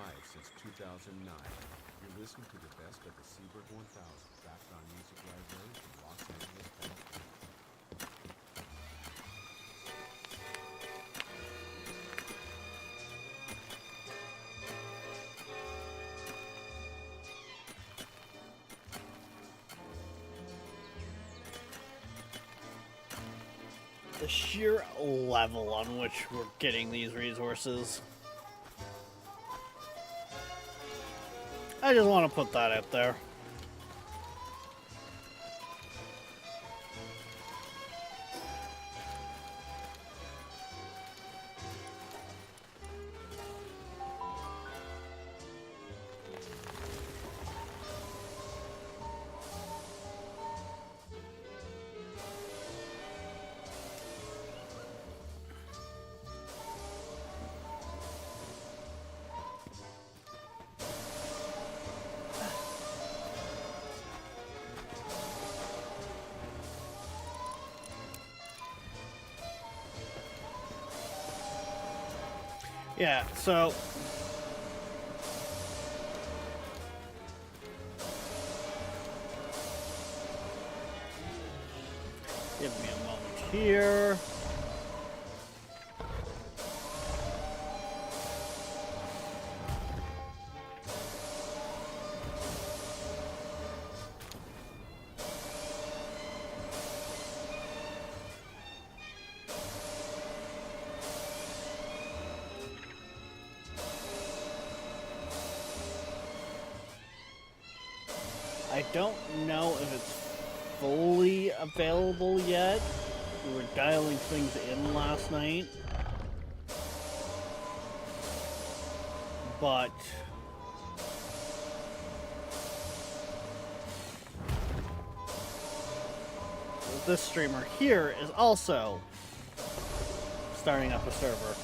live since 2009. You're listening to the best of the Seabird 1000 background music library from Los Angeles, California. The sheer level on which we're getting these resources. I just want to put that out there. Yeah, so give me a moment here. I don't know if it's fully available yet. We were dialing things in last night. But this streamer here is also starting up a server.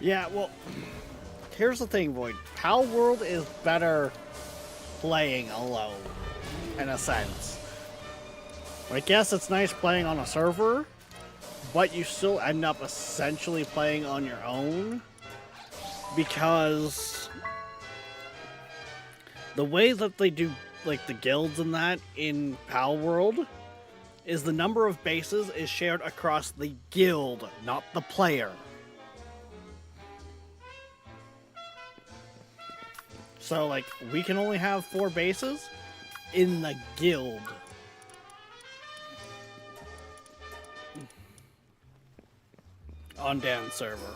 Yeah, well, here's the thing, Void. Pal World is better playing alone, in a sense. I guess it's nice playing on a server, but you still end up essentially playing on your own, because the way that they do, like, the guilds and that in Pal World is the number of bases is shared across the guild, not the player. So, like, we can only have 4 bases in the guild. On Dan's server.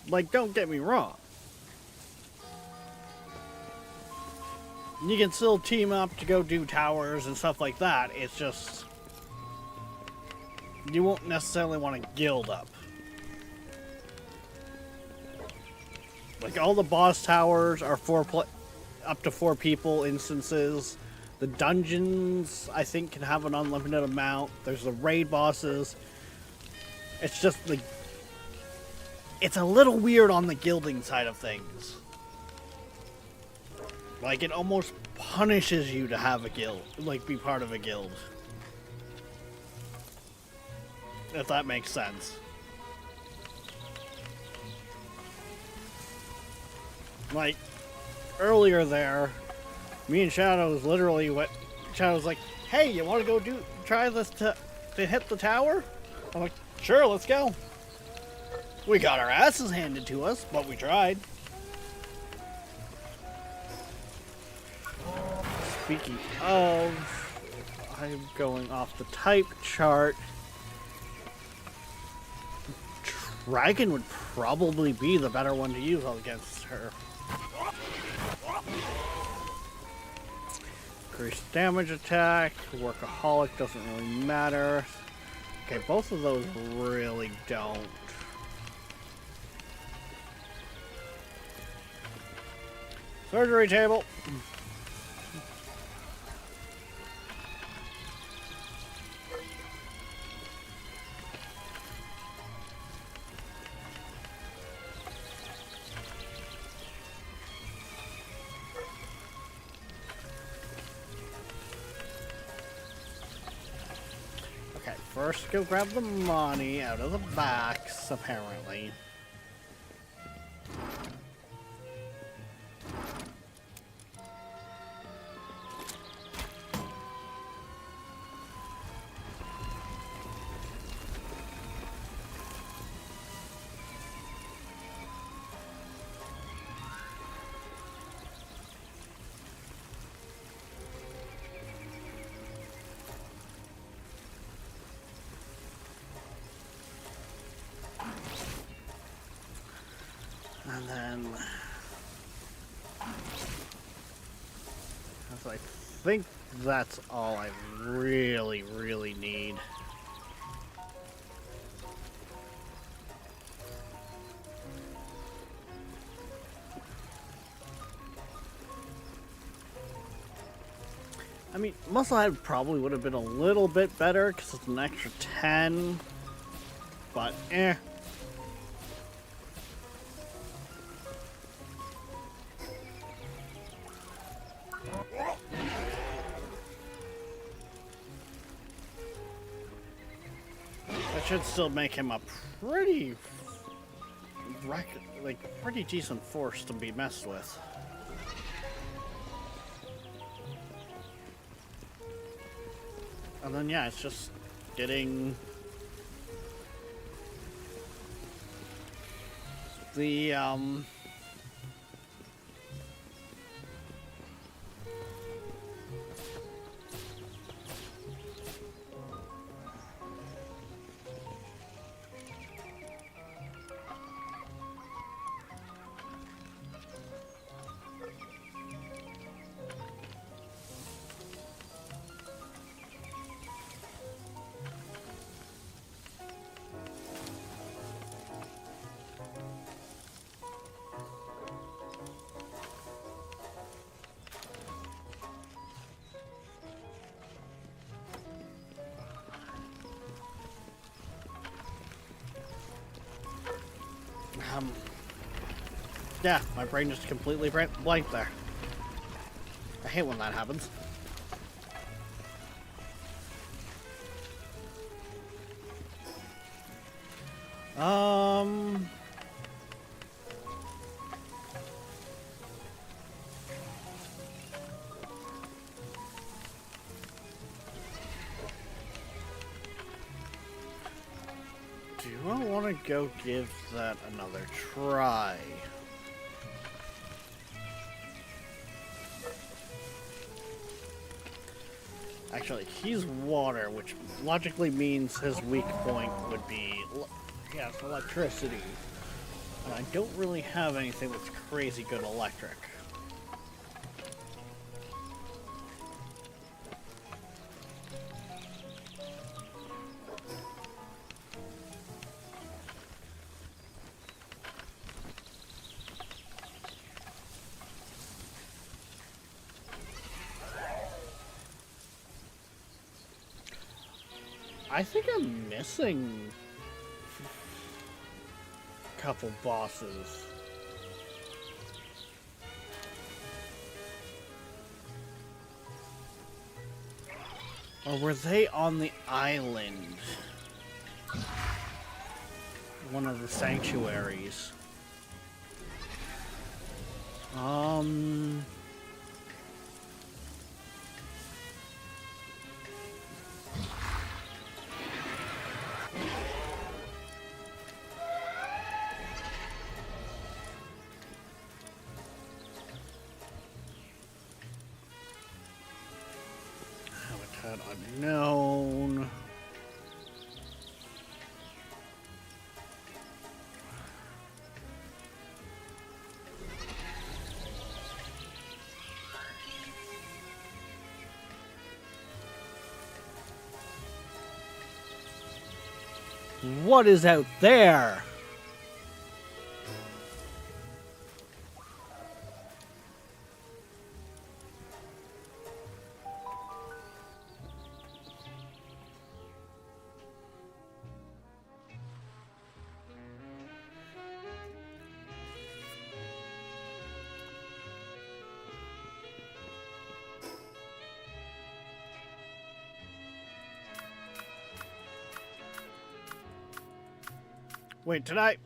Like, don't get me wrong. You can still team up to go do towers and stuff like that. It's just you won't necessarily want to guild up. Like, all the boss towers are up to 4 people instances. The dungeons, I think, can have an unlimited amount. There's the raid bosses. It's just like, it's a little weird on the guilding side of things. Like, it almost punishes you to have a guild, like, be part of a guild. if that makes sense. Like, earlier there, me and Shadows literally went, Shadow's like, hey, you want to go try this to hit the tower? I'm like, sure, let's go. We got our asses handed to us, but we tried. Speaking of, I'm going off the type chart. Dragon would probably be the better one to use against her. Increased damage attack, workaholic doesn't really matter. Okay, both of those really don't. Surgery table. Okay, first go grab the money out of the box, apparently. And then, I think that's all I really, really need. I mean, Muscle Head probably would have been a little bit better because it's an extra 10, but eh. That should still make him a pretty decent force to be messed with. And then yeah, it's just getting the yeah, my brain just completely blanked there. I hate when that happens. Do I want to go give that another try? Actually, he's water, which logically means his weak point would be, yes, electricity. And I don't really have anything that's crazy good electric. I think I'm missing a couple bosses. Or were they on the island? one of the sanctuaries. Habitat unknown. What is out there? Wait, did I?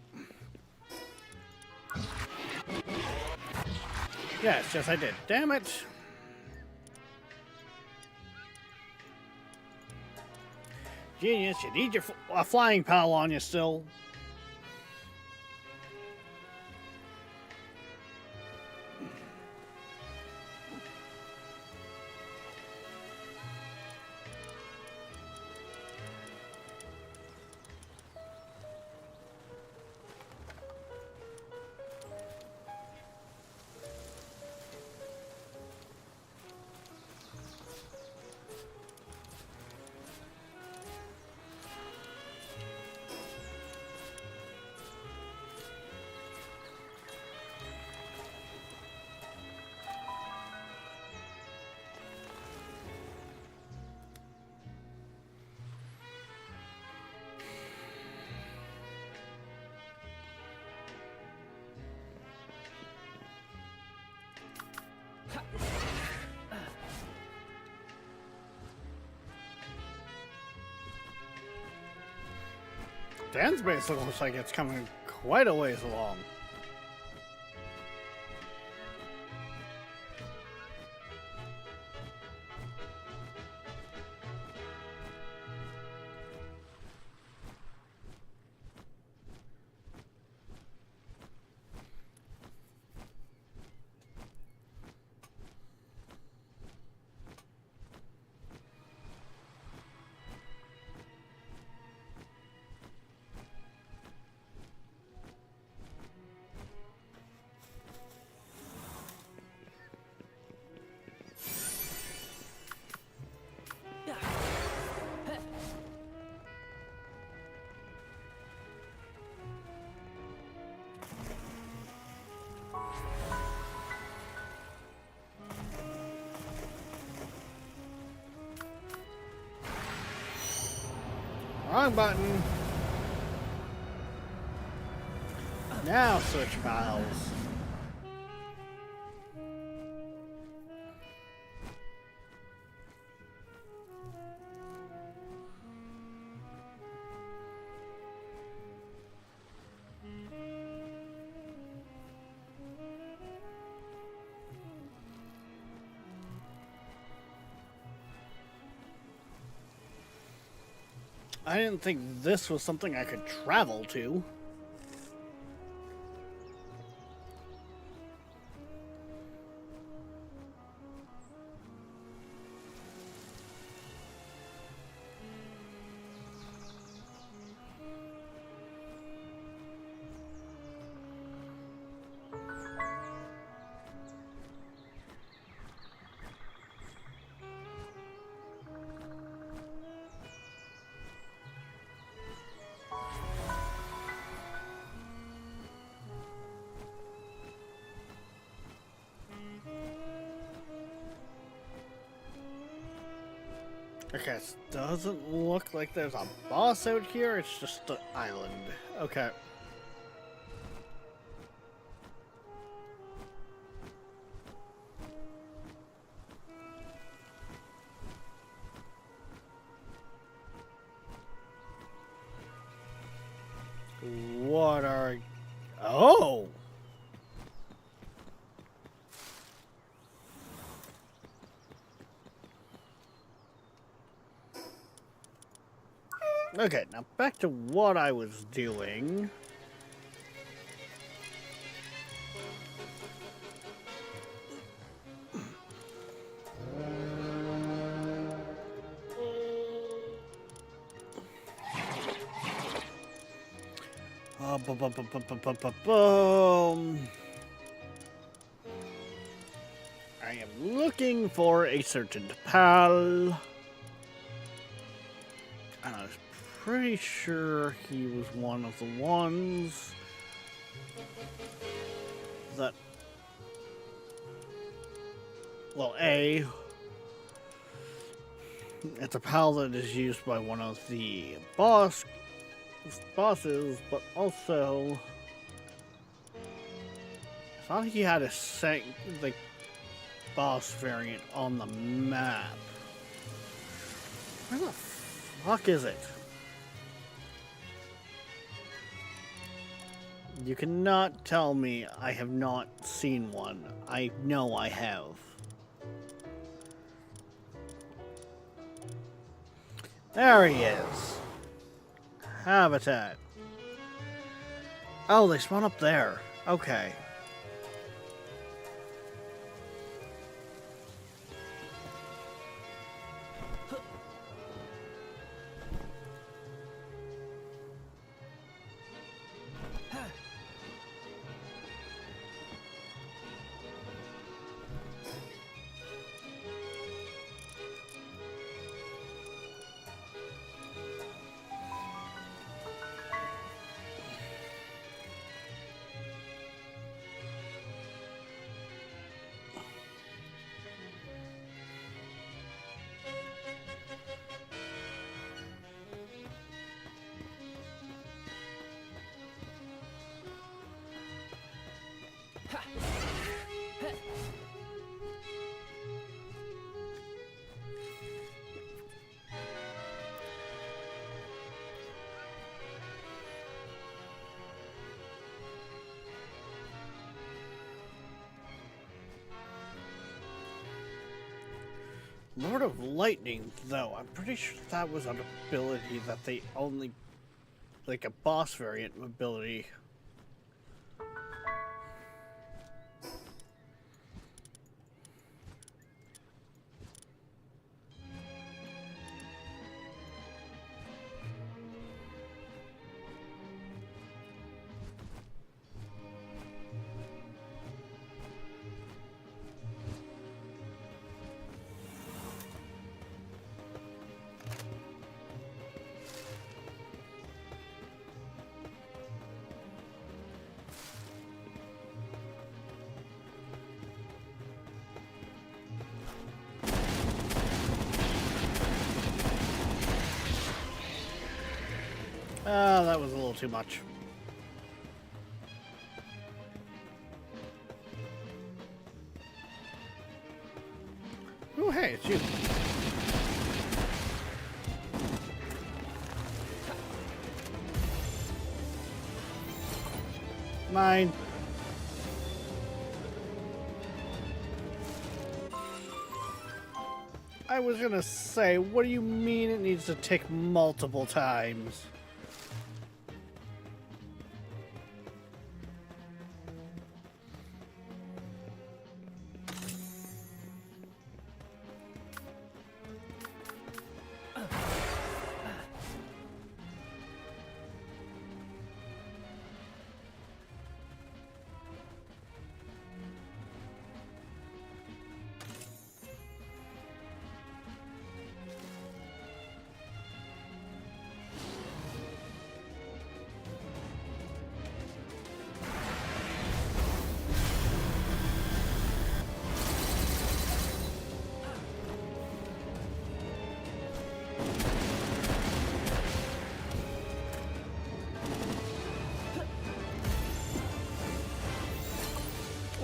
Yes, I did. Damn it. Genius, you need your flying pal on you still. Dan's base looks like it's coming quite a ways along. Wrong button. Now switch files. I didn't think this was something I could travel to. Okay, it doesn't look like there's a boss out here, it's just an island. Okay. Okay, now back to what I was doing. Boom. I am looking for a certain pal. I was pretty sure he was one of the ones that, well, it's a pal that is used by one of the bosses, but also I thought he had a boss variant on the map. Where the fuck is it? You cannot tell me I have not seen one. I know I have. There he is. Habitat. Oh, they spawn up there. Okay. Lord of Lightning, though, I'm pretty sure that was an ability that they only, like a boss variant ability. That was a little too much. Oh, hey, it's you. Mine. I was gonna say, what do you mean it needs to tick multiple times?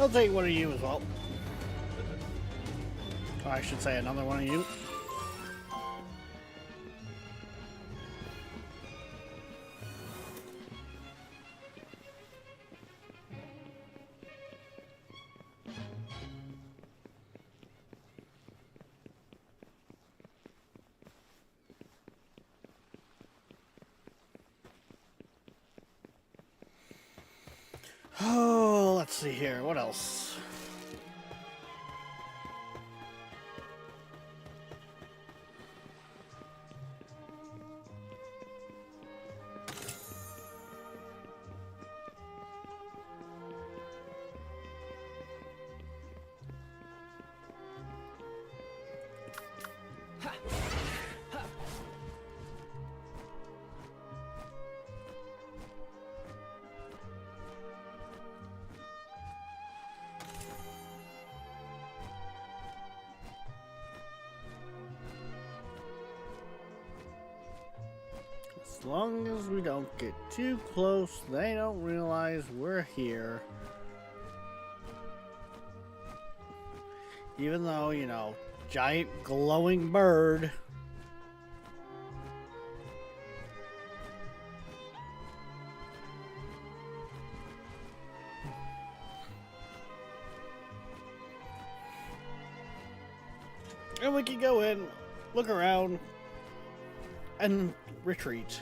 I'll take one of you as well. Or I should say another one of you. Oh, let's see here. What else? As long as we don't get too close, they don't realize we're here. Even though, you know, giant glowing bird. And we can go in, look around, and retreat.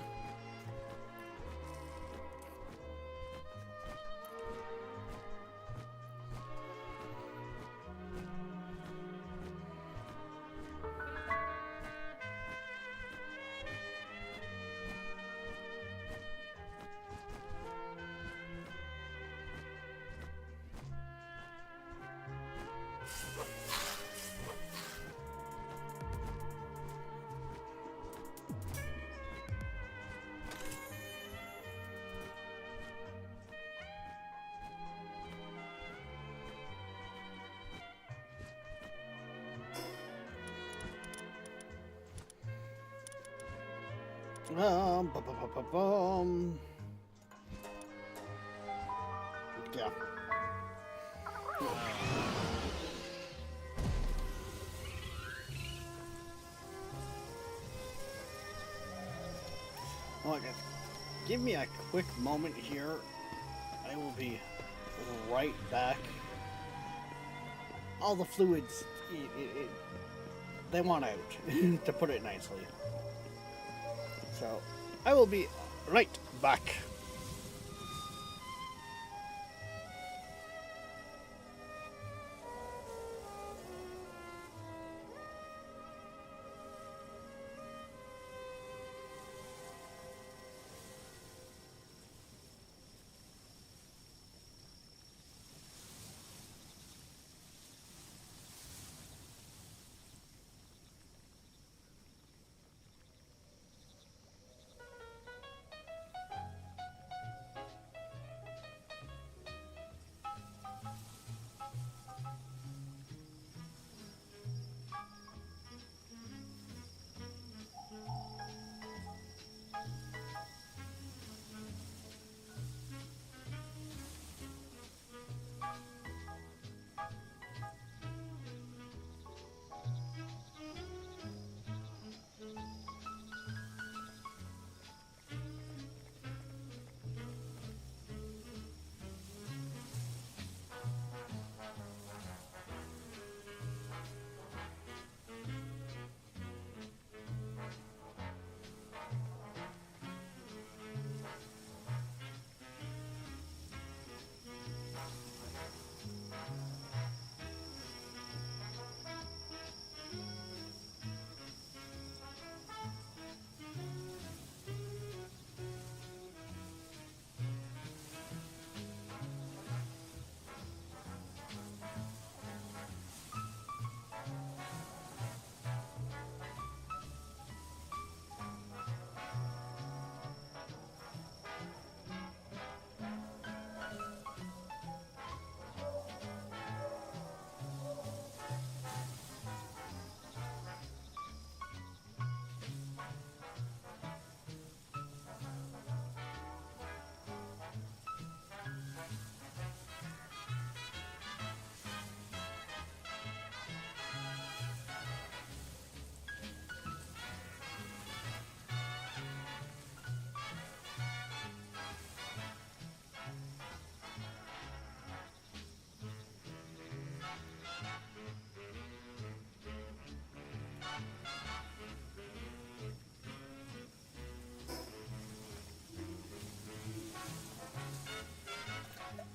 Bum. Yeah. Well, guys, give me a quick moment here. I will be right back. All the fluids, they want out, to put it nicely. So, I will be right back.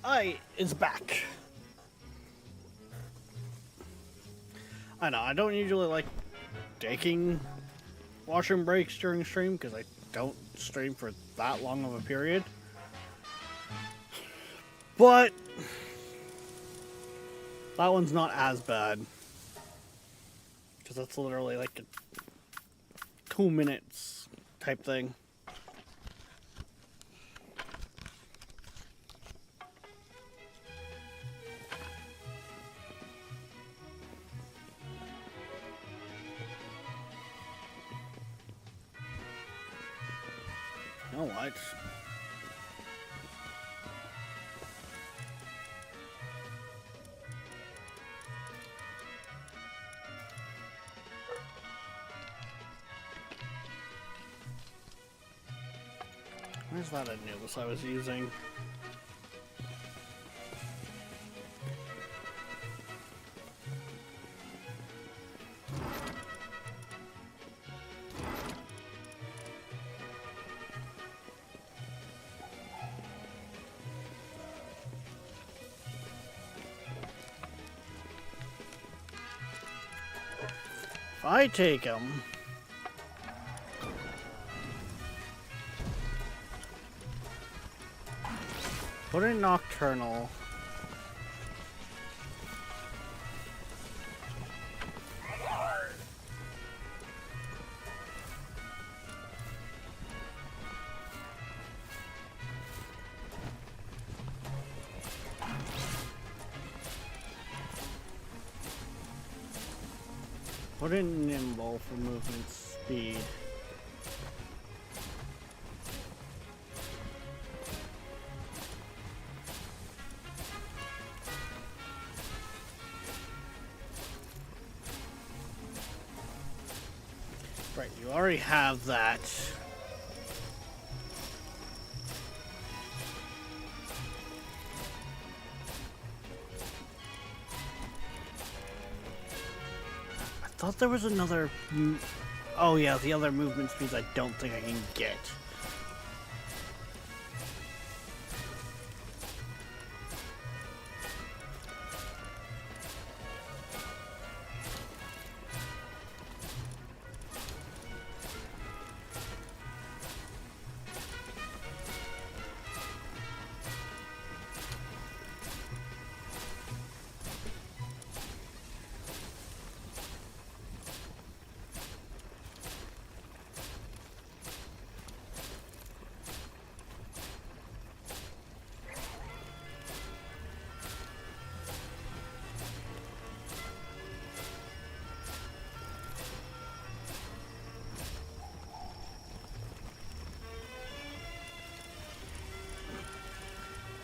I is back. I know, I don't usually like taking washroom breaks during stream because I don't stream for that long of a period. But that one's not as bad. Because that's literally like a 2 minutes type thing. You know what? Where's that Anubis I was using? If I take him, put in Nocturnal. Put in Nimble for movement speed. Right, you already have that. I thought there was another... Oh yeah, the other movement speeds I don't think I can get.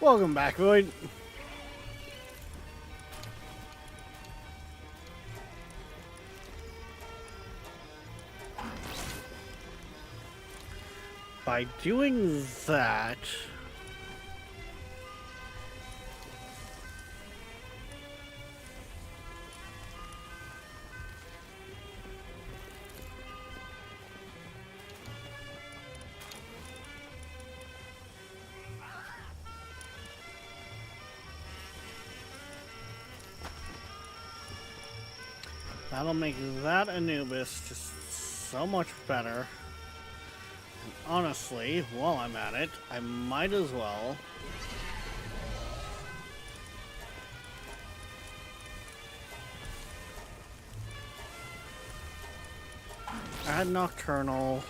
Welcome back, Void. By doing that... That'll make that Anubis just so much better. And honestly, while I'm at it, I might as well add Nocturnal.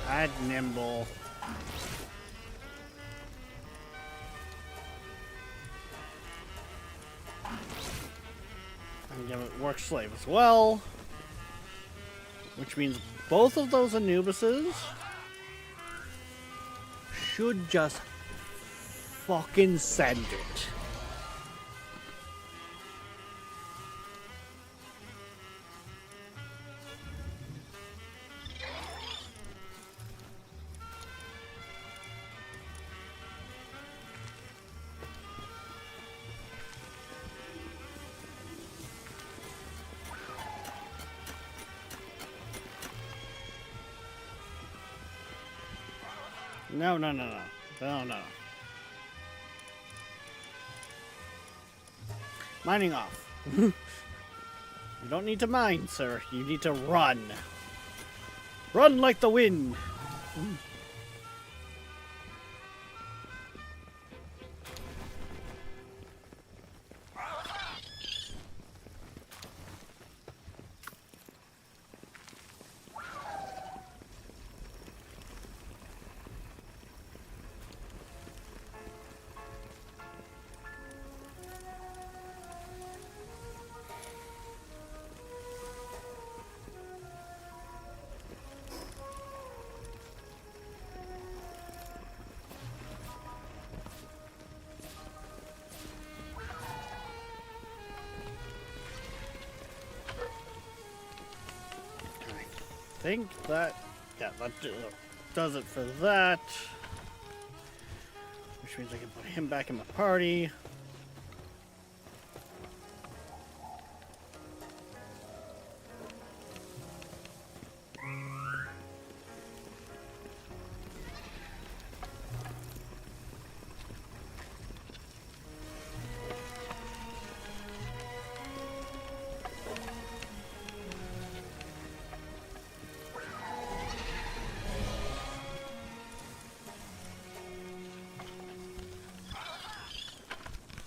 Add Nimble. And give it Work Slave as well. Which means both of those Anubises should just fucking send it. No, no, no, no. No, no. Mining off. You don't need to mine, sir. You need to run. Run like the wind. I think that, yeah, that does it for that. Which means I can put him back in my party.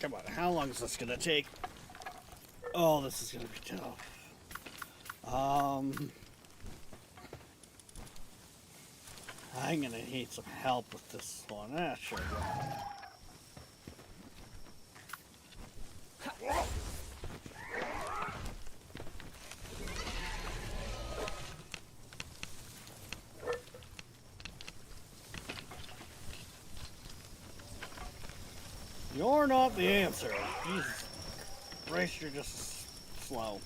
Come on, how long is this gonna take? Oh, this is gonna be tough. I'm gonna need some help with this one. Ah, sure. You're not the answer. Jesus Christ, you're just slow.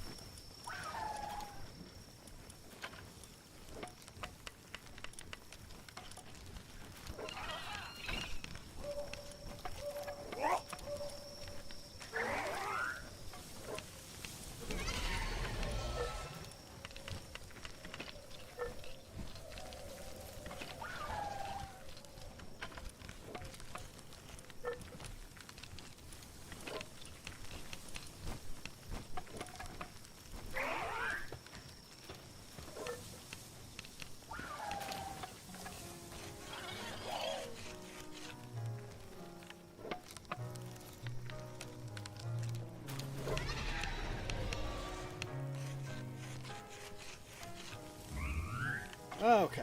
Okay.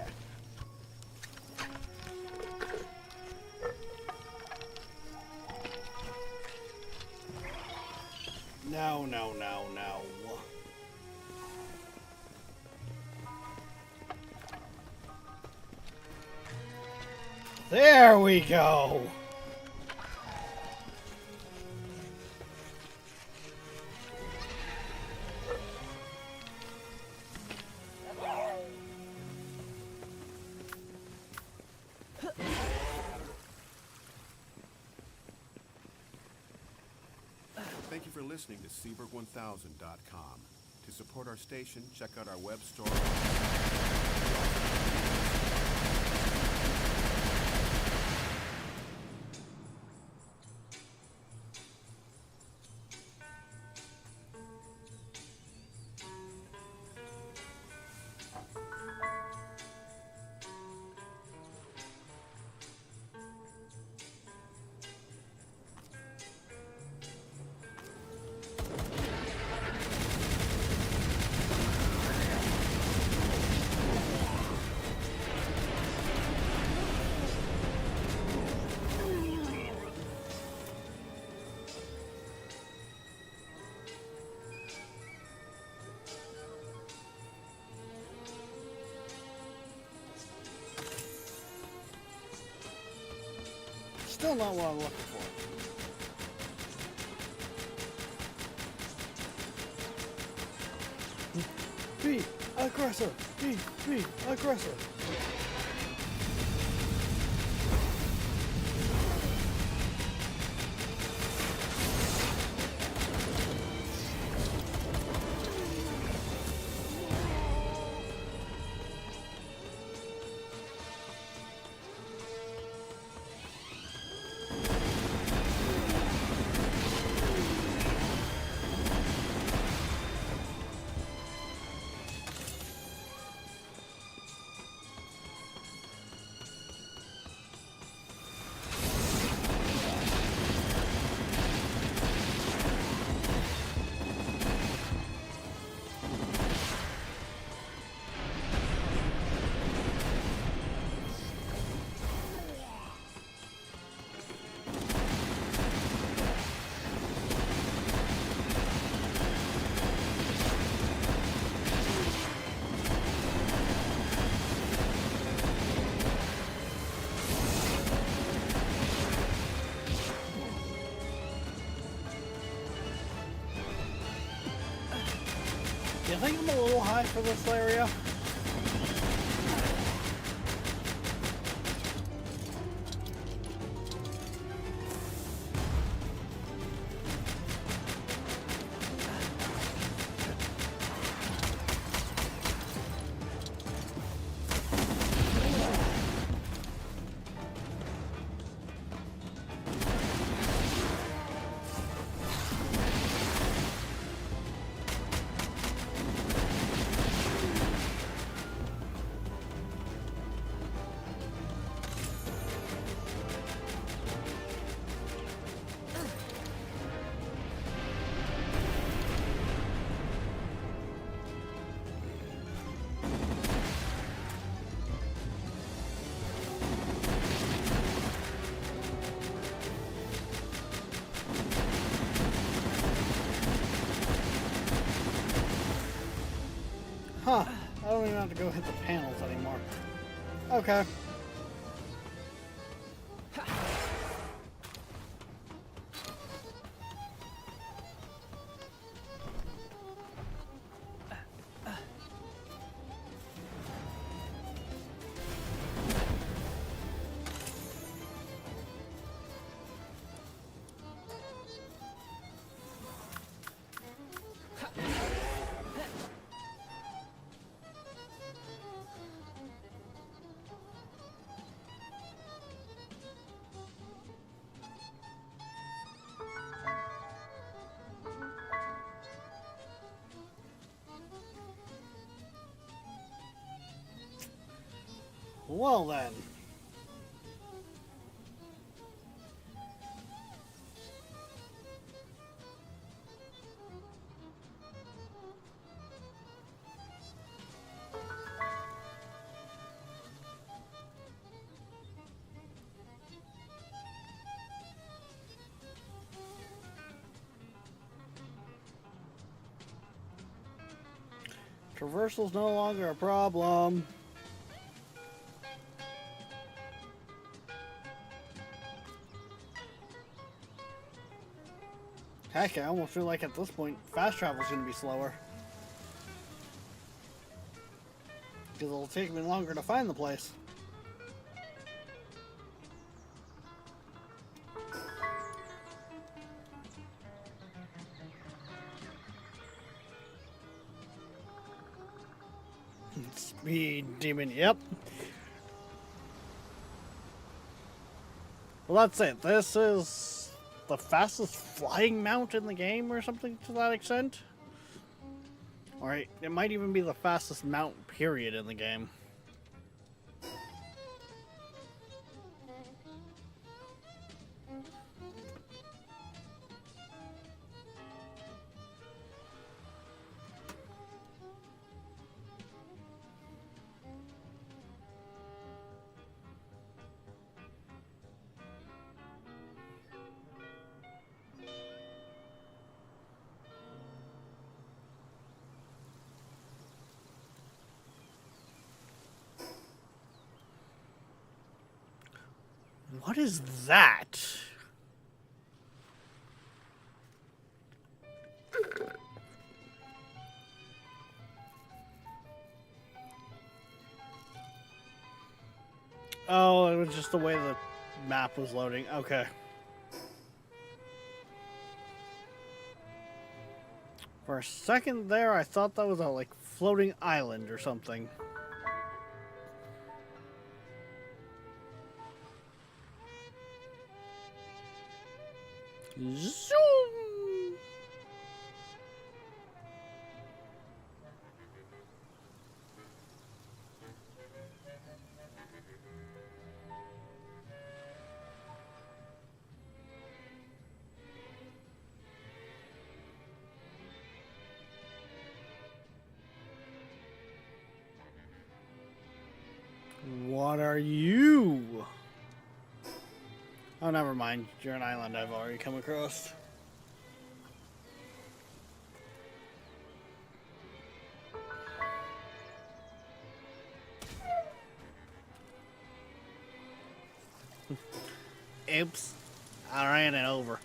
No, no, no, no. There we go. Thank you for listening to Seaburg1000.com. To support our station, check out our web store. Still not what I'm looking for. Be aggressor! Be aggressor! Do you think I'm a little high for this area? Huh. I don't even have to go hit the panels anymore. Okay. Well then. Traversal's no longer a problem. Heck, I almost feel like at this point, fast travel's gonna be slower. Because it'll take me longer to find the place. Speed demon, yep. Well, that's it. This is the fastest flying mount in the game or something to that extent. Alright, it might even be the fastest mount period in the game. What is that? Oh, it was just the way the map was loading. Okay. For a second there, I thought that was a like floating island or something. Zoom! What are you? Oh, never mind. You're an island I've already come across. Oops. I ran it over.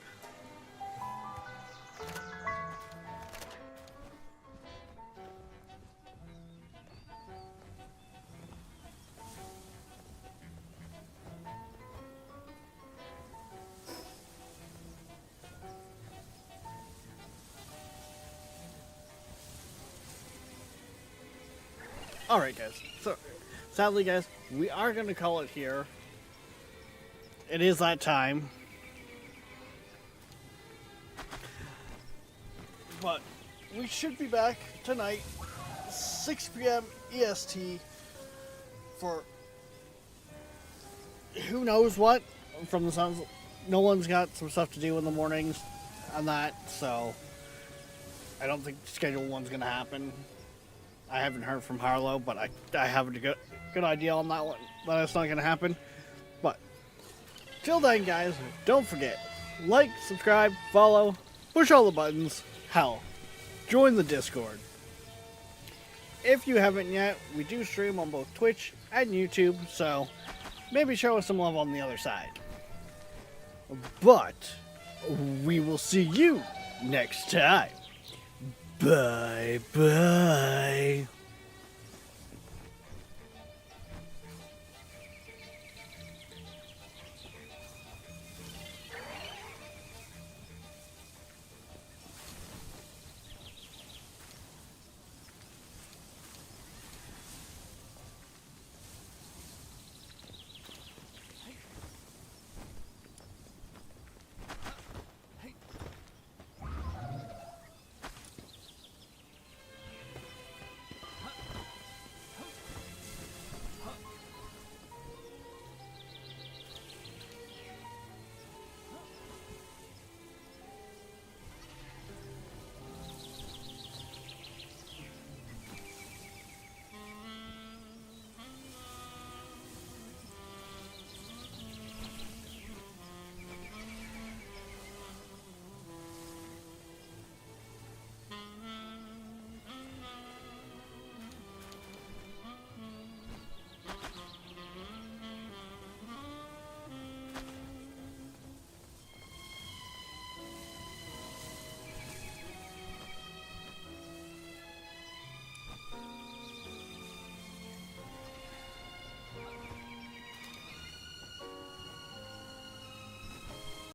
Alright, guys. So, sadly, guys, we are going to call it here. It is that time. But we should be back tonight, 6 p.m. EST, for who knows what. From the sounds, no one's got some stuff to do in the mornings on that, so I don't think Schedule 1's going to happen. I haven't heard from Harlow, but I have a good idea on that one, that it's not going to happen. But till then, guys, don't forget, like, subscribe, follow, push all the buttons. Hell, join the Discord. If you haven't yet, we do stream on both Twitch and YouTube, so maybe show us some love on the other side. But we will see you next time. Bye bye.